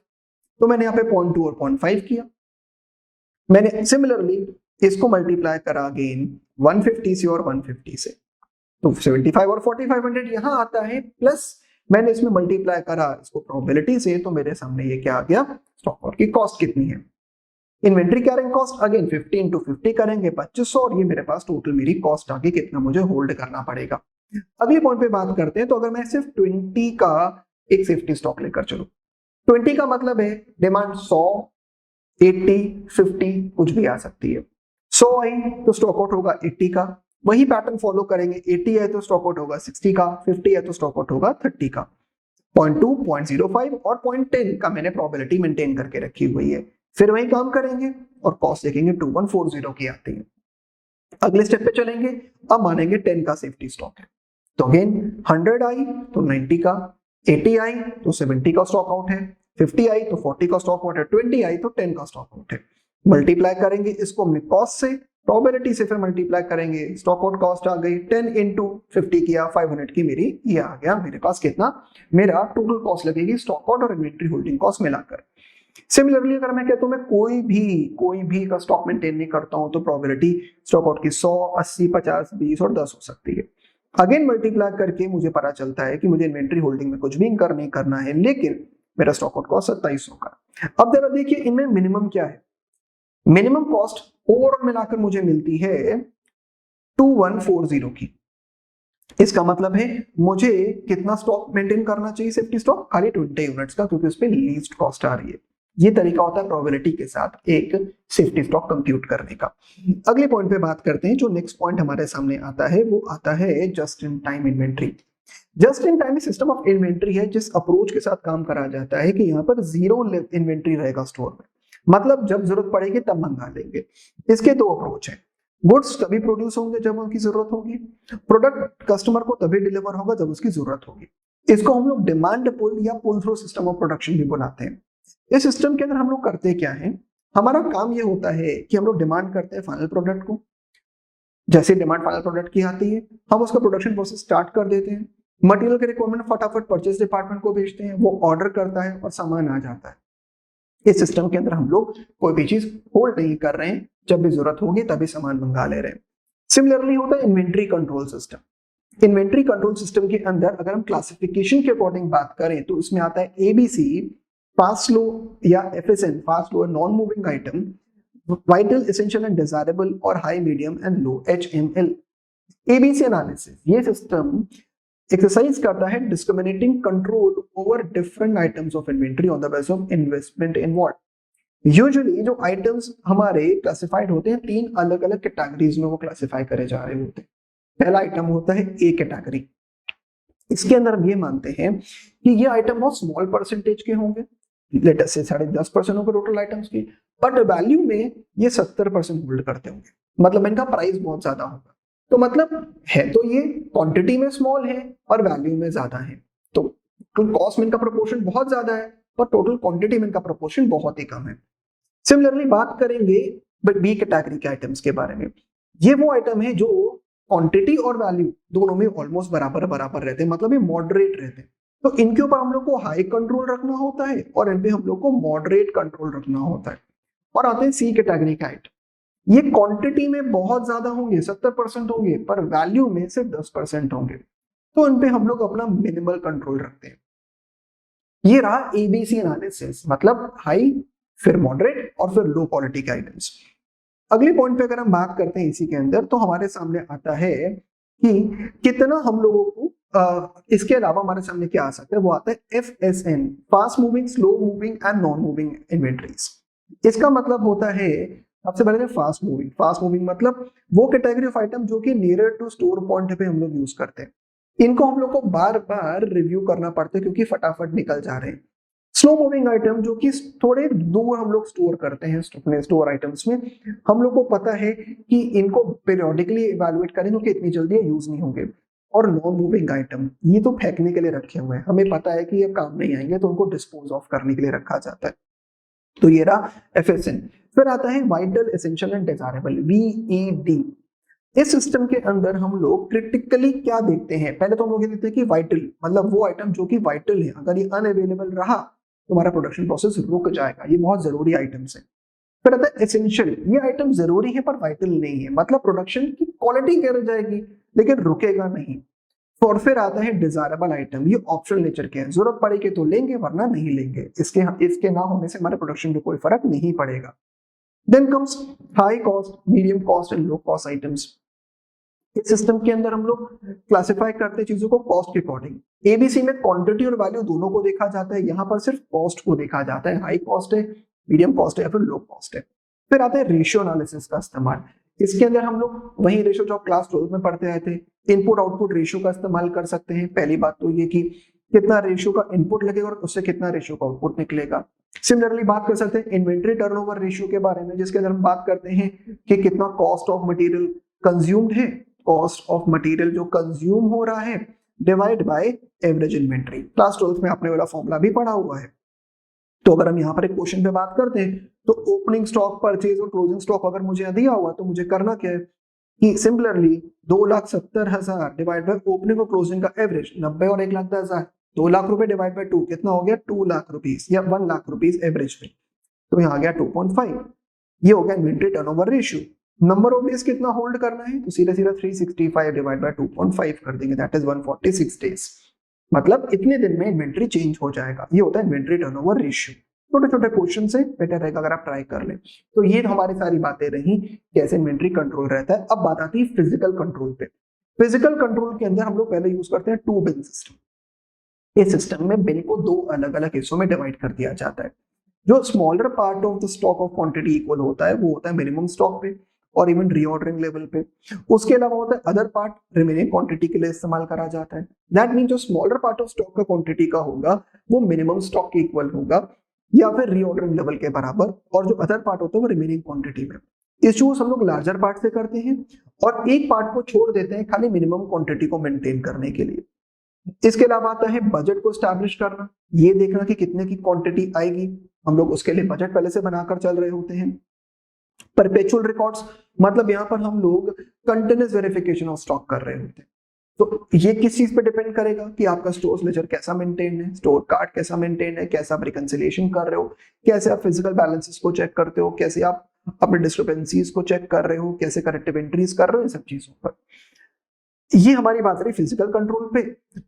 Speaker 1: तो मैंने यहाँ पे 0.2 और 0.5 किया। मैंने सिमिलरली इसको मल्टीप्लाई करा अगेन 150 से और 150 से, तो 75 और 4500 यहां आता है, प्लस मैंने इसमें मल्टीप्लाई करा इसको प्रोबेबिलिटी से, तो मेरे सामने ये क्या आ गया, स्टॉक आउट की कॉस्ट कितनी है। Inventory carrying cost again 50 into 50 करेंगे 2500, और ये मेरे पास टोटल मेरी कॉस्ट आगे कितना मुझे होल्ड करना पड़ेगा। अगले पॉइंट पे बात करते हैं। तो अगर मैं सिर्फ 20 का एक सेफ्टी स्टॉक लेकर चलूं, 20 का मतलब है डिमांड 100, 80, 50 कुछ भी आ सकती है। 100 आई तो स्टॉक आउट होगा 80 का, वही पैटर्न फॉलो करेंगे। 80 है तो स्टॉक आउट होगा 60 का, 50 है तो स्टॉक आउट होगा 30 का। 0.2, 0.05 और 0.10 का मैंने प्रोबेबिलिटी मेंटेन करके रखी हुई है। फिर वही काम करेंगे और कॉस्ट देखेंगे 2140 की आती है। अगले स्टेप पे चलेंगे, अब मानेंगे 10 का सेफ्टी स्टॉक है। तो अगेन 100 आई तो 90 का, 80 आई तो 70 का स्टॉक आउट है, 50 आई तो 40 का स्टॉक आउट है, 20 आई तो 10 का स्टॉक आउट है। मल्टीप्लाई करेंगे इसको हमने कॉस्ट से, प्रोबेबिलिटी से फिर मल्टीप्लाई करेंगे, स्टॉक आउट कॉस्ट आ गई 10 इंटू 50 किया, 500 की मेरी ये आ गया मेरे पास कितना, मेरा टोटल कॉस्ट लगेगी स्टॉक आउट और इन्वेंट्री होल्डिंग कॉस्ट मिलाकर। सिमिलरली अगर मैं कहता हूं मैं कोई भी का स्टॉक मेंटेन नहीं करता हूं, तो प्रोबेबिलिटी स्टॉक आउट की 100, 80, 50, 20 और 10 हो सकती है। अगेन मल्टीप्लाई करके मुझे पता चलता है कि मुझे इन्वेंट्री होल्डिंग में कुछ भी इनकर नहीं करना है, लेकिन मेरा स्टॉक आउट कॉस्ट 2700 का। अब जरा देखिए इनमें मिनिमम क्या है। मिनिमम कॉस्ट ओवरऑल मिलाकर मुझे मिलती है 2140 की। इसका मतलब है मुझे कितना स्टॉक मेंटेन करना चाहिए सेफ्टी स्टॉक, खाली 20 यूनिट्स का, क्योंकि उस पर लीस्ट कॉस्ट आ रही है। ये तरीका होता है प्रोबेबिलिटी के साथ एक सेफ्टी स्टॉक कंप्यूट करने का। अगले पॉइंट पे बात करते हैं। जो नेक्स्ट पॉइंट हमारे सामने आता है वो आता है just in time inventory. Just in time system of inventory है जिस अप्रोच के साथ काम करा जाता है कि यहाँ पर जीरो इन्वेंट्री रहेगा स्टोर में, मतलब जब जरूरत पड़ेगी तब मंगा लेंगे। इसके दो अप्रोच है। गुड्स तभी प्रोड्यूस होंगे जब उनकी जरूरत होगी, प्रोडक्ट कस्टमर को तभी डिलीवर होगा जब उसकी जरूरत होगी। इसको हम लोग डिमांड पुल या pull through system of production भी बुलाते हैं। इस सिस्टम के अंदर हम लोग करते क्या है, हमारा काम ये होता है कि हम लोग डिमांड करते हैं फाइनल प्रोडक्ट को। जैसे डिमांड फाइनल प्रोडक्ट की आती है हम उसका प्रोडक्शन प्रोसेस स्टार्ट कर देते हैं। मटेरियल के रिक्वायरमेंट फटाफट परचेज डिपार्टमेंट को भेजते हैं, वो ऑर्डर करता है और सामान आ जाता है। इस सिस्टम के अंदर हम लोग कोई भी चीज होल्ड नहीं कर रहे हैं, जब भी जरूरत होगी तभी सामान मंगा ले रहे हैं। सिमिलरली होता है inventory control system. Inventory control system के अंदर अगर हम क्लासिफिकेशन के अकॉर्डिंग बात करें तो इसमें आता है एबीसी, फास्ट स्लो या FSN, fast slow non moving item, vital essential and desirable और high medium and low HML. ABC analysis ये सिस्टम एक्सरसाइज करता है discriminating control over different items of inventory on the basis of investment in what. Usually जो items हमारे classified होते हैं तीन अलग अलग कैटेगरीज में वो क्लासिफाई करे जा रहे होते हैं। पहला आइटम होता है ए कैटेगरी। इसके अंदर हम ये मानते हैं कि ये आइटम बहुत स्मॉल परसेंटेज के होंगे, लेट अस से 10.5% होंगे टोटल आइटम्स की, बट वैल्यू में ये 70% होल्ड करते होंगे, मतलब इनका प्राइस बहुत ज्यादा होगा। तो मतलब है तो ये क्वांटिटी में स्मॉल है और वैल्यू में ज्यादा है, तो कॉस्ट में इनका प्रोपोर्शन बहुत ज्यादा है पर टोटल क्वांटिटी में इनका प्रोपोर्शन बहुत ही कम है। सिमिलरली बात करेंगे बी कैटेगरी के आइटम्स के बारे में। ये वो आइटम है जो क्वांटिटी और वैल्यू दोनों में ऑलमोस्ट बराबर बराबर रहते हैं, मतलब ये मॉडरेट रहते हैं। तो इनके ऊपर हम लोग को हाई कंट्रोल रखना होता है और इन पे हम लोग को मॉडरेट कंट्रोल रखना होता है। और आते हैं सी कैटेगरी के आइटम। ये क्वांटिटी में बहुत ज्यादा होंगे, 70% होंगे, पर वैल्यू में सिर्फ 10% होंगे, तो इन पे हम लोग अपना मिनिमल कंट्रोल रखते हैं। ये रहा एबीसी एनालिसिस, मतलब हाई, फिर मॉडरेट और फिर लो क्वालिटी के आइटम्स। अगले पॉइंट पे अगर हम बात करते हैं इसी के अंदर, तो हमारे सामने आता है कि कितना हम लोगों को इसके अलावा हमारे सामने क्या आ सकता है, वो आता है एफएसएन, fast moving, slow moving and non moving inventories. इसका मतलब होता है सबसे पहले फास्ट मूविंग। फास्ट मूविंग मतलब वो कैटेगरी ऑफ आइटम जो कि नियर टू स्टोर पॉइंट पे हम लोग यूज करते हैं। इनको हम लोग को बार बार रिव्यू करना पड़ता है क्योंकि फटाफट निकल जा रहे हैं। स्लो मूविंग आइटम जो कि थोड़े दूर हम लोग स्टोर करते हैं अपने स्टोर आइटम्स में, हम लोग को पता है कि इनको पीरियोडिकली इवैल्यूएट करें क्योंकि इतनी जल्दी यूज नहीं होंगे। और नॉन मूविंग आइटम ये तो फेंकने के लिए रखे हुए हैं, हमें पता है कि ये काम नहीं आएंगे तो उनको डिस्पोज ऑफ करने के लिए रखा जाता है। तो ये रहा एफएसएन। फिर आता है वाइटल एसेंशियल एंड डिजायरेबल, वीईडी। इस सिस्टम के अंदर हम लोग क्रिटिकली क्या देखते हैं, पहले तो हम लोग ये देखते हैं कि वाइटल मतलब वो आइटम जो कि वाइटल है, अगर ये अनअवेलेबल रहा तो हमारा प्रोडक्शन प्रोसेस रुक जाएगा, ये बहुत जरूरी आइटम्स है। फिर आता है एसेंशियल, ये आइटम जरूरी है पर वाइटल नहीं है, मतलब प्रोडक्शन की क्वालिटी गिर जाएगी लेकिन रुकेगा नहीं। और फिर आता है डिजायरेबल आइटम, ये ऑप्शनल नेचर के हैं, जरूरत पड़ेगी तो लेंगे वरना नहीं लेंगे, इसके ना होने से हमारे प्रोडक्शन पे कोई फर्क नहीं पड़ेगा। Then comes high cost, medium cost and low cost items. इस सिस्टम के अंदर हम लोग क्लासिफाई करते हैं चीजों को कॉस्ट के अकॉर्डिंग। एबीसी में क्वांटिटी और वैल्यू दोनों को देखा जाता है, यहाँ पर सिर्फ कॉस्ट को देखा जाता है, हाई कॉस्ट है, मीडियम कॉस्ट है या फिर लो कॉस्ट है। फिर आता है रेशियो एनालिसिस का इस्तेमाल। इसके अंदर हम लोग वही रेशियो जो क्लास 12 में पढ़ते आए थे, इनपुट आउटपुट रेशियो का इस्तेमाल कर सकते हैं। पहली बात तो ये कि कितना रेशियो का इनपुट लगेगा और उससे कितना रेशियो का आउटपुट निकलेगा। सिमिलरली बात कर सकते हैं इन्वेंट्री टर्नओवर रेशियो के बारे में, जिसके अंदर हम बात करते हैं कि कितना कॉस्ट ऑफ मटेरियल कंज्यूम्ड है, कॉस्ट ऑफ मटेरियल जो कंज्यूम हो रहा है divide by average inventory. Class 12 में आपने वाला फॉर्मूला भी पढ़ा हुआ है। तो अगर हम यहाँ पर एक क्वेश्चन पे बात करते हैं तो ओपनिंग स्टॉक, परचेज और क्लोजिंग स्टॉक अगर मुझे दिया हुआ तो मुझे करना क्या है कि सिमिलरली 2,70,000 डिवाइड बाय ओपनिंग और क्लोजिंग का एवरेज 90 और 1,10,000, 2 लाख रुपए डिवाइड बाय 2 कितना हो गया 2 लाख रुपीस या 1 लाख रुपीस एवरेज पे, तो यहाँ आ गया 2.5। ये हो गया inventory turnover ratio. Number of days कितना होल्ड करना है तो सीधा सीधा 365 डिवाइड बाय 2.5 कर देंगे, दैट इज 146 डेज, मतलब इतने दिन में इन्वेंट्री चेंज हो जाएगा। ये होता है इन्वेंट्री टर्नओवर रेशियो। छोटे छोटे क्वेश्चन से बेटर रहेगा अगर आप ट्राई कर लें। तो ये हमारी सारी बातें रही कैसे इन्वेंट्री कंट्रोल रहता है। अब बात आती है फिजिकल कंट्रोल पे। फिजिकल कंट्रोल के अंदर हम लोग पहले यूज करते हैं 2 बिन सिस्टम। इस सिस्टम में बिल को 2 अलग अलग हिस्सों में डिवाइड कर दिया जाता है। जो smaller part of the stock of quantity equal होता है वो होता है मिनिमम स्टॉक पे और इवन रीऑर्डरिंग लेवल पे। उसके अलावा होता है अदर पार्ट रिमेनिंग क्वांटिटी के लिए इस्तेमाल करा जाता है। दैट मीन जो स्मॉलर पार्ट ऑफ स्टॉक का क्वांटिटी का होगा वो मिनिमम स्टॉक के इक्वल होगा या फिर रीऑर्डरिंग लेवल के बराबर, और जो अदर पार्ट होता है वो रिमेनिंग क्वांटिटी में। इश्यूज हम लोग लार्जर पार्ट से करते हैं और एक पार्ट को छोड़ देते हैं खाली मिनिमम क्वांटिटी को मेंटेन करने के लिए। इसके अलावा आता है बजट को स्टैब्लिश करना, ये देखना कि कितने की क्वांटिटी आएगी, हम लोग उसके लिए बजट पहले से बनाकर चल रहे होते हैं। परपेचुअल रिकॉर्ड्स, मतलब यहाँ पर हम लोग कंटिन्यूअस वेरिफिकेशन ऑफ स्टॉक कर रहे होते हैं। तो ये किस चीज पे डिपेंड करेगा कि आपका स्टोर लेजर कैसा मेंटेन है, स्टोर कार्ड कैसा मेंटेन है, कैसे आप रिकंसिलिएशन कर रहे हो, कैसे आप फिजिकल बैलेंसेस को चेक करते हो, कैसे आप अपने डिस्क्रिपेंसीज को चेक कर रहे हो, कैसे करेक्टिव एंट्रीज कर रहे हो, इन सब चीजों पर। ये हमारी बात रही फिजिकल कंट्रोल पे।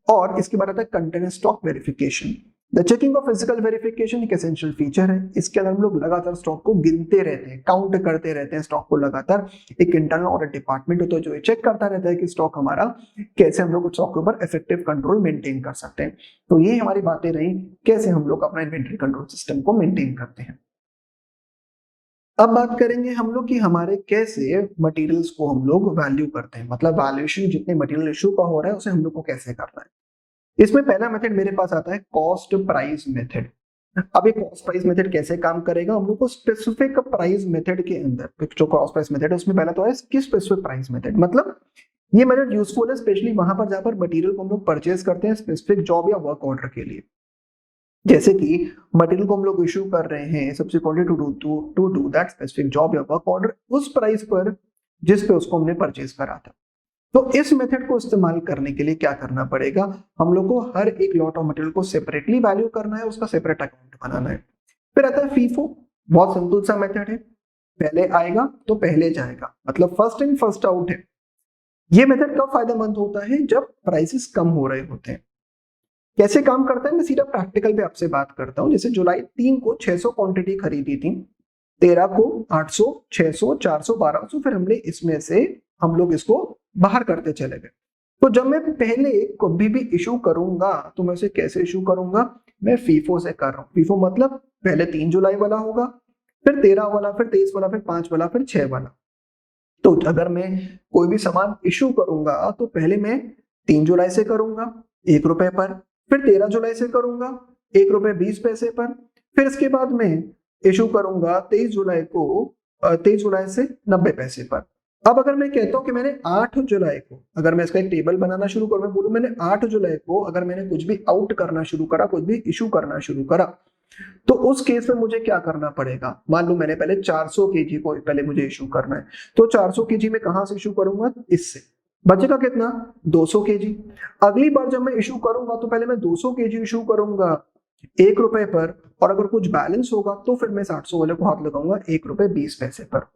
Speaker 1: और इसके बाद आता है continuous stock verification. The checking of physical verification एक एसेंशियल फीचर है। इसके अंदर हम लोग लगातार स्टॉक को गिनते रहते हैं, काउंट करते रहते हैं स्टॉक को लगातार। एक इंटरनल ऑडिट डिपार्टमेंट होता है जो चेक करता रहता है कि स्टॉक हमारा कैसे, हम लोग स्टॉक के ऊपर इफेक्टिव कंट्रोल मेंटेन कर सकते हैं। तो ये हमारी बातें रही कैसे हम लोग अपना इन्वेंटरी कंट्रोल सिस्टम को मेंटेन करते हैं। अब बात करेंगे हम लोग कि हमारे कैसे मटेरियल्स को हम लोग वैल्यू करते हैं, मतलब वैल्यूएशन जितने मटेरियल इशू का हो रहा है उसे हम लोग को कैसे करना है। इसमें पहला मेथड मेरे पास आता है कॉस्ट प्राइस मेथड। अब ये कॉस्ट प्राइस मेथड कैसे काम करेगा, हम लोग को स्पेसिफिक प्राइस मेथड के अंदर जो कॉस्ट प्राइस मेथड है उसमें पहला तो है स्पेसिफिक प्राइस मेथड। मतलब ये मेथड यूजफुल है स्पेशली वहां पर जहां पर मटेरियल को हम लोग परचेज करते हैं स्पेसिफिक जॉब या वर्क ऑर्डर के लिए। जैसे कि मटेरियल को हम लोग इशू कर रहे हैं subsequently to do that specific job या वर्क ऑर्डर उस प्राइस पर जिस पे उसको हमने परचेज करा था। तो इस मेथड को इस्तेमाल करने के लिए क्या करना पड़ेगा, हम लोग को हर एक लॉट ऑफ मटेरियल को सेपरेटली वैल्यू करना है, उसका सेपरेट अकाउंट बनाना है। फिर आता है फीफो, बहुत सिंपल सा मेथड है, पहले आएगा तो पहले जाएगा, मतलब फर्स्ट इन फर्स्ट आउट है। ये मेथड कब फायदेमंद होता है, जब प्राइसेस कम हो रहे होते हैं। कैसे काम करता है, मैं सीधा प्रैक्टिकल पे आपसे बात करता हूँ। जैसे जुलाई 3 को 600 क्वांटिटी खरीदी थी, 13 को 800, 600, 400, 1200, फिर हमने इसमें से हम लोग इसको बाहर करते चले गए। तो जब मैं पहले कभी भी इशू करूंगा तो मैं उसे कैसे इशू करूंगा, मैं फीफो से कर रहा हूँ। फीफो मतलब पहले 3 जुलाई वाला होगा, फिर 13 वाला, फिर 23 वाला, फिर 5 वाला, फिर 6 वाला। तो अगर मैं कोई भी सामान इशू करूंगा तो पहले मैं 3 जुलाई से करूंगा ₹1 पर, फिर 13 जुलाई से करूंगा ₹1.20 पर, फिर इसके बाद में इशू करूंगा 23 जुलाई को 23 जुलाई से 90 पैसे पर। अब अगर मैं कहता हूं कि मैंने 8 जुलाई को, अगर मैं इसका एक टेबल बनाना शुरू करूं, मैं बोलूं मैंने 8 जुलाई को अगर मैंने कुछ भी आउट करना शुरू करा, कुछ भी इशू करना शुरू करा, तो उस केस में मुझे क्या करना पड़ेगा। मान लो मैंने पहले 400 केजी को पहले मुझे इशू करना है, तो 400 केजी में कहां से इशू करूंगा, इससे बचेगा कितना, 200 केजी। अगली बार जब मैं इशू करूंगा तो पहले मैं 200 केजी इशू करूंगा ₹1 पर, और अगर कुछ बैलेंस होगा तो फिर मैं 800 वाले को हाथ लगाऊंगा ₹1.20 पर।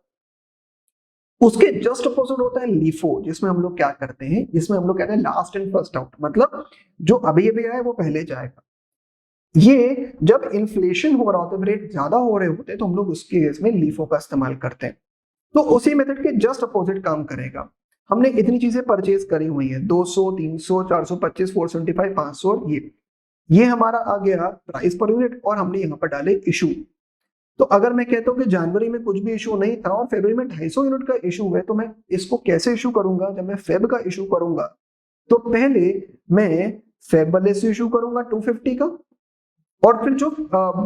Speaker 1: उसके जस्ट अपोजिट होता है लीफो, जिसमें हम लोग क्या करते हैं, जिसमें हम लोग कहते हैं लास्ट इन फर्स्ट आउट, मतलब जो अभी अभी आए वो पहले जाएगा। ये जब इन्फ्लेशन हो रहा होता है, रेट ज्यादा हो रहे होते हैं, तो हम लोग उसके केस में लीफो का इस्तेमाल करते हैं। तो उसी मेथड के जस्ट अपोजिट काम करेगा। हमने इतनी चीजें परचेज करी हुई है, 200, 300, 425, 475, 500, और ये हमारा आ गया प्राइस पर यूनिट, और हमने यहाँ पर डाले इशू। तो अगर मैं कहता हूँ कि जनवरी में कुछ भी इशू नहीं था और फरवरी में 250 यूनिट का इशू है, तो मैं इसको कैसे इशू करूंगा, जब मैं फेब का इशू करूंगा तो पहले मैं फेब वाले से इशू करूंगा 250 का, और फिर जो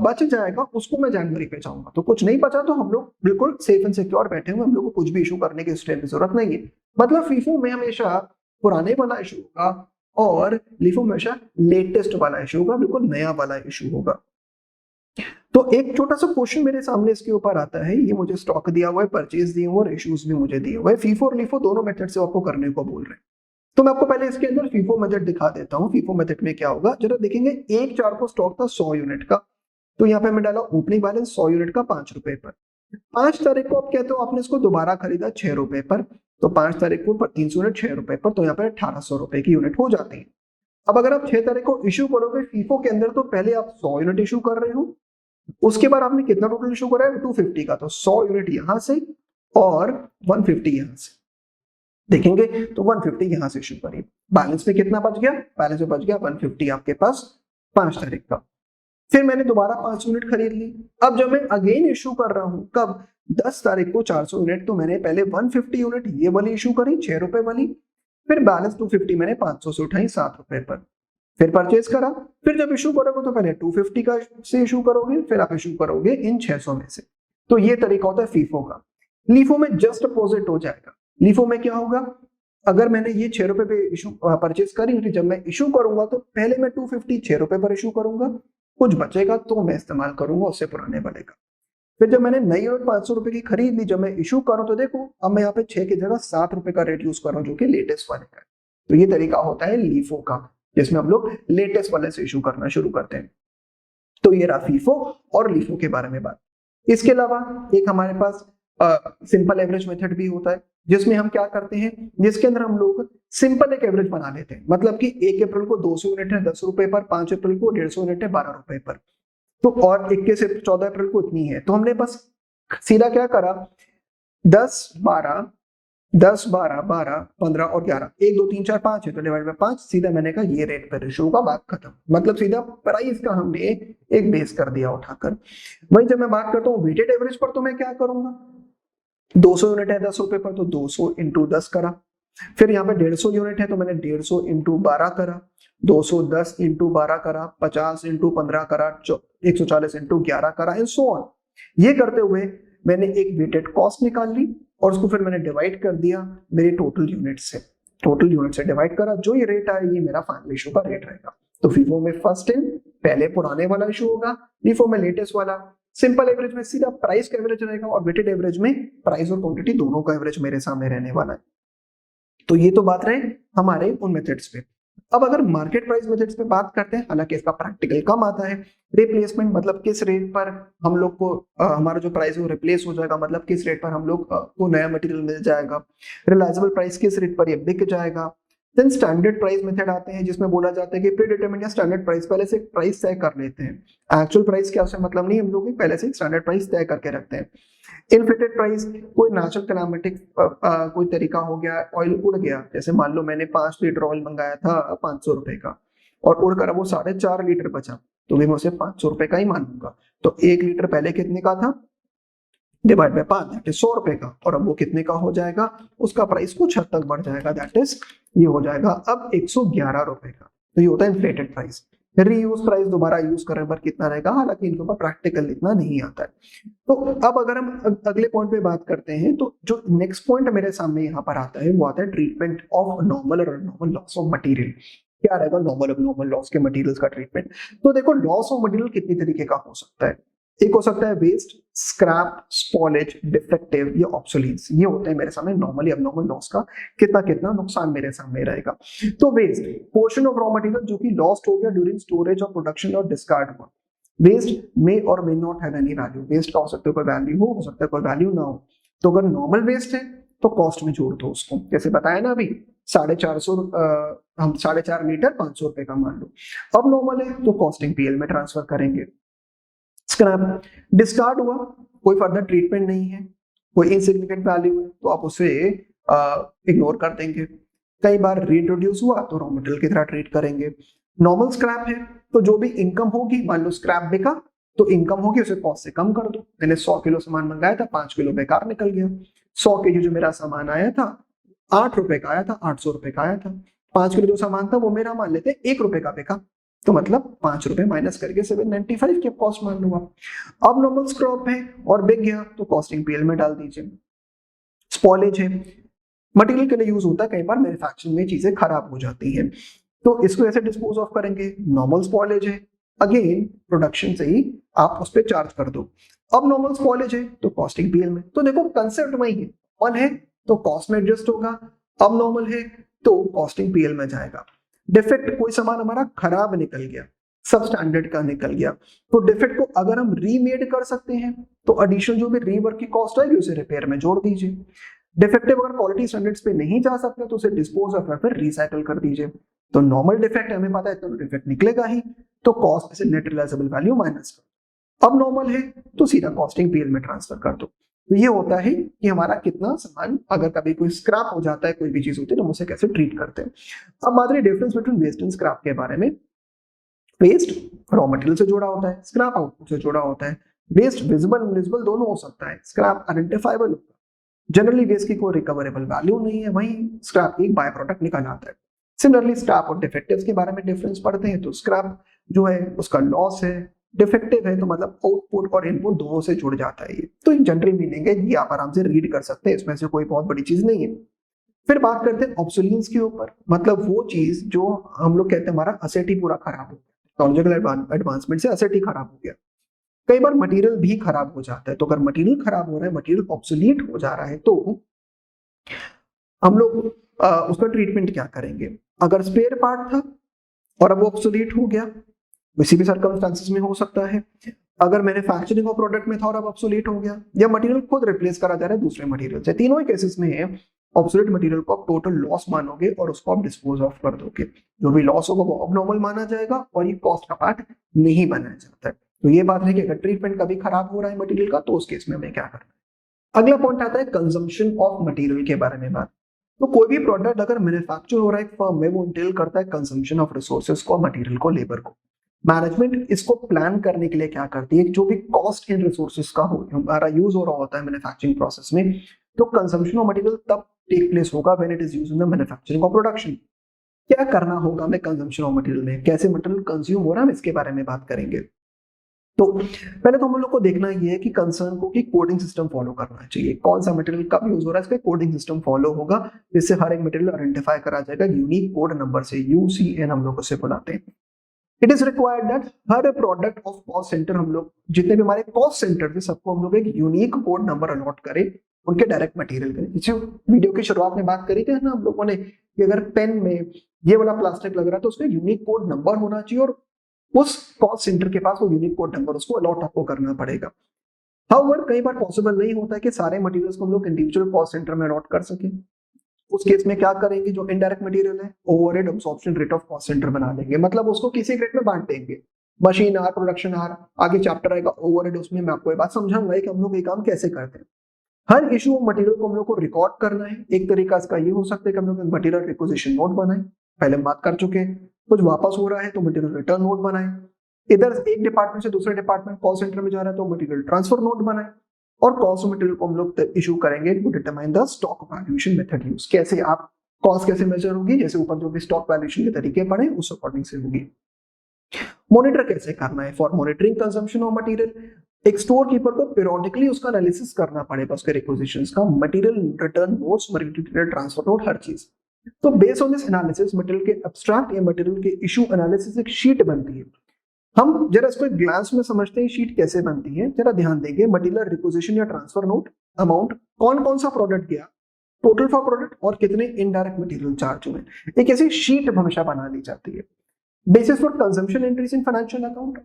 Speaker 1: बच जाएगा उसको मैं जनवरी पे चाहूंगा। तो कुछ नहीं बचा तो हम लोग बिल्कुल सेफ एंड सिक्योर बैठे हुए, हम लोग को कुछ भी इशू करने की स्टेप की जरूरत नहीं है। मतलब फीफो में हमेशा पुराने वाला इशू होगा और लीफो में हमेशा लेटेस्ट वाला इशू होगा, बिल्कुल नया वाला इशू होगा। तो एक छोटा सा क्वेश्चन मेरे सामने इसके ऊपर आता है, ये मुझे स्टॉक दिया हुआ है, परचेज दिए हुए और इश्यूज भी मुझे दिए हुए हैं। फीफो और लीफो दोनों मेथड से आपको करने को बोल रहे हैं। तो मैं आपको पहले इसके अंदर फीफो मेथड दिखा देता हूँ। फीफो मेथड में क्या होगा, जरा देखेंगे 1/4 को स्टॉक था 100 यूनिट का, तो यहाँ पे मैं डाला ओपनिंग बैलेंस 100 यूनिट का ₹5 पर। 5 तारीख को आप कहते हो आपने इसको दोबारा खरीदा ₹6 पर, तो 5 तारीख को 300 यूनिट ₹6 पर, तो यहाँ पे ₹1800 की यूनिट हो जाती है। अब अगर आप 6 तारीख को इशू करोगे फीफो के अंदर, तो पहले आप 100 यूनिट इशू कर रहे हो, उसके बाद आपने कितना टोटल इशू करा है 250 का, तो 100 यूनिट यहां से और 150 यहां से देखेंगे, तो 150 यहां से इशू करिए। बैलेंस में कितना बच गया, बैलेंस में बच गया 150 आपके पास 5 तारीख का। फिर मैंने दोबारा 500 यूनिट खरीद ली। अब जब मैं अगेन इशू कर रहा हूं, कब, 10 तारीख को 400 यूनिट, तो मैंने पहले 150 यूनिट ये वाली इशू करी 6 रुपए वाली, फिर बैलेंस 250 मैंने 500 से उठाई 7 रुपए पर, फिर परचेज करा। फिर जब इशू करोगे तो पहले 250 का से इशू करोगे, फिर आप इशू करोगे इन 600 में से। तो ये तरीका होता है फीफो का। लीफो में जस्ट अपोजिट हो जाएगा। लीफो में क्या होगा, अगर मैंने ये 6 रुपए पे इशू परचेज करी, तो जब मैं इशू करूंगा तो पहले मैं 250 6 रुपए पर इशू करूंगा, कुछ बचेगा तो मैं इस्तेमाल करूंगा उससे पुराने वाले का। फिर जब मैंने नई यूनिट 500 रुपए की खरीद ली, जब मैं इशू करूं तो देखो अब मैं यहाँ पे 6 की जगह 7 रुपए का रेट यूज कर रहा हूँ, जो कि लेटेस्ट वाले का है। तो ये तरीका होता है लीफो का, जिसमें हम लोग लेटेस्ट वाले से इशू करना शुरू करते हैं। तो ये रहा फीफो और लीफो के बारे में बात। इसके अलावा एक हमारे पास सिंपल एवरेज मेथड भी होता है, जिसमें हम क्या करते हैं, जिसके अंदर हम लोग सिंपल एक एवरेज बना लेते हैं। मतलब कि 1 अप्रैल को 200 यूनिट है 10 रुपए पर, 5 अप्रैल को 150 यूनिट है 12 रुपए पर, तो और 21 से 14 अप्रैल को इतनी है। तो हमने बस सीधा क्या करा, 10 12 10 12 12 15 और 11, 1 2 3 4 5 है तो डिवाइड बाय 5, सीधा मैंने कहा ये रेट पर इशू का, बात खत्म। मतलब सीधा प्राइस का हमने एक बेस कर दिया उठाकर। वही जब मैं बात करता हूँ वेटेड एवरेज पर, तो मैं क्या करूंगा, 200 यूनिट है 10 रुपए पर, तो 200 इंटू 10 करा। फिर यहाँ पे 150 यूनिट है तो मैंने 150 इंटू 12 करा, 210 इंटू 12 करा, 50 इंटू 15 करा, 140 इंटू 11 करा, एंड सो ऑन। ये करते हुए मैंने एक वेटेड कॉस्ट निकाल ली और उसको फिर मैंने डिवाइड कर दिया मेरे टोटल यूनिट से। टोटल यूनिट से डिवाइड करा, जो ये रेट आया ये मेरा फाइनल इशू का रेट रहेगा। तो फीफो में फर्स्ट इन पहले पुराने वाला इशू होगा, लीफो में लेटेस्ट वाला। सिंपल एवरेज में सीधा प्राइस का एवरेज रहेगा, और वेटेड एवरेज में प्राइस और क्वांटिटी दोनों का एवरेज मेरे सामने रहने वाला है। तो ये तो बात रहे हमारे उन मेथड्स पे। अब अगर मार्केट प्राइस मेथड्स पे बात करते हैं, हालांकि इसका प्रैक्टिकल कम आता है। रिप्लेसमेंट मतलब किस रेट पर हम लोग को हमारा जो प्राइस है वो रिप्लेस हो जाएगा, मतलब किस रेट पर हम लोग को नया मटेरियल मिल जाएगा। रिलायबल प्राइस किस रेट पर ये बिक जाएगा। देन स्टैंडर्ड प्राइस मेथड आते हैं, जिसमें बोला जाता है कि प्री डिटरमिन्ड या स्टैंडर्ड प्राइस, पहले से प्राइस तय कर लेते हैं। एक्चुअल प्राइस क्या, उससे मतलब नहीं, हम लोग पहले से स्टैंडर्ड प्राइस तय करके रखते हैं। इन्फ्लेटेड प्राइस, कोई नेचुरल क्लाइमेटिक कोई तरीका हो गया, ऑयल उड़ गया, जैसे मान लो मैंने 5 लीटर ऑयल मंगाया था 500 रुपए का और उड़कर वो 4.5 लीटर बचा, तो भी मैं उसे 500 रुपए का ही मानूंगा। तो 1 लीटर पहले कितने का था, डिवाइड बाय 5, दैट इज 100 रुपए का, और अब वो कितने का हो जाएगा, उसका प्राइस कुछ हद तक बढ़ जाएगा, दैट इज ये हो जाएगा अब 111 रुपए का। तो ये होता है इन्फ्लेटेड प्राइस। रीयूज प्राइस, दोबारा यूज करने पर कितना रहेगा, हालांकि इनके ऊपर प्रैक्टिकल इतना नहीं आता है। तो अब अगर हम अगले पॉइंट पे बात करते हैं, तो जो नेक्स्ट पॉइंट मेरे सामने यहाँ पर आता है वो आता है ट्रीटमेंट ऑफ नॉर्मल और नॉर्मल लॉस ऑफ मटेरियल। क्या रहेगा नॉर्मल और नॉर्मल लॉस के मटेरियल्स का ट्रीटमेंट। तो देखो लॉस ऑफ मटेरियल कितनी तरीके का हो सकता है। एक हो सकता है वेस्ट, स्क्रैप, स्पॉलेज, डिफेक्टिव या ऑब्सोलीट्स। ये होते हैं मेरे सामने नॉर्मल या अबनॉर्मल लॉस का कितना कितना नुकसान मेरे सामने रहेगा। तो waste, portion of raw material जो कि लॉस्ट हो गया ड्यूरिंग स्टोरेज और प्रोडक्शन और डिस्कार्ड हुआ। वेस्ट मे और may not have any value. Waste का हो सकता है कोई वैल्यू हो सकता है कोई वैल्यू ना हो। तो अगर नॉर्मल वेस्ट है तो कॉस्ट में जोड़ दो उसको, जैसे बताया ना अभी 450 हम 4.5 लीटर 500 रुपए का मान लो। अब नॉर्मल है तो कॉस्टिंग पीएल में ट्रांसफर करेंगे। स्क्रैप, डिस्कार्ड हुआ, कोई फर्दर ट्रीटमेंट नहीं है, कोई इनसिग्निफिकेंट वैल्यू है, तो आप उसे इग्नोर कर देंगे। कई बार रीइंट्रोड्यूस हुआ तो रॉ मटेरियल की तरह ट्रीट करेंगे। नॉर्मल स्क्रैप है तो जो भी इनकम होगी, मान लो स्क्रैप बिका तो इनकम होगी उसे कॉस्ट से कम कर दो। मैंने 100 किलो सामान मंगाया था, 5 किलो बेकार निकल गया। 100 केजी जो मेरा सामान आया था 8 रुपए का आया था, 800 रुपए का आया था। 5 किलो जो सामान था वो मेरा मान लेते 1 रुपए का बिका, तो मतलब 5 रुपए माइनस करके 795 की कॉस्ट मान लो आप। अब नॉर्मल स्क्रैप है और बिक गया तो कॉस्टिंग पीएल में डाल दीजिए। स्पॉलेज है, मटेरियल के लिए यूज होता है, कई बार मैन्युफैक्चरिंग में चीजें खराब हो जाती हैं तो इसको ऐसे डिस्पोज ऑफ करेंगे। नॉर्मल स्पॉलेज है, अगेन प्रोडक्शन से ही आप उस पर चार्ज कर दो। अब नॉर्मल स्पॉलेज है तो कॉस्टिंग पीएल में। तो देखो कंसेप्ट वही है, वन है तो कॉस्ट में एडजस्ट होगा, अब नॉर्मल है तो कॉस्टिंग पीएल में जाएगा। डिफेक्ट, कोई सामान हमारा खराब निकल गया, सब स्टैंडर्ड का निकल गया, तो डिफेक्ट को अगर हम रीमेड कर सकते हैं तो एडिशनल जो भी रीवर्क की कॉस्ट आएगी उसे रिपेयर में जोड़ दीजिए। डिफेक्टिव अगर क्वालिटी स्टैंडर्ड्स पे नहीं जा सकते तो उसे डिस्पोज ऑफ या फिर रिसाइकल कर दीजिए। तो नॉर्मल डिफेक्ट हमें पता है तो डिफेक्ट निकलेगा ही, तो कॉस्ट से नेट रिलायबल वैल्यू माइनस कर। अब नॉर्मल है तो सीधा कॉस्टिंग पीएल में ट्रांसफर कर दो। तो ये होता है कि हमारा कितना सामान, अगर कभी कोई स्क्रैप हो जाता है, कोई भी चीज होती है तो हम उसे कैसे ट्रीट करते हैं। अब बात रही difference between waste and scrap के बारे में। वेस्ट रॉ मटेरियल से जुड़ा होता है, स्क्रैप आउटपुट से जुड़ा होता है। वेस्ट विजिबल इनविजिबल दोनों हो सकता है, स्क्रैप आइडेंटिफाइबल होता है। जनरली वेस्ट की कोई रिकवरेबल वैल्यू नहीं है, वहीं स्क्रैप की बाय प्रोडक्ट निकल आता है। सिमिलरली स्क्रैप और डिफेक्टिव्स के बारे में डिफरेंस पढ़ते हैं तो स्क्रैप जो है उसका लॉस है, डिफेक्टिव है तो मतलब आउटपुट और इनपुट दोनों से जुड़ जाता है। ये तो जनरल मीनिंग है, ये आप आराम से रीड कर सकते हैं, इसमें से कोई बहुत बड़ी चीज नहीं है। फिर बात करते हैं ऑब्सोलीन्स के ऊपर, मतलब वो चीज जो हम लोग कहते हैं हमारा असेट ही पूरा खराब हो गया, टेक्नोलॉजिकल एडवांसमेंट से असेट ही खराब हो गया। कई बार मटेरियल भी खराब हो जाता है, तो अगर मटेरियल खराब हो रहा है, मटेरियल ऑब्सोलीट हो जा रहा है, तो हम लोग उसका ट्रीटमेंट क्या करेंगे। अगर स्पेयर पार्ट था और अब वो ऑब्सोलीट हो गया, किसी भी सर्कमस्टांसेस में हो सकता है। अगर मैन्युफैक्चरिंग ऑफ प्रोडक्ट में था और अब ऑब्सोलीट हो गया, या मटेरियल खुद रिप्लेस करा जा रहा है दूसरे मटेरियल से, तीनों ही केसेस में ऑब्सोलीट मटेरियल को आप टोटल लॉस मानोगे और उसको आप डिस्पोज ऑफ कर दोगे। जो भी लॉस होगा वो अबनॉर्मल माना जाएगा और ये कॉस्ट का पार्ट नहीं बनाया जाता है। तो ये बात है कि अगर ट्रीटमेंट कभी खराब हो रहा है मटेरियल का, तो उस केस में हमें क्या करना है। अगला पॉइंट आता है कंजम्पशन ऑफ मटेरियल के बारे में बात। तो कोई भी प्रोडक्ट अगर मैन्युफैक्चर हो रहा है फर्म में, वो इंटेल करता है कंजम्पशन ऑफ रिसोर्सेज को, मटेरियल को, लेबर को। मैनेजमेंट इसको प्लान करने के लिए क्या करती है, जो भी कॉस्ट इन रिसोर्सेज का हो हमारा यूज हो रहा होता है मैन्युफैक्चरिंग प्रोसेस में, तो कंजम्पशन ऑफ मटेरियल तब टेक प्लेस होगा when it is used in the manufacturing of production. क्या करना होगा हमें कंजम्पशन ऑफ मटेरियल में, कैसे मटेरियल कंज्यूम हो रहा है, हम इसके बारे में बात करेंगे। तो पहले तो हम लोग को देखना ये है कि कंसर्न को कि कोडिंग सिस्टम फॉलो करना चाहिए। कौन सा मटेरियल कब यूज हो रहा है, इसका कोडिंग सिस्टम फॉलो होगा, जिससे हर एक मटेरियल आइडेंटिफाई करा जाएगा यूनिक कोड नंबर से, यूसीएन हम लोग उसे बुलाते हैं। It is required that her product of cost centre, हम लोग जितने भी हमारे कॉस्ट सेंटर थे सबको हम लोग एक यूनिक कोड नंबर अलॉट करें उनके डायरेक्ट मटेरियल के। पीछे वीडियो की शुरुआत में बात करी थी ना हम लोगों ने कि अगर पेन में ये वाला प्लास्टिक लग रहा है तो उसका यूनिक कोड नंबर होना चाहिए और उस कॉस्ट सेंटर के पास वो यूनिक कोड नंबर उसको अलॉट आपको करना पड़ेगा। हाउएवर कई बार पॉसिबल नहीं होता है कि सारे मटेरियल्स को हम लोग इंडिविजुअल कॉस्ट सेंटर में अलॉट कर सकें। उस केस में क्या करेंगे, जो इनडायरेक्ट मटेरियल है overhead absorption rate of cost centre बना लेंगे, मतलब उसको किसी ग्रेड में बांट देंगे। मशीन आर, प्रोडक्शन आर, आगे चैप्टर आएगा ओवरहेड, उसमें मैं आपको ये बात समझाऊंगा कि हम लोग ये काम कैसे करते हैं। हर इशू ऑफ मटेरियल को हम लोग को रिकॉर्ड करना है। एक तरीका इसका ये हो सकता है कि हम लोग मटेरियल रिक्विजिशन नोट बनाए, पहले हम बात कर चुके हैं। कुछ वापस हो रहा है तो मटेरियल रिटर्न नोट बनाए। इधर एक डिपार्टमेंट से दूसरे डिपार्टमेंट कॉल सेंटर में जा रहा है तो मटेरियल ट्रांसफर नोट बनाए। और कॉस्ट ऑफ मटेरियल को हम लोग इशू करेंगे to determine the stock valuation method use. कैसे आप कॉस्ट कैसे मेजर होगी, जैसे ऊपर जो भी स्टॉक वैल्यूएशन के तरीके पढ़े उस अकॉर्डिंग से होगी। मॉनिटर कैसे करना है, for monitoring consumption of material एक स्टोर कीपर को पीरियोडिकली उसका एनालिसिस करना पड़ेगा, उसके रिक्विजिशंस का, material return notes, material transfer note, हर चीज। तो based on this analysis material के एब्स्ट्रैक्ट या मटेरियल के इशू एनालिसिस एक शीट बनती है। हम जरा इसको एक ग्लांस में समझते हैं शीट कैसे बनती है, जरा ध्यान देंगे। मटेरियल रिक्विजिशन या ट्रांसफर नोट, अमाउंट, कौन कौन सा प्रोडक्ट गया, टोटल फॉर प्रोडक्ट और कितने इनडायरेक्ट मटेरियल चार्ज हुए। एक ऐसी शीट हमेशा बना ली जाती है। Basis for consumption entries in financial account,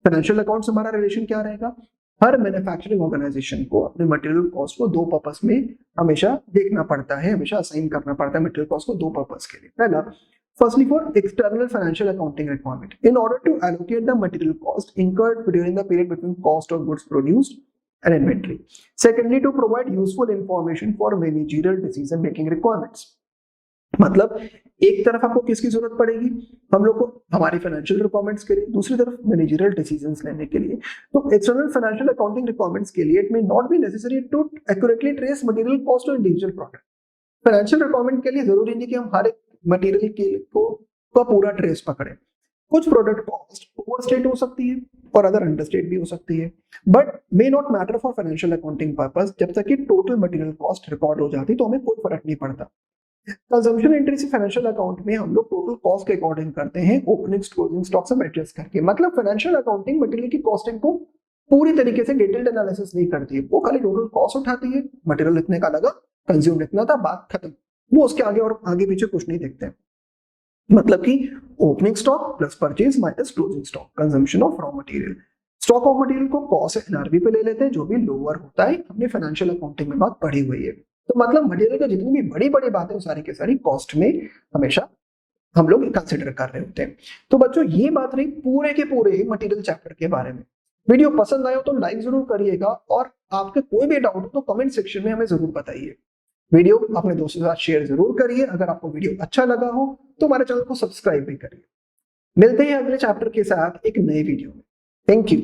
Speaker 1: financial account से हमारा रिलेशन क्या रहेगा, हर मैन्युफैक्चरिंग ऑर्गेनाइजेशन को अपने मटेरियल कॉस्ट को दो पर्पस में हमेशा देखना पड़ता है, हमेशा असाइन करना पड़ता है मटेरियल कॉस्ट को दो पर्पस के लिए। पहला, firstly for external financial accounting requirement in order to allocate the material cost incurred during the period between cost of goods produced and inventory. Secondly, to provide useful information for managerial decision making requirements. मतलब एक तरफ आपको किसकी जरूरत पड़ेगी, हम लोग को हमारी फाइनेंशियल रिक्वायरमेंट्स के लिए, दूसरी तरफ मैनेजरियल डिसीजंस लेने के लिए। तो एक्सटर्नल फाइनेंशियल अकाउंटिंग रिक्वायरमेंट्स के लिए it may not be necessary to accurately trace material cost of individual product. Financial requirement के लिए जरूरी नहीं कि हम हर एक मटेरियल को पूरा ट्रेस पकड़े। कुछ प्रोडक्ट कॉस्ट ओवरस्टेट हो सकती है और अदर अंडरस्टेट भी हो सकती है, but may not matter for financial accounting purpose. जब तक कि टोटल मटेरियल कॉस्ट रिकॉर्ड हो जाती तो हमें कोई फर्क नहीं पड़ता। कंजम्पशन एंट्री से फाइनेंशियल अकाउंट में हम लोग टोटल कॉस्ट के अकॉर्डिंग करते हैं, ओपनिंग क्लोजिंग स्टॉक से एडजस्ट करके। मतलब फाइनेंशियल अकाउंटिंग मटेरियल की कॉस्टिंग को पूरी तरीके से डिटेल्ड एनालिसिस नहीं करती है, वो खाली टोटल कॉस्ट उठाती है, मटेरियल इतने का लगा, कंज्यूम इतना था, बात खत्म। वो उसके आगे और आगे पीछे कुछ नहीं देखते। मतलब कि opening stock plus purchase minus closing stock, consumption of raw material. Stock of material को कॉस्ट एनआरवी पे ले लेते हैं, जो भी लोअर होता है, हमने फाइनेंशियल अकाउंटिंग में बात पढ़ी हुई है। तो मतलब मटेरियल का जितनी भी बड़ी बड़ी बातें सारी के सारी कॉस्ट में हमेशा हम लोग कंसिडर कर रहे होते हैं। तो बच्चों ये बात रही पूरे के पूरे मटेरियल चैप्टर के बारे में। वीडियो पसंद आया तो लाइक जरूर करिएगा और आपके कोई भी डाउट हो तो कमेंट सेक्शन में हमें जरूर बताइए। वीडियो अपने दोस्तों के साथ शेयर जरूर करिए। अगर आपको वीडियो अच्छा लगा हो तो हमारे चैनल को सब्सक्राइब भी करिए। मिलते हैं अगले चैप्टर के साथ एक नए वीडियो में। Thank you.